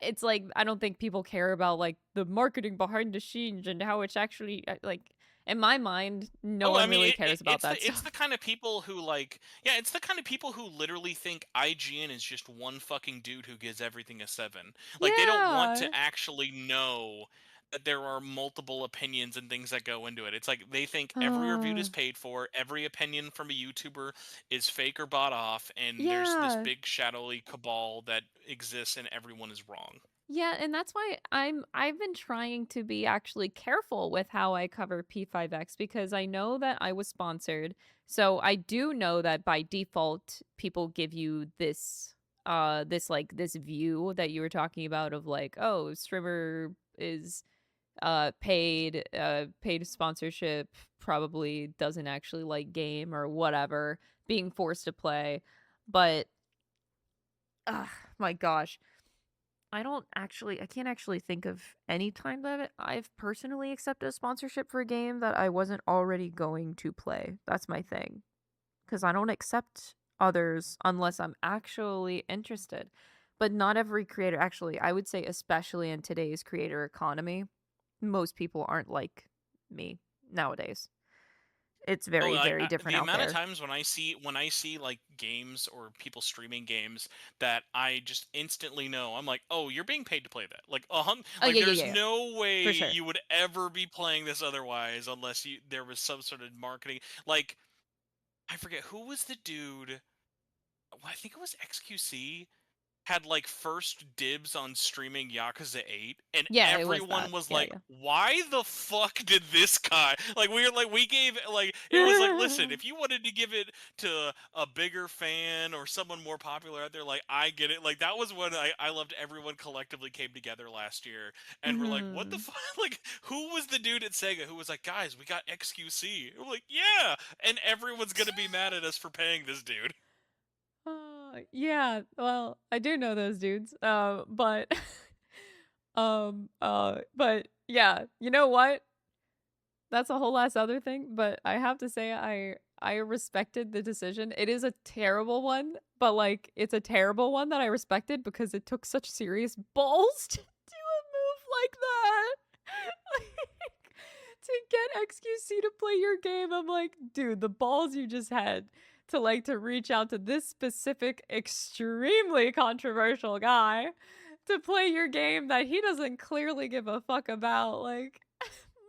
S3: It's like I don't think people care about like the marketing behind the scenes and how it's actually like in my mind, no
S2: Oh, I
S3: one
S2: mean,
S3: really cares about that
S2: it's the
S3: stuff.
S2: kind of people who like, yeah, it's the kind of people who literally think IGN is just one fucking dude who gives everything a 7. Like, they don't want
S3: Yeah.
S2: to actually know that there are multiple opinions and things that go into it. It's like they think every review is paid for, every opinion from a YouTuber is fake or bought off, and there's this
S3: Yeah.
S2: big shadowy cabal that exists and everyone is wrong.
S3: Yeah, and that's why I've been trying to be actually careful with how I cover P5X because I know that I was sponsored. So I do know that by default people give you this view that you were talking about of like, oh, streamer is paid sponsorship, probably doesn't actually like game or whatever, being forced to play. But my gosh. I can't actually think of any time that I've personally accepted a sponsorship for a game that I wasn't already going to play. That's my thing. Because I don't accept others unless I'm actually interested. But not every creator, actually, I would say, especially in today's creator economy, most people aren't like me nowadays. It's
S2: Oh,
S3: very,
S2: like
S3: very different
S2: the
S3: out
S2: amount of
S3: there.
S2: times when I see like games or people streaming games that I just instantly know, I'm like, oh, you're being paid to play that.
S3: Oh,
S2: like
S3: yeah, yeah,
S2: there's
S3: yeah, yeah.
S2: no way
S3: For sure.
S2: you would ever be playing this otherwise unless there was some sort of marketing. Like I forget who was the dude. I think it was XQC had like first dibs on streaming Yakuza 8 and
S3: Yeah, it was that.
S2: everyone was
S3: Yeah,
S2: like, "Why the fuck did this guy?" Like we gave like it was like, "Listen,
S3: yeah.
S2: if you wanted to give it to a bigger fan or someone more popular out there, like I get it." Like that was when I loved everyone collectively came together last year and we're like, "What the
S3: hmm
S2: fuck?" Like who was the dude at Sega who was like, "Guys, we got XQC." We're like, "Yeah." And everyone's going to be mad at us for paying this dude.
S3: Yeah, well, I do know those dudes. But but yeah, you know what? That's a whole ass other thing, but I have to say I respected the decision. It is a terrible one, but like it's a terrible one that I respected because it took such serious balls to do a move like that. Like, to get XQC to play your game, I'm like, dude, the balls you just had to reach out to this specific extremely controversial guy to play your game that he doesn't clearly give a fuck about. Like,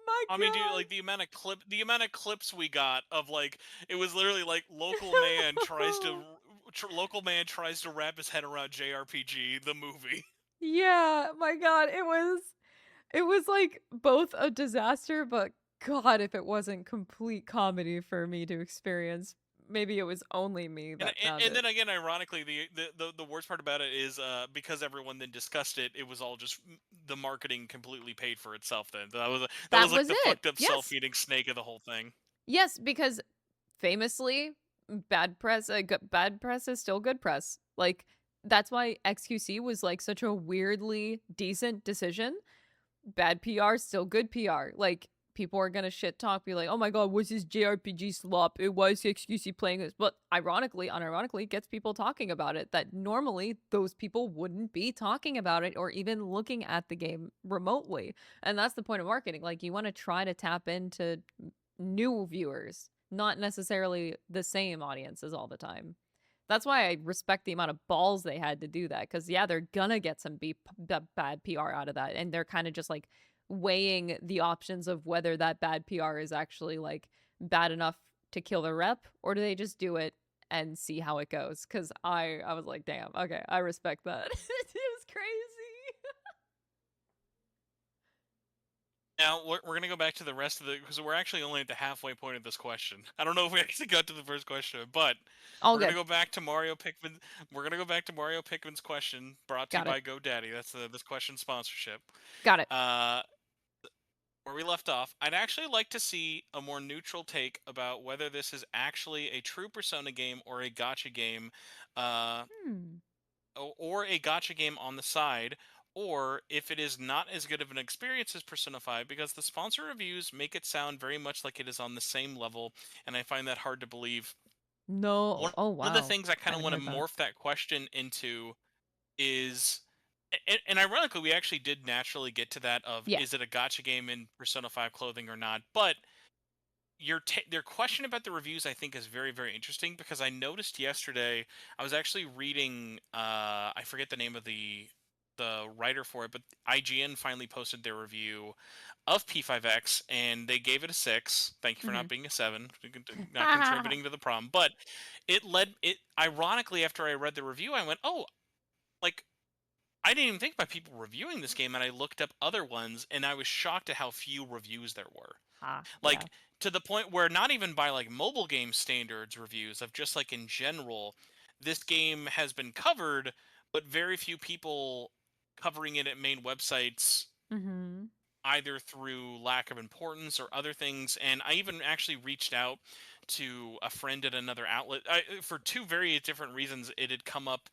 S3: my
S2: I mean, dude,
S3: god.
S2: like the amount of clips we got of like it was literally like local man tries to wrap his head around JRPG the movie.
S3: Yeah, my god, it was like both a disaster, but god, if it wasn't complete comedy for me to experience. Maybe it was only me
S2: And
S3: that found
S2: and
S3: it.
S2: then again, ironically, the worst part about it is because everyone then discussed it, it was all just the marketing completely paid for itself. Then that
S3: That
S2: was like
S3: was
S2: the
S3: it.
S2: fucked up self
S3: Yes.
S2: eating snake of the whole thing.
S3: Yes, because famously, bad press is still good press. Like that's why XQC was like such a weirdly decent decision. Bad PR is still good PR. Like people are gonna shit talk, be like, "Oh my god, what's this JRPG slop? It was XQC playing this," but unironically, it gets people talking about it. That normally those people wouldn't be talking about it or even looking at the game remotely. And that's the point of marketing. Like you want to try to tap into new viewers, not necessarily the same audiences all the time. That's why I respect the amount of balls they had to do that. Because yeah, they're gonna get some bad PR out of that, and they're kind of just like weighing the options of whether that bad PR is actually like bad enough to kill their rep, or do they just do it and see how it goes? Because I was like, damn, okay, I respect that. It was crazy.
S2: Now we're gonna go back to the rest of the because we're actually only at the halfway point of this question. I don't know if we actually got to the first question, but
S3: All
S2: we're gonna
S3: good.
S2: go back to Mario Pikmin. We're gonna go back to Mario Pikmin's question, brought to you
S3: Got it.
S2: by GoDaddy. That's this question sponsorship.
S3: Got it.
S2: Uh, where we left off, I'd actually like to see a more neutral take about whether this is actually a true Persona game or a gotcha game, uh,
S3: Hmm.
S2: or a gotcha game on the side, or if it is not as good of an experience as Persona 5, because the sponsor reviews make it sound very much like it is on the same level, and I find that hard to believe.
S3: No.
S2: One
S3: Oh
S2: of the
S3: wow.
S2: things I
S3: I
S2: kind of
S3: haven't
S2: want to
S3: heard that.
S2: morph that question into is. And ironically, we actually did naturally get to that of
S3: Yeah.
S2: is it a gotcha game in Persona 5 clothing or not? But their question about the reviews I think is very very interesting because I noticed yesterday I was actually reading I forget the name of the writer for it, but IGN finally posted their review of P5X and they gave it a 6. Thank you for
S3: Mm-hmm.
S2: not being a 7, not contributing to the problem. But it ironically after I read the review I went, "Oh, like I didn't even think about people reviewing this game," and I looked up other ones and I was shocked at how few reviews there were.
S3: Yeah.
S2: Like to the point where not even by like mobile game standards reviews of just like in general, this game has been covered, but very few people covering it at main websites
S3: Mm-hmm.
S2: either through lack of importance or other things. And I even actually reached out to a friend at another outlet for two very different reasons. It had come up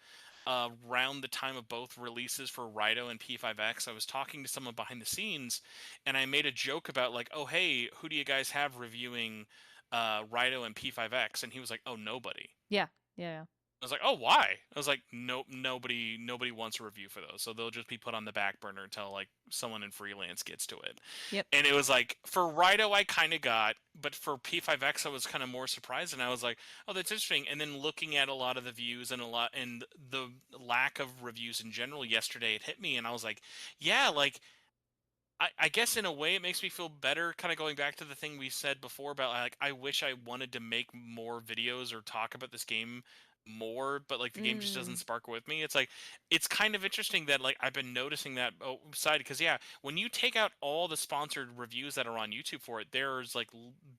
S2: around the time of both releases for Raidou and P5X, I was talking to someone behind the scenes, and I made a joke about like, "Oh, hey, who do you guys have reviewing Raidou and P5X?" And he was like, "Oh, nobody."
S3: Yeah. Yeah.
S2: I was like, "Oh, why?" I was like, "Nope, nobody wants a review for those, so they'll just be put on the back burner until like someone in freelance gets to it."
S3: Yep.
S2: And it was like for Raidou, I kind of got, but for P5X, I was kind of more surprised, and I was like, "Oh, that's interesting." And then looking at a lot of the views and the lack of reviews in general yesterday, it hit me, and I was like, "Yeah, like." I guess in a way it makes me feel better, kind of going back to the thing we said before about like I wish I wanted to make more videos or talk about this game more, but like the game just doesn't
S3: Mm.
S2: spark with me. It's like it's kind of interesting that like I've been noticing that side because yeah, when you take out all the sponsored reviews that are on YouTube for it, there's like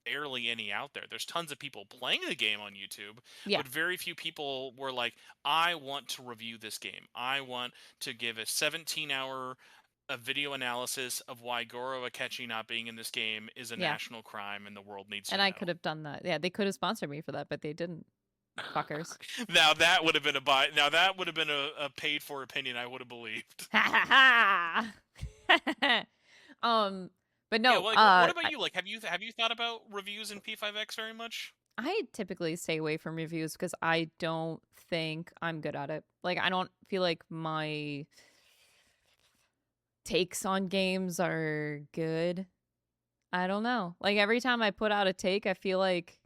S2: barely any out there. There's tons of people playing the game on YouTube,
S3: Yeah.
S2: but very few people were like, I want to review this game. I want to give a 17-hour a video analysis of why Goro Akechi not being in this game is a
S3: Yeah.
S2: national crime and the world needs to
S3: And I could
S2: know.
S3: have done that. Yeah, they could have sponsored me for that, but they didn't. Fuckers.
S2: Now that would have been a buy. Now that would have been a paid for opinion. I would have believed.
S3: Ha ha ha. But
S2: Yeah.
S3: no,
S2: Well, like, what about you? Like, have you thought about reviews in P5X very much?
S3: I typically stay away from reviews because I don't think I'm good at it. Like, I don't feel like my takes on games are good. I don't know. Like, every time I put out a take, I feel like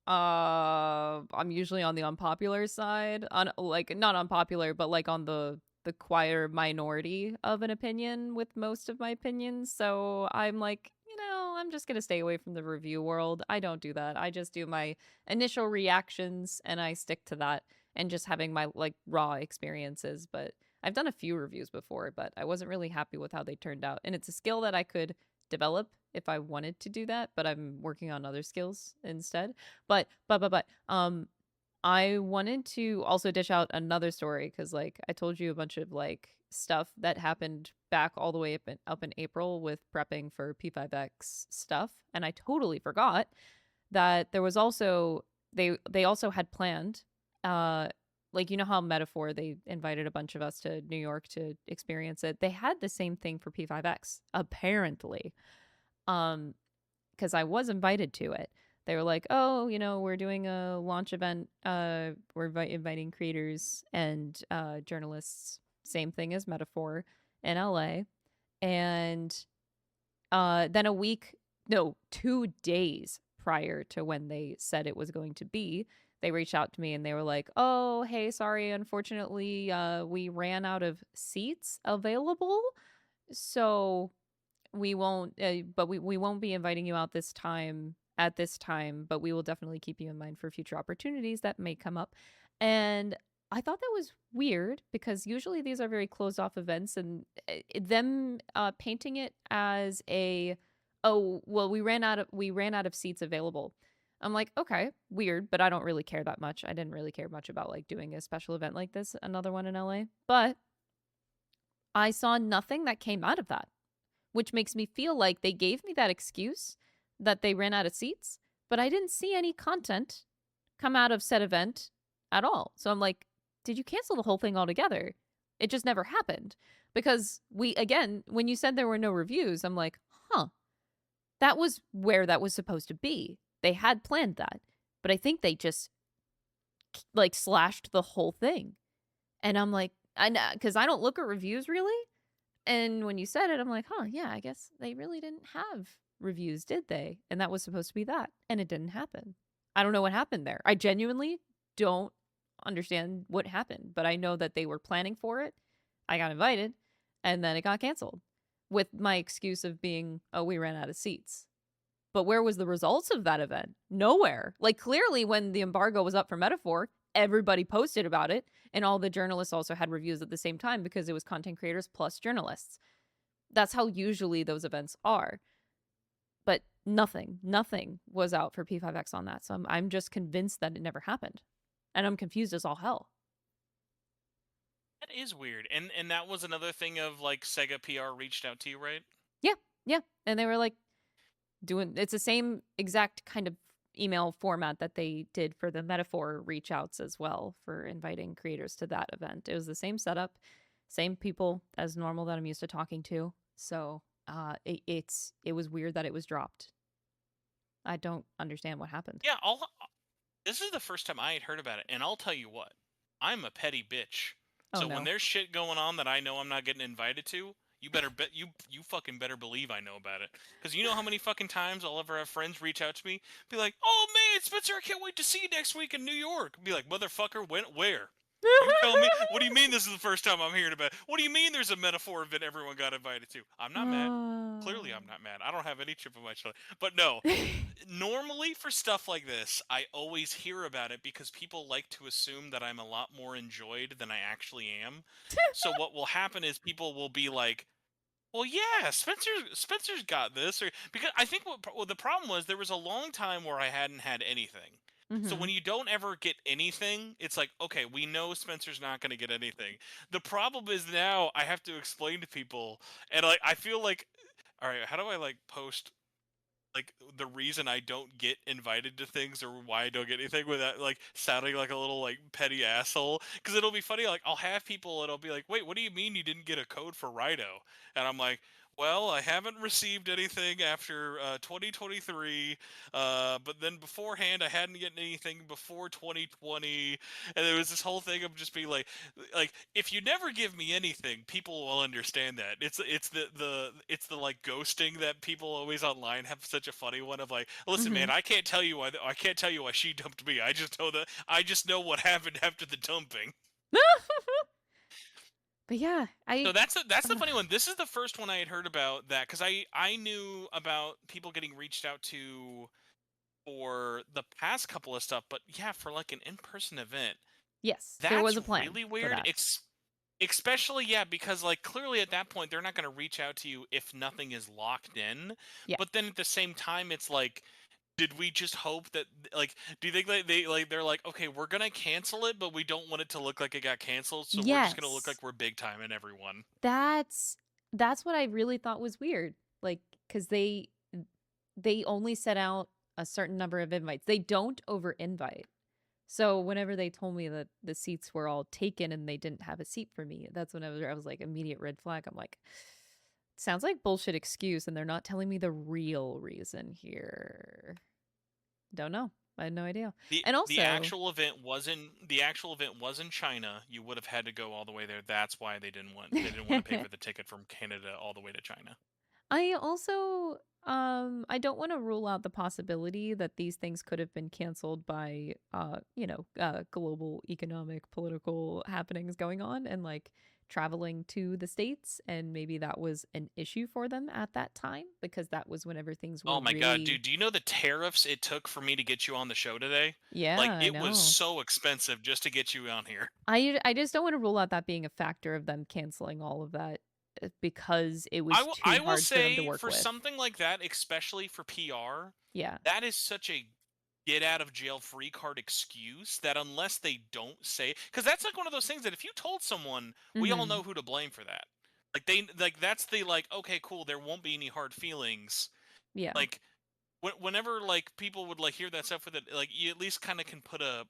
S3: I'm usually on the unpopular side. On like not unpopular, but like on the quieter minority of an opinion with most of my opinions. So I'm like, I'm just going to stay away from the review world. I don't do that. I just do my initial reactions and I stick to that and just having my like raw experiences. But I've done a few reviews before, but I wasn't really happy with how they turned out. And it's a skill that I could develop if I wanted to do that, but I'm working on other skills instead. But I wanted to also dish out another story because, like, I told you a bunch of like stuff that happened back all the way up in April with prepping for P5X stuff, and I totally forgot that there was also they also had planned, uh, like how Metaphor they invited a bunch of us to New York to experience it. They had the same thing for P5X apparently, because I was invited to it. They were like, "Oh, we're doing a launch event. We're inviting creators and journalists. Same thing as Metaphor in LA." And then a week, no, 2 days prior to when they said it was going to be, they reached out to me and they were like, "Oh, hey, sorry, unfortunately, we ran out of seats available, so we won't but we won't be inviting you out this time at this time, but we will definitely keep you in mind for future opportunities that may come up." And I thought that was weird because usually these are very closed off events, and them painting it as a, "Oh, well, we ran out of seats available." I'm like, "Okay, weird, but I don't really care that much." I didn't really care much about like doing a special event like this, another one in LA. But I saw nothing that came out of that, which makes me feel like they gave me that excuse that they ran out of seats, but I didn't see any content come out of said event at all. So I'm like, did you cancel the whole thing altogether? It just never happened. Because again, when you said there were no reviews, I'm like, huh, that was where that was supposed to be. They had planned that, but I think they just like slashed the whole thing. And I'm like, because I don't look at reviews really. And when you said it, I'm like, huh, yeah, I guess they really didn't have reviews, did they? And that was supposed to be that. And it didn't happen. I don't know what happened there. I genuinely don't understand what happened, but I know that they were planning for it. I got invited, and then it got canceled with my excuse of being, "Oh, we ran out of seats." But where was the results of that event? Nowhere. Like, clearly, when the embargo was up for Metaphor, everybody posted about it, and all the journalists also had reviews at the same time because it was content creators plus journalists. That's how usually those events are. But nothing was out for P5X on that. So I'm just convinced that it never happened. And I'm confused as all hell.
S2: That is weird. And that was another thing of like Sega PR reached out to you, right?
S3: Yeah. And they were like, it's the same exact kind of email format that they did for the Metaphor reach outs as well for inviting creators to that event. It was the same setup, same people as normal that I'm used to talking to. So it was weird that it was dropped. I don't understand what happened.
S2: Yeah, this is the first time I had heard about it, and I'll tell you what, I'm a petty bitch.
S3: Oh,
S2: So when
S3: no.
S2: there's shit going on that I know I'm not getting invited to, you better bet you fucking better believe I know about it. Because you know how many fucking times I'll ever have friends reach out to me, be like, "Oh man, Spencer, I can't wait to see you next week in New York." Be like, "Motherfucker, where?" You tell me. What do you mean this is the first time I'm hearing about it? What do you mean there's a Metaphor event everyone got invited to? I'm not mad. Clearly, I'm not mad. I don't have any chip on my shoulder. But no, normally for stuff like this, I always hear about it because people like to assume that I'm a lot more enjoyed than I actually am. So what will happen is people will be like, "Well, yeah, Spencer's got this," or because I think what the problem was there was a long time where I hadn't had anything. So
S3: Mm-hmm.
S2: when you don't ever get anything, it's like, okay, we know Spencer's not going to get anything. The problem is now I have to explain to people, and like I feel like, all right, how do I like post like the reason I don't get invited to things or why I don't get anything without like sounding like a little like petty asshole? Because it'll be funny. Like I'll have people and I'll be like, "Wait, what do you mean you didn't get a code for Raidou?" And I'm like, "Well, I haven't received anything after 2023, but then beforehand I hadn't gotten anything before 2020, and there was this whole thing of just being like if you never give me anything, people will understand that. It's the like ghosting that people always online have such a funny one of like, listen,
S3: Mm-hmm.
S2: man, I can't tell you why she dumped me. I just know what happened after the dumping.
S3: But yeah,
S2: So that's the funny one. This is the first one I had heard about that because I knew about people getting reached out to for the past couple of stuff, but yeah, for like an in-person event,
S3: yes, there was
S2: that's
S3: a plan
S2: really
S3: for
S2: weird.
S3: that.
S2: Especially, yeah, because like clearly at that point they're not going to reach out to you if nothing is locked in.
S3: Yeah.
S2: But then at the same time, it's like, did we just hope that like, do you think like they're like, okay, we're gonna cancel it, but we don't want it to look like it got canceled, so we're just gonna look
S3: Yes.
S2: like we're big time and everyone.
S3: That's that's what I really thought was weird. Like, because they only set out a certain number of invites. They don't over invite. So whenever they told me that the seats were all taken and they didn't have a seat for me, that's when I was like immediate red flag. I'm like, sounds like bullshit excuse, and they're not telling me the real reason here. Don't know. I had no idea.
S2: The
S3: And
S2: the
S3: also,
S2: actual event was in China. You would have had to go all the way there. That's why they didn't want to pay for the ticket from Canada all the way to China.
S3: I also I don't want to rule out the possibility that these things could have been canceled by global economic political happenings going on and like traveling to the states, and maybe that was an issue for them at that time because that was whenever things were
S2: Oh my god,
S3: really.
S2: dude, do you know the tariffs it took for me to get you on the show today?
S3: Yeah,
S2: Like
S3: I
S2: it was
S3: know.
S2: so expensive just to get you on here.
S3: I just don't want to rule out that being a factor of them canceling all of that because it was
S2: I
S3: too
S2: will
S3: hard for them to
S2: say
S3: work
S2: for
S3: with.
S2: something like that, especially for PR,
S3: Yeah.
S2: that is such a get out of jail free card excuse that unless they don't say, because that's like one of those things that if you told someone, we all
S3: Mhm.
S2: know who to blame for that. That's the like, okay, cool, there won't be any hard feelings.
S3: Yeah.
S2: Like whenever like people would like hear that stuff with it, like you at least kind of can put a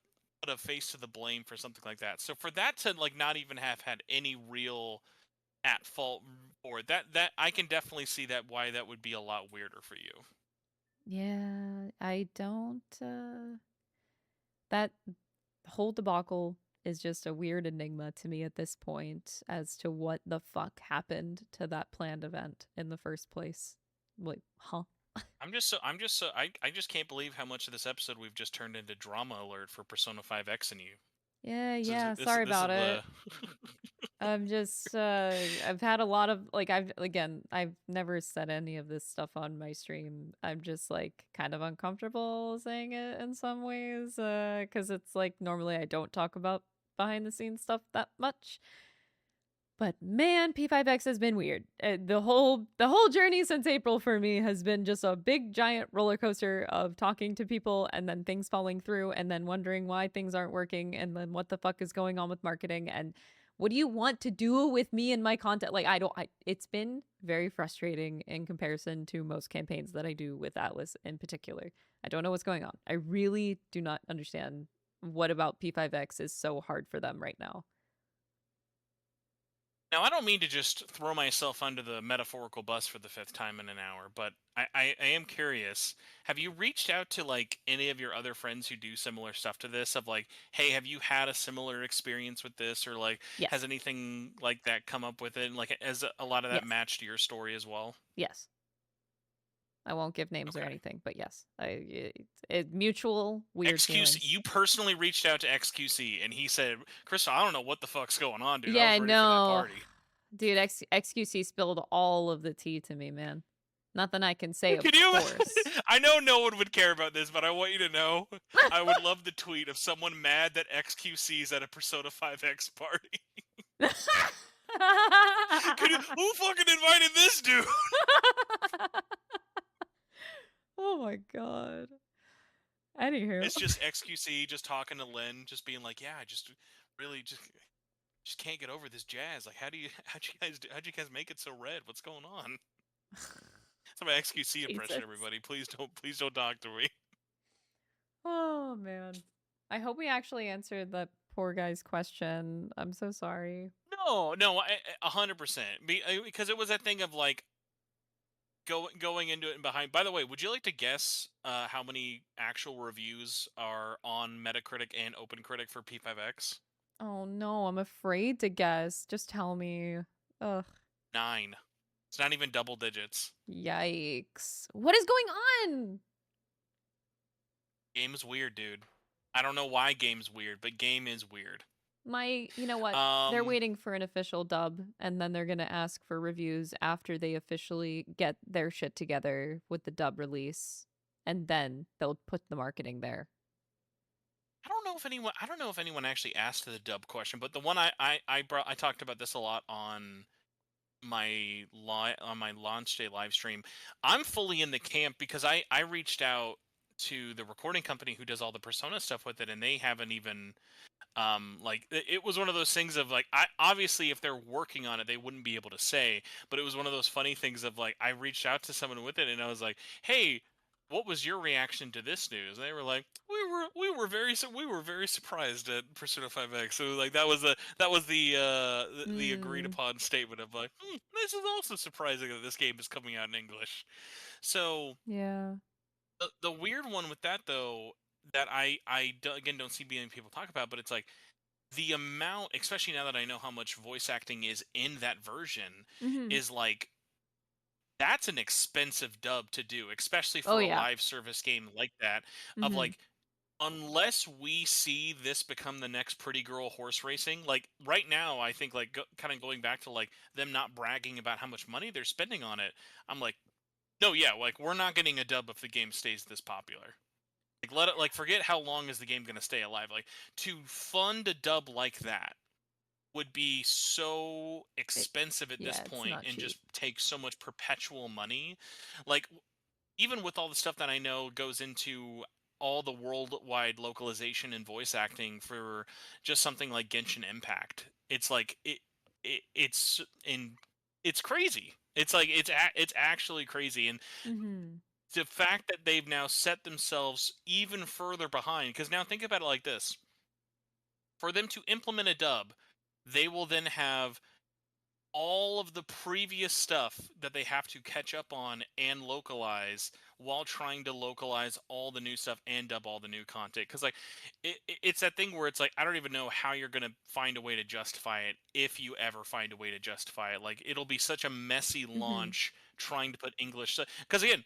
S2: face to the blame for something like that. So for that to like not even have had any real at fault for it, that I can definitely see that why that would be a lot weirder for you.
S3: Yeah, I don't that whole debacle is just a weird enigma to me at this point as to what the fuck happened to that planned event in the first place. Like, huh?
S2: I just can't believe how much of this episode we've just turned into drama alert for Persona 5X and you.
S3: Yeah,
S2: This is
S3: yeah,
S2: this
S3: sorry
S2: this is
S3: about
S2: the
S3: it. I'm just I've had a lot of like I've never said any of this stuff on my stream. I'm just like kind of uncomfortable saying it in some ways cuz it's like normally I don't talk about behind the scenes stuff that much. But man, P5X has been weird. The whole journey since April for me has been just a big giant roller coaster of talking to people and then things falling through and then wondering why things aren't working and then what the fuck is going on with marketing and what do you want to do with me and my content? Like, it's been very frustrating in comparison to most campaigns that I do with Atlas in particular. I don't know what's going on. I really do not understand what about P5X is so hard for them right now.
S2: Now, I don't mean to just throw myself under the metaphorical bus for the fifth time in an hour, but I am curious. Have you reached out to like any of your other friends who do similar stuff to this? Of like, hey, have you had a similar experience with this, or like, has
S3: Yes.
S2: anything like that come up with it? And like, has a lot of that
S3: Yes.
S2: matched your story as well?
S3: Yes. I won't give names or
S2: Okay.
S3: anything, but yes, mutual weird
S2: XQC,
S3: feelings.
S2: you personally reached out to XQC, and he said, "Crystaahhl, I don't know what the fuck's going on, dude. I
S3: Yeah,
S2: was ready for that
S3: no,
S2: party."
S3: dude, XQC spilled all of the tea to me, man. Nothing I can say, of
S2: Can you?
S3: course.
S2: I know no one would care about this, but I want you to know. I would love the tweet of someone mad that XQC's at a Persona 5X party. Who fucking invited this dude?
S3: Oh my god. Anywho.
S2: It's just XQC just talking to Lynn, just being like, "Yeah, I just really just can't get over this jazz. Like, how'd you guys make it so red? What's going on?" That's my XQC impression,
S3: Jesus.
S2: everybody. Please don't talk to me.
S3: Oh man. I hope we actually answered that poor guy's question. I'm so sorry.
S2: No, 100%. Because it was that thing of like going into it and behind. By the way, would you like to guess how many actual reviews are on Metacritic and OpenCritic for P5X?
S3: Oh no, I'm afraid to guess. Just tell me. Ugh.
S2: 9. It's not even double digits.
S3: Yikes. What is going on?
S2: Game is weird, dude. I don't know why game's weird, but game is weird.
S3: You know what? They're waiting for an official dub, and then they're gonna ask for reviews after they officially get their shit together with the dub release, and then they'll put the marketing there.
S2: I don't know if anyone actually asked the dub question, but the one I talked about this a lot on my on my launch day live stream. I'm fully in the camp because I reached out to the recording company who does all the Persona stuff with it, and they haven't even like it was one of those things of like, I obviously if they're working on it they wouldn't be able to say, but it was one of those funny things of like, I reached out to someone with it and I was like, "Hey, what was your reaction to this news?" And they were like, we were very surprised at Persona 5X." So like that was the agreed
S3: Mm.
S2: upon statement of like, this is also surprising that this game is coming out in English. So
S3: Yeah.
S2: the weird one with that though, that again don't see many people talk about, but it's like the amount, especially now that I know how much voice acting is in that version,
S3: Mm-hmm.
S2: is like, that's an expensive dub to do, especially
S3: Oh
S2: for a
S3: yeah.
S2: live service game like that. Of
S3: Mm-hmm.
S2: like, unless we see this become the next Pretty Girl horse racing, like right now, I think like kind of going back to like them not bragging about how much money they're spending on it. I'm like, no, yeah, like we're not getting a dub if the game stays this popular. Like let it, like forget how long is the game going to stay alive. Like to fund a dub like that would be so expensive at this
S3: Yeah, it's
S2: point
S3: not
S2: and
S3: cheap.
S2: just take so much perpetual money. Like even with all the stuff that I know goes into all the worldwide localization and voice acting for just something like Genshin Impact, it's like it's in it's crazy. It's like it's actually crazy, and
S3: Mm-hmm.
S2: the fact that they've now set themselves even further behind, because now think about it like this: for them to implement a dub, they will then have all of the previous stuff that they have to catch up on and localize while trying to localize all the new stuff and dub all the new content. Because like it's that thing where it's like, I don't even know how you're going to find a way to justify it, if you ever find a way to justify it. Like it'll be such a messy
S3: Mm-hmm.
S2: launch trying to put English, because again,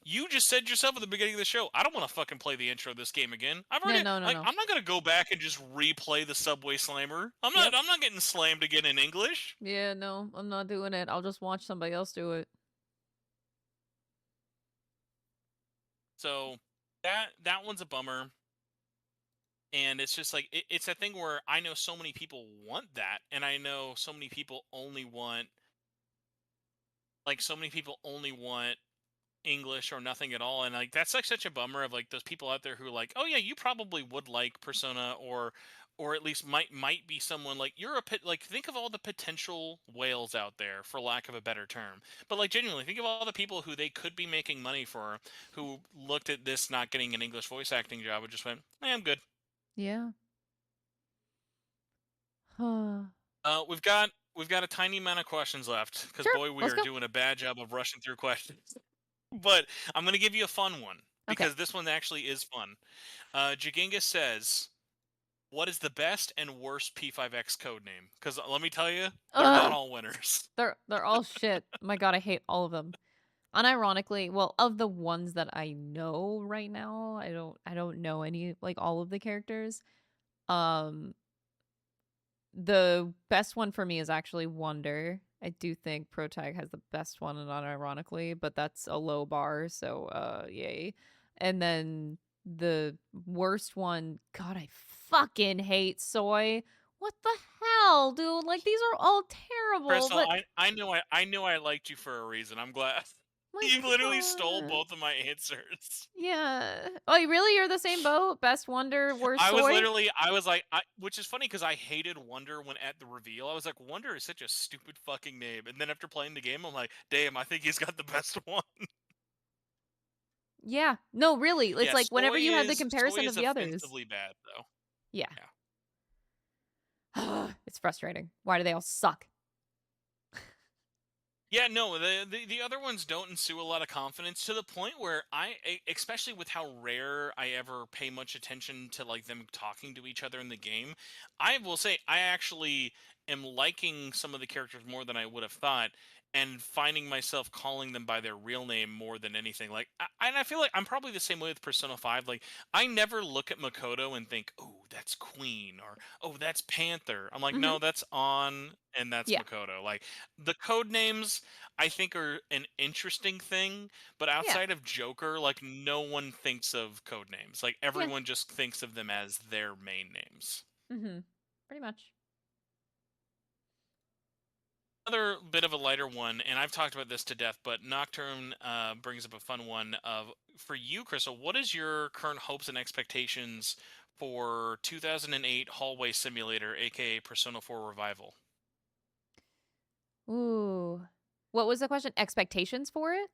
S2: you just said yourself at the beginning of the show, I don't want to fucking play the intro of this game again. I've
S3: Yeah,
S2: already,
S3: no, no,
S2: like,
S3: no.
S2: I'm not gonna go back and just replay the Subway Slammer.
S3: Yep.
S2: I'm not getting slammed again in English.
S3: Yeah, no, I'm not doing it. I'll just watch somebody else do it.
S2: So that one's a bummer. And it's just like it's a thing where I know so many people want that, and I know so many people only want, English or nothing at all, and like that's like such a bummer of like those people out there who are like, oh yeah, you probably would like Persona or at least might be someone like you're a like think of all the potential whales out there for lack of a better term, but like genuinely think of all the people who they could be making money for, who looked at this not getting an English voice acting job and just went, I'm good.
S3: Yeah. Sure,
S2: We've got a tiny amount of questions left because boy we
S3: let's
S2: are
S3: go.
S2: doing a bad job of rushing through questions. But I'm going to give you a fun one
S3: Okay.
S2: because this one actually is fun. Jaginga says, what is the best and worst P5X code name? Because let me tell you, they're not
S3: Ugh.
S2: all winners.
S3: They're all shit. My god, I hate all of them. Unironically, well, of the ones that I know right now, I don't know any like all of the characters. Um the best one for me is actually Wonder. I do think Protag has the best one, and unironically, but that's a low bar, so yay. And then the worst one, god, I fucking hate Soy. What the hell, dude? Like these are all terrible,
S2: Crystal,
S3: but
S2: I knew I liked you for a reason. I'm glad.
S3: my
S2: You literally stole
S3: god.
S2: both of my answers.
S3: Yeah. Oh, really? You're the same boat? Best Wonder, worst
S2: I was
S3: Soy?
S2: literally, I was like, which is funny because I hated Wonder when at the reveal. I was like, Wonder is such a stupid fucking name. And then after playing the game, I'm like, damn, I think he's got the best one.
S3: Yeah. No, really. It's
S2: Yeah,
S3: like whenever you had the
S2: Soy
S3: comparison of
S2: is
S3: the others.
S2: offensively bad though.
S3: Yeah.
S2: Yeah.
S3: It's frustrating. Why do they all suck?
S2: Yeah, no, the other ones don't ensue a lot of confidence to the point where especially with how rare I ever pay much attention to like them talking to each other in the game, I will say I actually am liking some of the characters more than I would have thought, and finding myself calling them by their real name more than anything. Like, and I feel like I'm probably the same way with Persona 5. Like, I never look at Makoto and think, "Oh, that's Queen," or "Oh, that's Panther." I'm like,
S3: Mhm.
S2: "No, that's On, and that's
S3: Yeah.
S2: Makoto." Like, the code names I think are an interesting thing, but
S3: Yeah.
S2: outside of Joker, like no one thinks of code names. Like
S3: Yeah.
S2: everyone just thinks of them as their main names.
S3: Mhm. Pretty much.
S2: Another bit of a lighter one, and I've talked about this to death, but Nocturne brings up a fun one of for you, Crystal. What is your current hopes and expectations for 2008 Hallway Simulator, aka Persona 4 Revival?
S3: Ooh. What was the question? Expectations for it?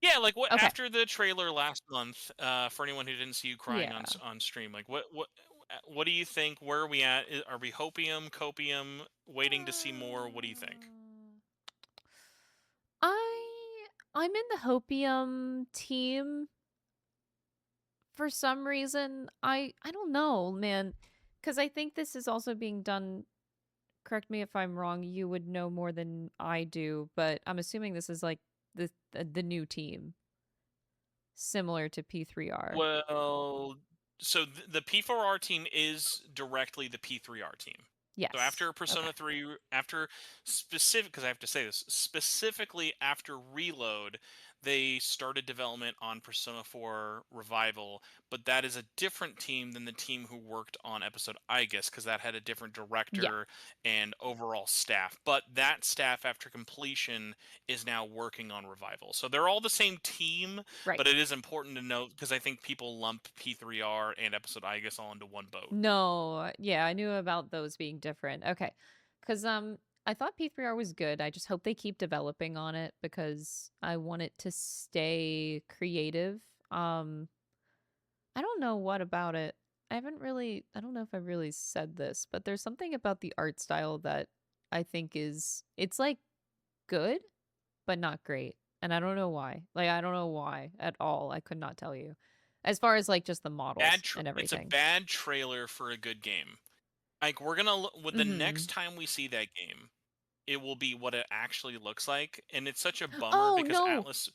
S2: Yeah, like what
S3: Okay.
S2: after the trailer last month, for anyone who didn't see you crying on
S3: Yeah.
S2: on stream, like what do you think? Where are we at? Are we hopium, copium, waiting to see more? What do you think?
S3: I'm in the Hopium team for some reason. I don't know, man, cuz I think this is also being done, correct me if I'm wrong, you would know more than I do, but I'm assuming this is like the new team similar to P3R.
S2: Well, so the P4R team is directly the P3R team. So
S3: Yes.
S2: after
S3: Okay.
S2: Persona 3, after specific, because I have to say this, specifically after Reload, they started development on Persona 4 Revival, but that is a different team than the team who worked on episode Aegis, because that had a different
S3: Yeah.
S2: director and overall staff. But that staff, after completion, is now working on Revival. So they're all the same team,
S3: Right.
S2: but it is important to note because I think people lump P3R and episode Aegis all into one boat.
S3: No, yeah, I knew about those being different. Okay. Cuz I thought P3R was good. I just hope they keep developing on it because I want it to stay creative. I don't know what about it. I don't know if I've really said this, but there's something about the art style that I think it's like good, but not great. And I don't know why. Like, I don't know why at all. I could not tell you. As far as like just the models and
S2: It's a
S3: everything.
S2: bad trailer for a good game. Like we're gonna with the next
S3: Mhm.
S2: time we see that game, it will be what it actually looks like, and it's such a bummer
S3: Oh,
S2: because
S3: no.
S2: Atlas.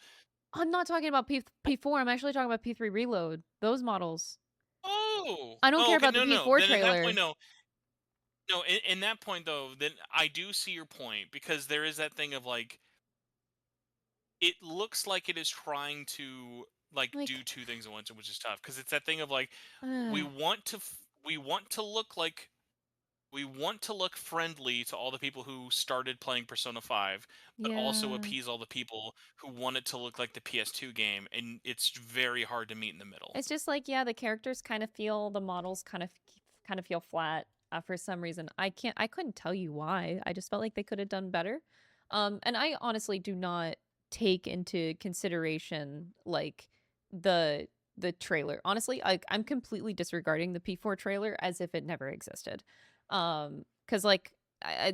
S3: I'm not talking about P4. I'm actually talking about P3 Reload. Those models.
S2: Oh,
S3: I don't
S2: oh,
S3: care
S2: okay,
S3: about the
S2: no, no.
S3: P4
S2: Then at that point,
S3: trailer.
S2: no, no. In that point, though, then I do see your point because there is that thing of like it looks like it is trying to like do
S3: Like,
S2: two things at once, which is tough because it's that thing of like we
S3: uh,
S2: want to we want to look like we want to look friendly to all the people who started playing Persona 5, but also
S3: yeah.
S2: appease all the people who want it to look like the PS2 game, and it's very hard to meet in the middle.
S3: It's just like, yeah, the characters kind of feel, the models kind of kind of feel flat for some reason. I couldn't tell you why. I just felt like they could have done better. And I honestly do not take into consideration like the trailer. Honestly, I'm completely disregarding the P4 trailer as if it never existed. Because like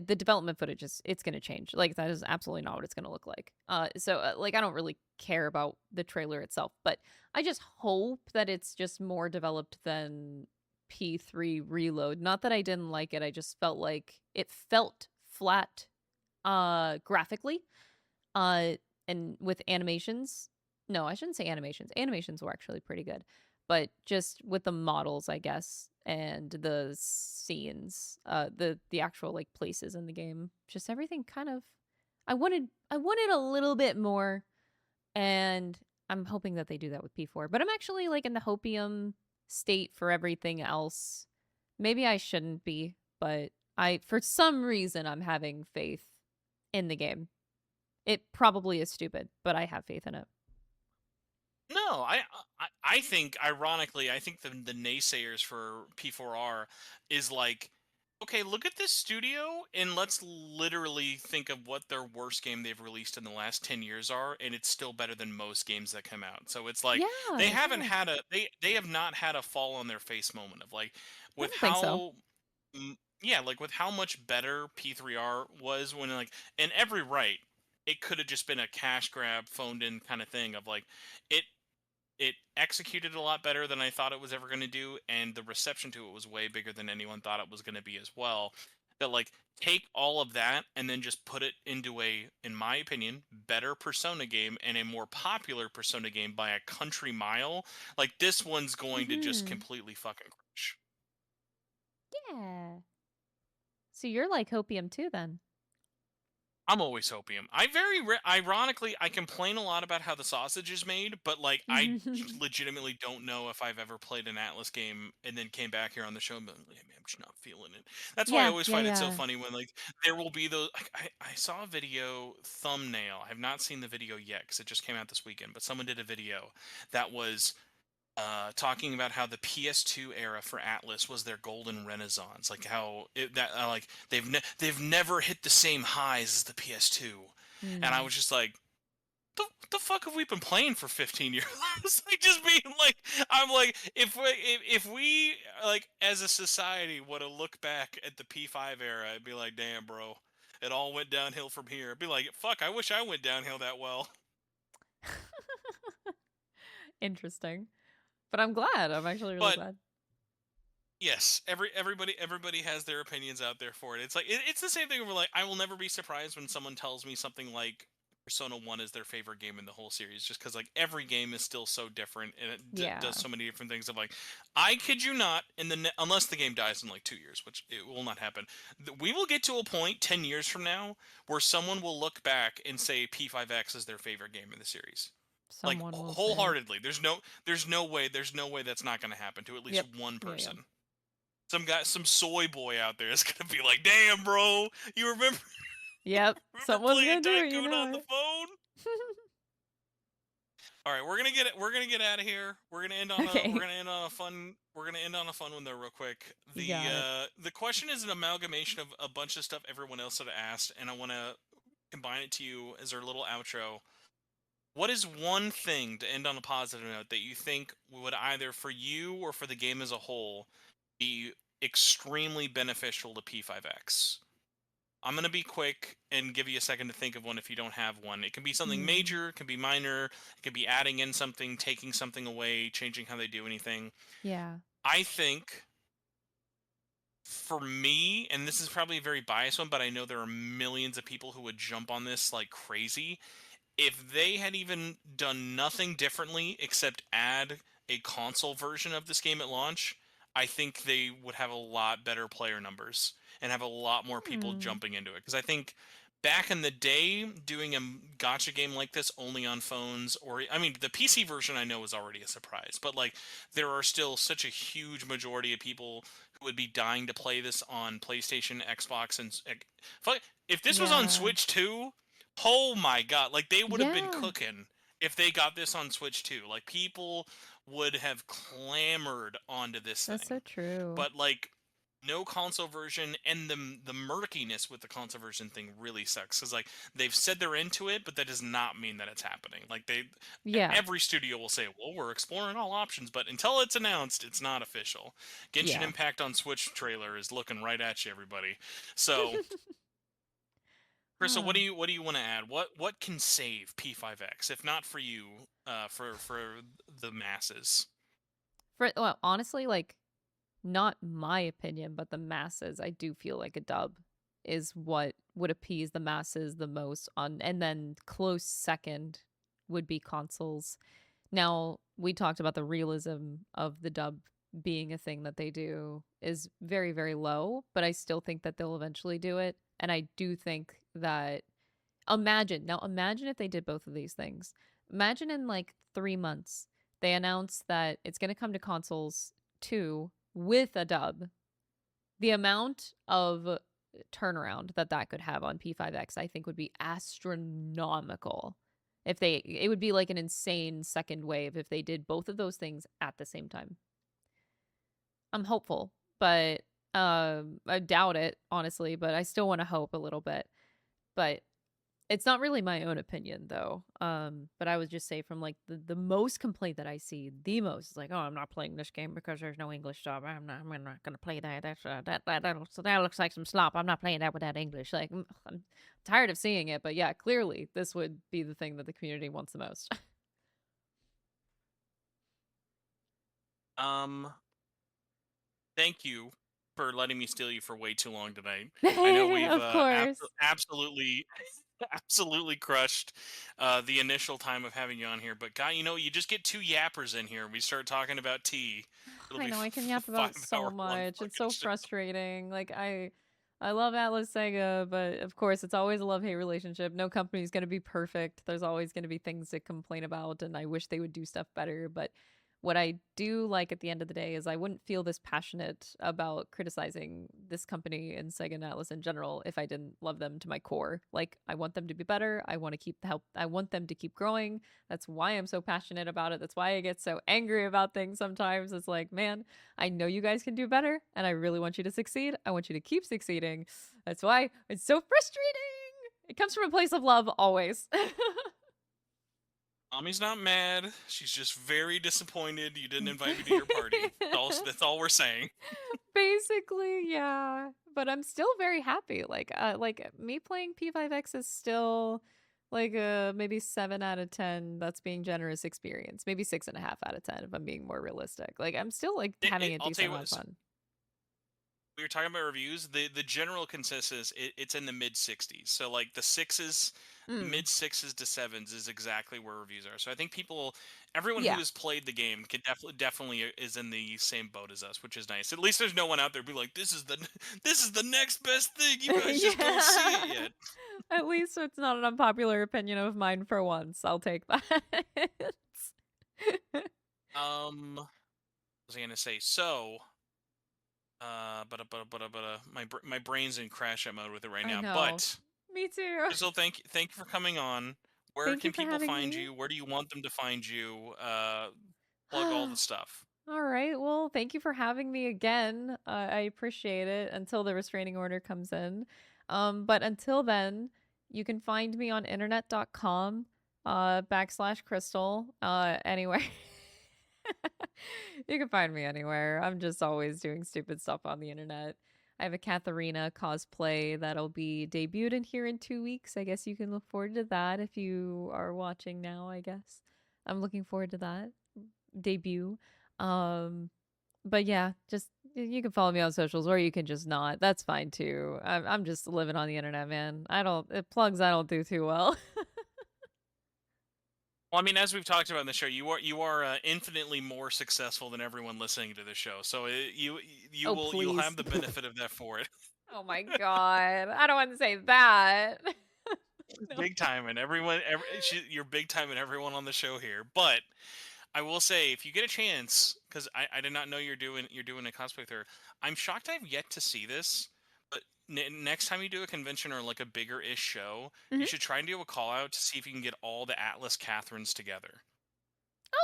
S3: the development footage it's gonna change. Like that is absolutely not what it's gonna look like. So like I don't really care about the trailer itself, but I just hope that it's just more developed than P3 Reload. Not that I didn't like it, I just felt like it felt flat graphically. And with animations. No, I shouldn't say animations. Animations were actually pretty good. But just with the models, I guess, and the scenes, the actual like places in the game, just everything kind of I wanted a little bit more, and I'm hoping that they do that with P4. But I'm actually like in the hopium state for everything else. Maybe I shouldn't be, but for some reason I'm having faith in the game. It probably is stupid, but I have faith in it.
S2: No, I think ironically, I think the naysayers for P4R is like, okay, look at this studio and let's literally think of what their worst game they've released in the last 10 years are, and it's still better than most games that come out. So it's like they
S3: Yeah,
S2: haven't
S3: yeah.
S2: had they have not had a fall on their face moment of like
S3: I
S2: with
S3: don't think so.
S2: how yeah, like with how much better P3R was when like in every right, it could have just been a cash grab phoned in kind of thing of like it it executed a lot better than I thought it was ever going to do, and the reception to it was way bigger than anyone thought it was going to be as well. That like take all of that and then just put it into a, in my opinion, better Persona game and a more popular Persona game by a country mile. Like this one's going to just
S3: Mm-hmm.
S2: completely fucking crush.
S3: Yeah. So you're like hopium too, then?
S2: I'm always hopium. Ironically, I complain a lot about how the sausage is made, but like I legitimately don't know if I've ever played an Atlas game and then came back here on the show and been like, "Hey, man, I'm just not feeling it." That's why I
S3: Yeah,
S2: always
S3: yeah,
S2: find it so
S3: yeah.
S2: funny when like there will be those. Like, I saw a video thumbnail. I have not seen the video yet because it just came out this weekend. But someone did a video that was talking about how the PS2 era for Atlas was their golden renaissance, like how like they've never hit the same highs as the PS2, and I
S3: Mm.
S2: was just like, the fuck have we been playing for 15 years? Like just being like, I'm like, if we like as a society were to look back at the P5 era, it'd be like, damn, bro, it all went downhill from here. It'd be like, fuck, I wish I went downhill that well.
S3: Interesting. But I'm glad. I'm actually really
S2: But
S3: glad.
S2: yes, everybody has their opinions out there for it. It's like it's the same thing where like I will never be surprised when someone tells me something like Persona 1 is their favorite game in the whole series just cuz like every game is still so different and it
S3: Yeah.
S2: does so many different things of like I kid you not unless the game dies in like 2 years, which it will not happen. We will get to a point 10 years from now where someone will look back and say P5X is their favorite game in the series. Like
S3: Someone will say.
S2: wholeheartedly. There's no way that's not going to happen to at least
S3: Yep.
S2: one
S3: Yeah, yeah.
S2: person. Some guy, some soy boy out there is gonna be like, "Damn, bro, you remember
S3: Yep.
S2: remember
S3: Someone's
S2: playing
S3: gonna do it, you
S2: Tycoon on
S3: know
S2: the
S3: it.
S2: phone?" All right, we're gonna get it. We're gonna get out of here. We're
S3: Okay.
S2: gonna end on a fun. We're gonna end on a fun one though, real quick.
S3: You got it.
S2: The question is an amalgamation of a bunch of stuff everyone else had asked, and I want to combine it to you as our little outro. What is one thing to end on a positive note that you think would either for you or for the game as a whole be extremely beneficial to P5X? I'm going to be quick and give you a second to think of one if you don't have one. It can be something
S3: Hmm.
S2: major, it can be minor, it can be adding in something, taking something away, changing how they do anything.
S3: Yeah.
S2: I think for me, and this is probably a very biased one, but I know there are millions of people who would jump on this like crazy. If they had even done nothing differently except add a console version of this game at launch, I think they would have a lot better player numbers and have a lot more people
S3: Hmm.
S2: jumping into it. Because I think back in the day, doing a gotcha game like this only on phones, or I mean, the PC version I know is already a surprise, but like there are still such a huge majority of people who would be dying to play this on PlayStation, Xbox, and if this was on
S3: Yeah.
S2: Switch too. Oh my god, like they would have been
S3: Yeah.
S2: cooking if they got this on Switch too. Like people would have clamored onto this
S3: That's so
S2: thing.
S3: true.
S2: But like no console version, and the murkiness with the console version thing really sucks because like they've said they're into it, but that does not mean that it's happening. Like
S3: Yeah.
S2: every studio will say, well, we're exploring all options, but until it's announced, it's not official. Genshin
S3: Yeah.
S2: Impact on Switch trailer is looking right at you, everybody. So Crystal,
S3: Ah.
S2: what do you want to add? What can save P5X if not for you, for the masses?
S3: Well, honestly, like, not my opinion, but the masses, I do feel like a dub is what would appease the masses the most on, and then close second would be consoles. Now, we talked about the realism of the dub being a thing that they do is very, very low, but I still think that they'll eventually do it. And I do think that imagine if they did both of these things. Imagine in like 3 months, they announce that it's going to come to consoles too with a dub. The amount of turnaround that could have on P5X, I think, would be astronomical. It would be like an insane second wave if they did both of those things at the same time. I'm hopeful, but I doubt it, honestly, but I still want to hope a little bit. But it's not really my own opinion though. But I would just say from like the most complaint that I see, the most is like, oh, I'm not playing this game because there's no English dub. I'm not gonna play that. That's that looks like some slop. I'm not playing that without English. Like I'm tired of seeing it, but yeah, clearly this would be the thing that the community wants the most.
S2: Um, Thank you for letting me steal you for way too long tonight. I know we've
S3: Of course.
S2: absolutely absolutely crushed the initial time of having you on here, but guy, you just get two yappers in here. We start talking about tea. It'll
S3: I
S2: be
S3: know I can yap
S2: five
S3: about so
S2: hour long
S3: much. It's
S2: fucking
S3: so
S2: show.
S3: frustrating. Like I love Atlas Sega, but of course it's always a love-hate relationship. No company's going to be perfect. There's always going to be things to complain about and I wish they would do stuff better, but what I do like at the end of the day is I wouldn't feel this passionate about criticizing this company and Sega and Atlas in general if I didn't love them to my core. Like I want them to be better. I want to keep the help. I want them to keep growing. That's why I'm so passionate about it. That's why I get so angry about things sometimes. It's like, man, I know you guys can do better and I really want you to succeed. I want you to keep succeeding. That's why it's so frustrating. It comes from a place of love always.
S2: Mommy's not mad. She's just very disappointed you didn't invite me to your party. That's all we're saying.
S3: Basically, yeah. But I'm still very happy. Like me playing P5X is still like a maybe 7 out of 10. That's being generous experience. Maybe 6.5 out of 10 if I'm being more realistic. Like I'm still like having a
S2: I'll tell
S3: decent
S2: you
S3: amount of
S2: what.
S3: fun.
S2: We were talking about reviews. The general consensus it's in the mid 60s. So like the sixes,
S3: Mm,
S2: mid sixes to sevens is exactly where reviews are. So I think everyone who
S3: yeah.
S2: has played the game can definitely is in the same boat as us, which is nice. At least there's no one out there be like, this is the this is the next best thing. You guys just don't see it
S3: Yeah.
S2: yet.
S3: At least it's not an unpopular opinion of mine for once. I'll take that.
S2: What was I gonna say? So my brain's in crash out mode with it right
S3: I
S2: now.
S3: know.
S2: But
S3: Me too.
S2: so thank you for coming on. Where
S3: Thank you
S2: can
S3: for
S2: people
S3: having
S2: find
S3: me.
S2: you? Where do you want them to find you? Plug all the stuff.
S3: All right. Well, thank you for having me again. I appreciate it until the restraining order comes in. But until then, you can find me on internet.com /Crystaahll. Anyway, you can find me anywhere. I'm just always doing stupid stuff on the internet. I have a Katharina cosplay that'll be debuted in here in 2 weeks. I guess you can look forward to that if you are watching now, I guess. I'm looking forward to that debut. Um, but yeah, just you can follow me on socials or you can just not. That's fine too. I'm just living on the internet, man. Plugs I don't do too well.
S2: Well, I mean, as we've talked about in the show, you are infinitely more successful than everyone listening to the show. So
S3: Oh,
S2: you'll
S3: please.
S2: have the benefit of that for it.
S3: Oh my god. I don't want to say that. No.
S2: Big time, and you're big time, and everyone on the show here. But I will say, if you get a chance, because I did not know you're doing a cosplay with her. I'm shocked I've yet to see this. But next time you do a convention or like a bigger ish show,
S3: Mhm.
S2: you should try and do a call out to see if you can get all the Atlas Catherines together.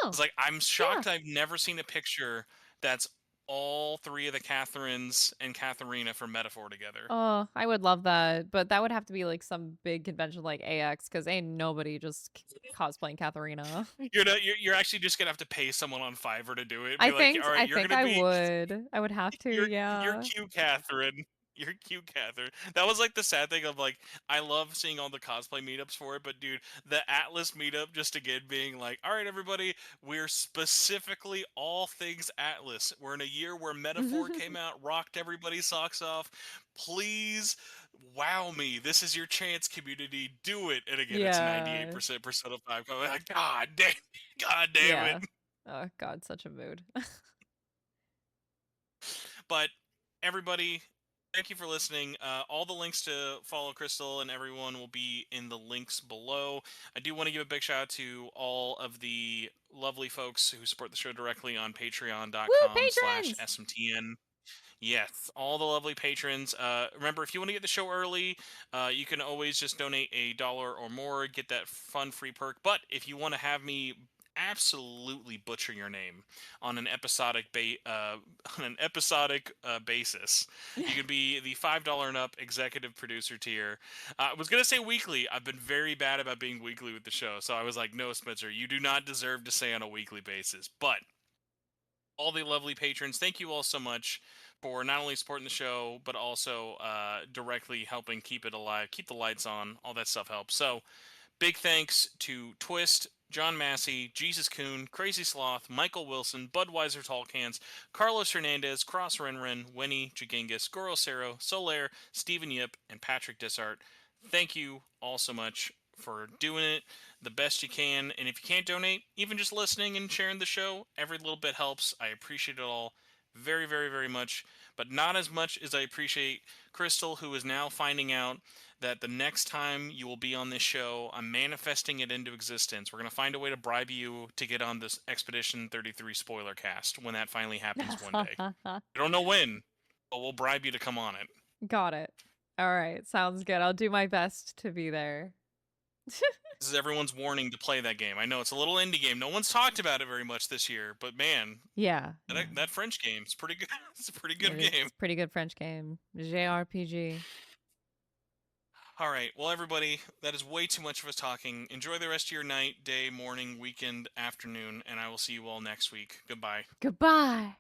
S3: Oh,
S2: It's like I'm
S3: yeah.
S2: shocked I've never seen a picture that's all three of the Catherines and Katharina from Metaphor together.
S3: Oh, I would love that, but that would have to be like some big convention like AX, because ain't nobody just cosplaying Katharina.
S2: You're actually just gonna have to pay someone on Fiverr to do it. Be
S3: I
S2: like,
S3: think
S2: all right,
S3: I
S2: you're
S3: think
S2: gonna
S3: I
S2: be
S3: would. I would have to,
S2: you're
S3: yeah.
S2: cute, Catherine. You're cute, Catherine. That was like the sad thing of like, I love seeing all the cosplay meetups for it, but dude, the Atlas meetup just again being like, all right, everybody, we're specifically all things Atlas. We're in a year where Metaphor came out, rocked everybody's socks off. Please wow me. This is your chance, community. Do it. And again, it's
S3: Yeah.
S2: 98% Persona 5. I'm like, God damn it.
S3: Yeah. Oh god, such a mood.
S2: But everybody, thank you for listening. All the links to follow Crystaahll and everyone will be in the links below. I do want to give a big shout out to all of the lovely folks who support the show directly on
S3: Woo, patrons!
S2: patreon.com/SMTN. Yes, all the lovely patrons. Remember, if you want to get the show early, you can always just donate $1 or more, get that fun free perk. But if you want to have me absolutely butcher your name on an episodic basis, you can be the $5 and up executive producer tier. I was gonna say weekly. I've been very bad about being weekly with the show, so I was like, no, Spencer, you do not deserve to say on a weekly basis. But all the lovely patrons, thank you all so much for not only supporting the show, but also directly helping keep it alive, keep the lights on. All that stuff helps. So, big thanks to Twist, John Massey, Jesus Coon, Crazy Sloth, Michael Wilson, Budweiser Tall Cans, Carlos Hernandez, Cross Renren, Winnie, Jagingus, Goro Cero, Solaire, Stephen Yip, and Patrick Dissart. Thank you all so much for doing it the best you can. And if you can't donate, even just listening and sharing the show, every little bit helps. I appreciate it all very, very, very much. But not as much as I appreciate Crystaahll, who is now finding out that the next time you will be on this show, I'm manifesting it into existence. We're going to find a way to bribe you to get on this Expedition 33 spoiler cast when that finally happens one day. I don't know when, but we'll bribe you to come on it.
S3: Got it. All right, sounds good. I'll do my best to be there.
S2: This is everyone's warning to play that game. I know it's a little indie game. No one's talked about it very much this year, but man,
S3: Yeah.
S2: that French game is pretty good. It's a pretty good
S3: It's
S2: game.
S3: pretty good French game. JRPG.
S2: All right. Well, everybody, that is way too much of us talking. Enjoy the rest of your night, day, morning, weekend, afternoon, and I will see you all next week. Goodbye.
S3: Goodbye.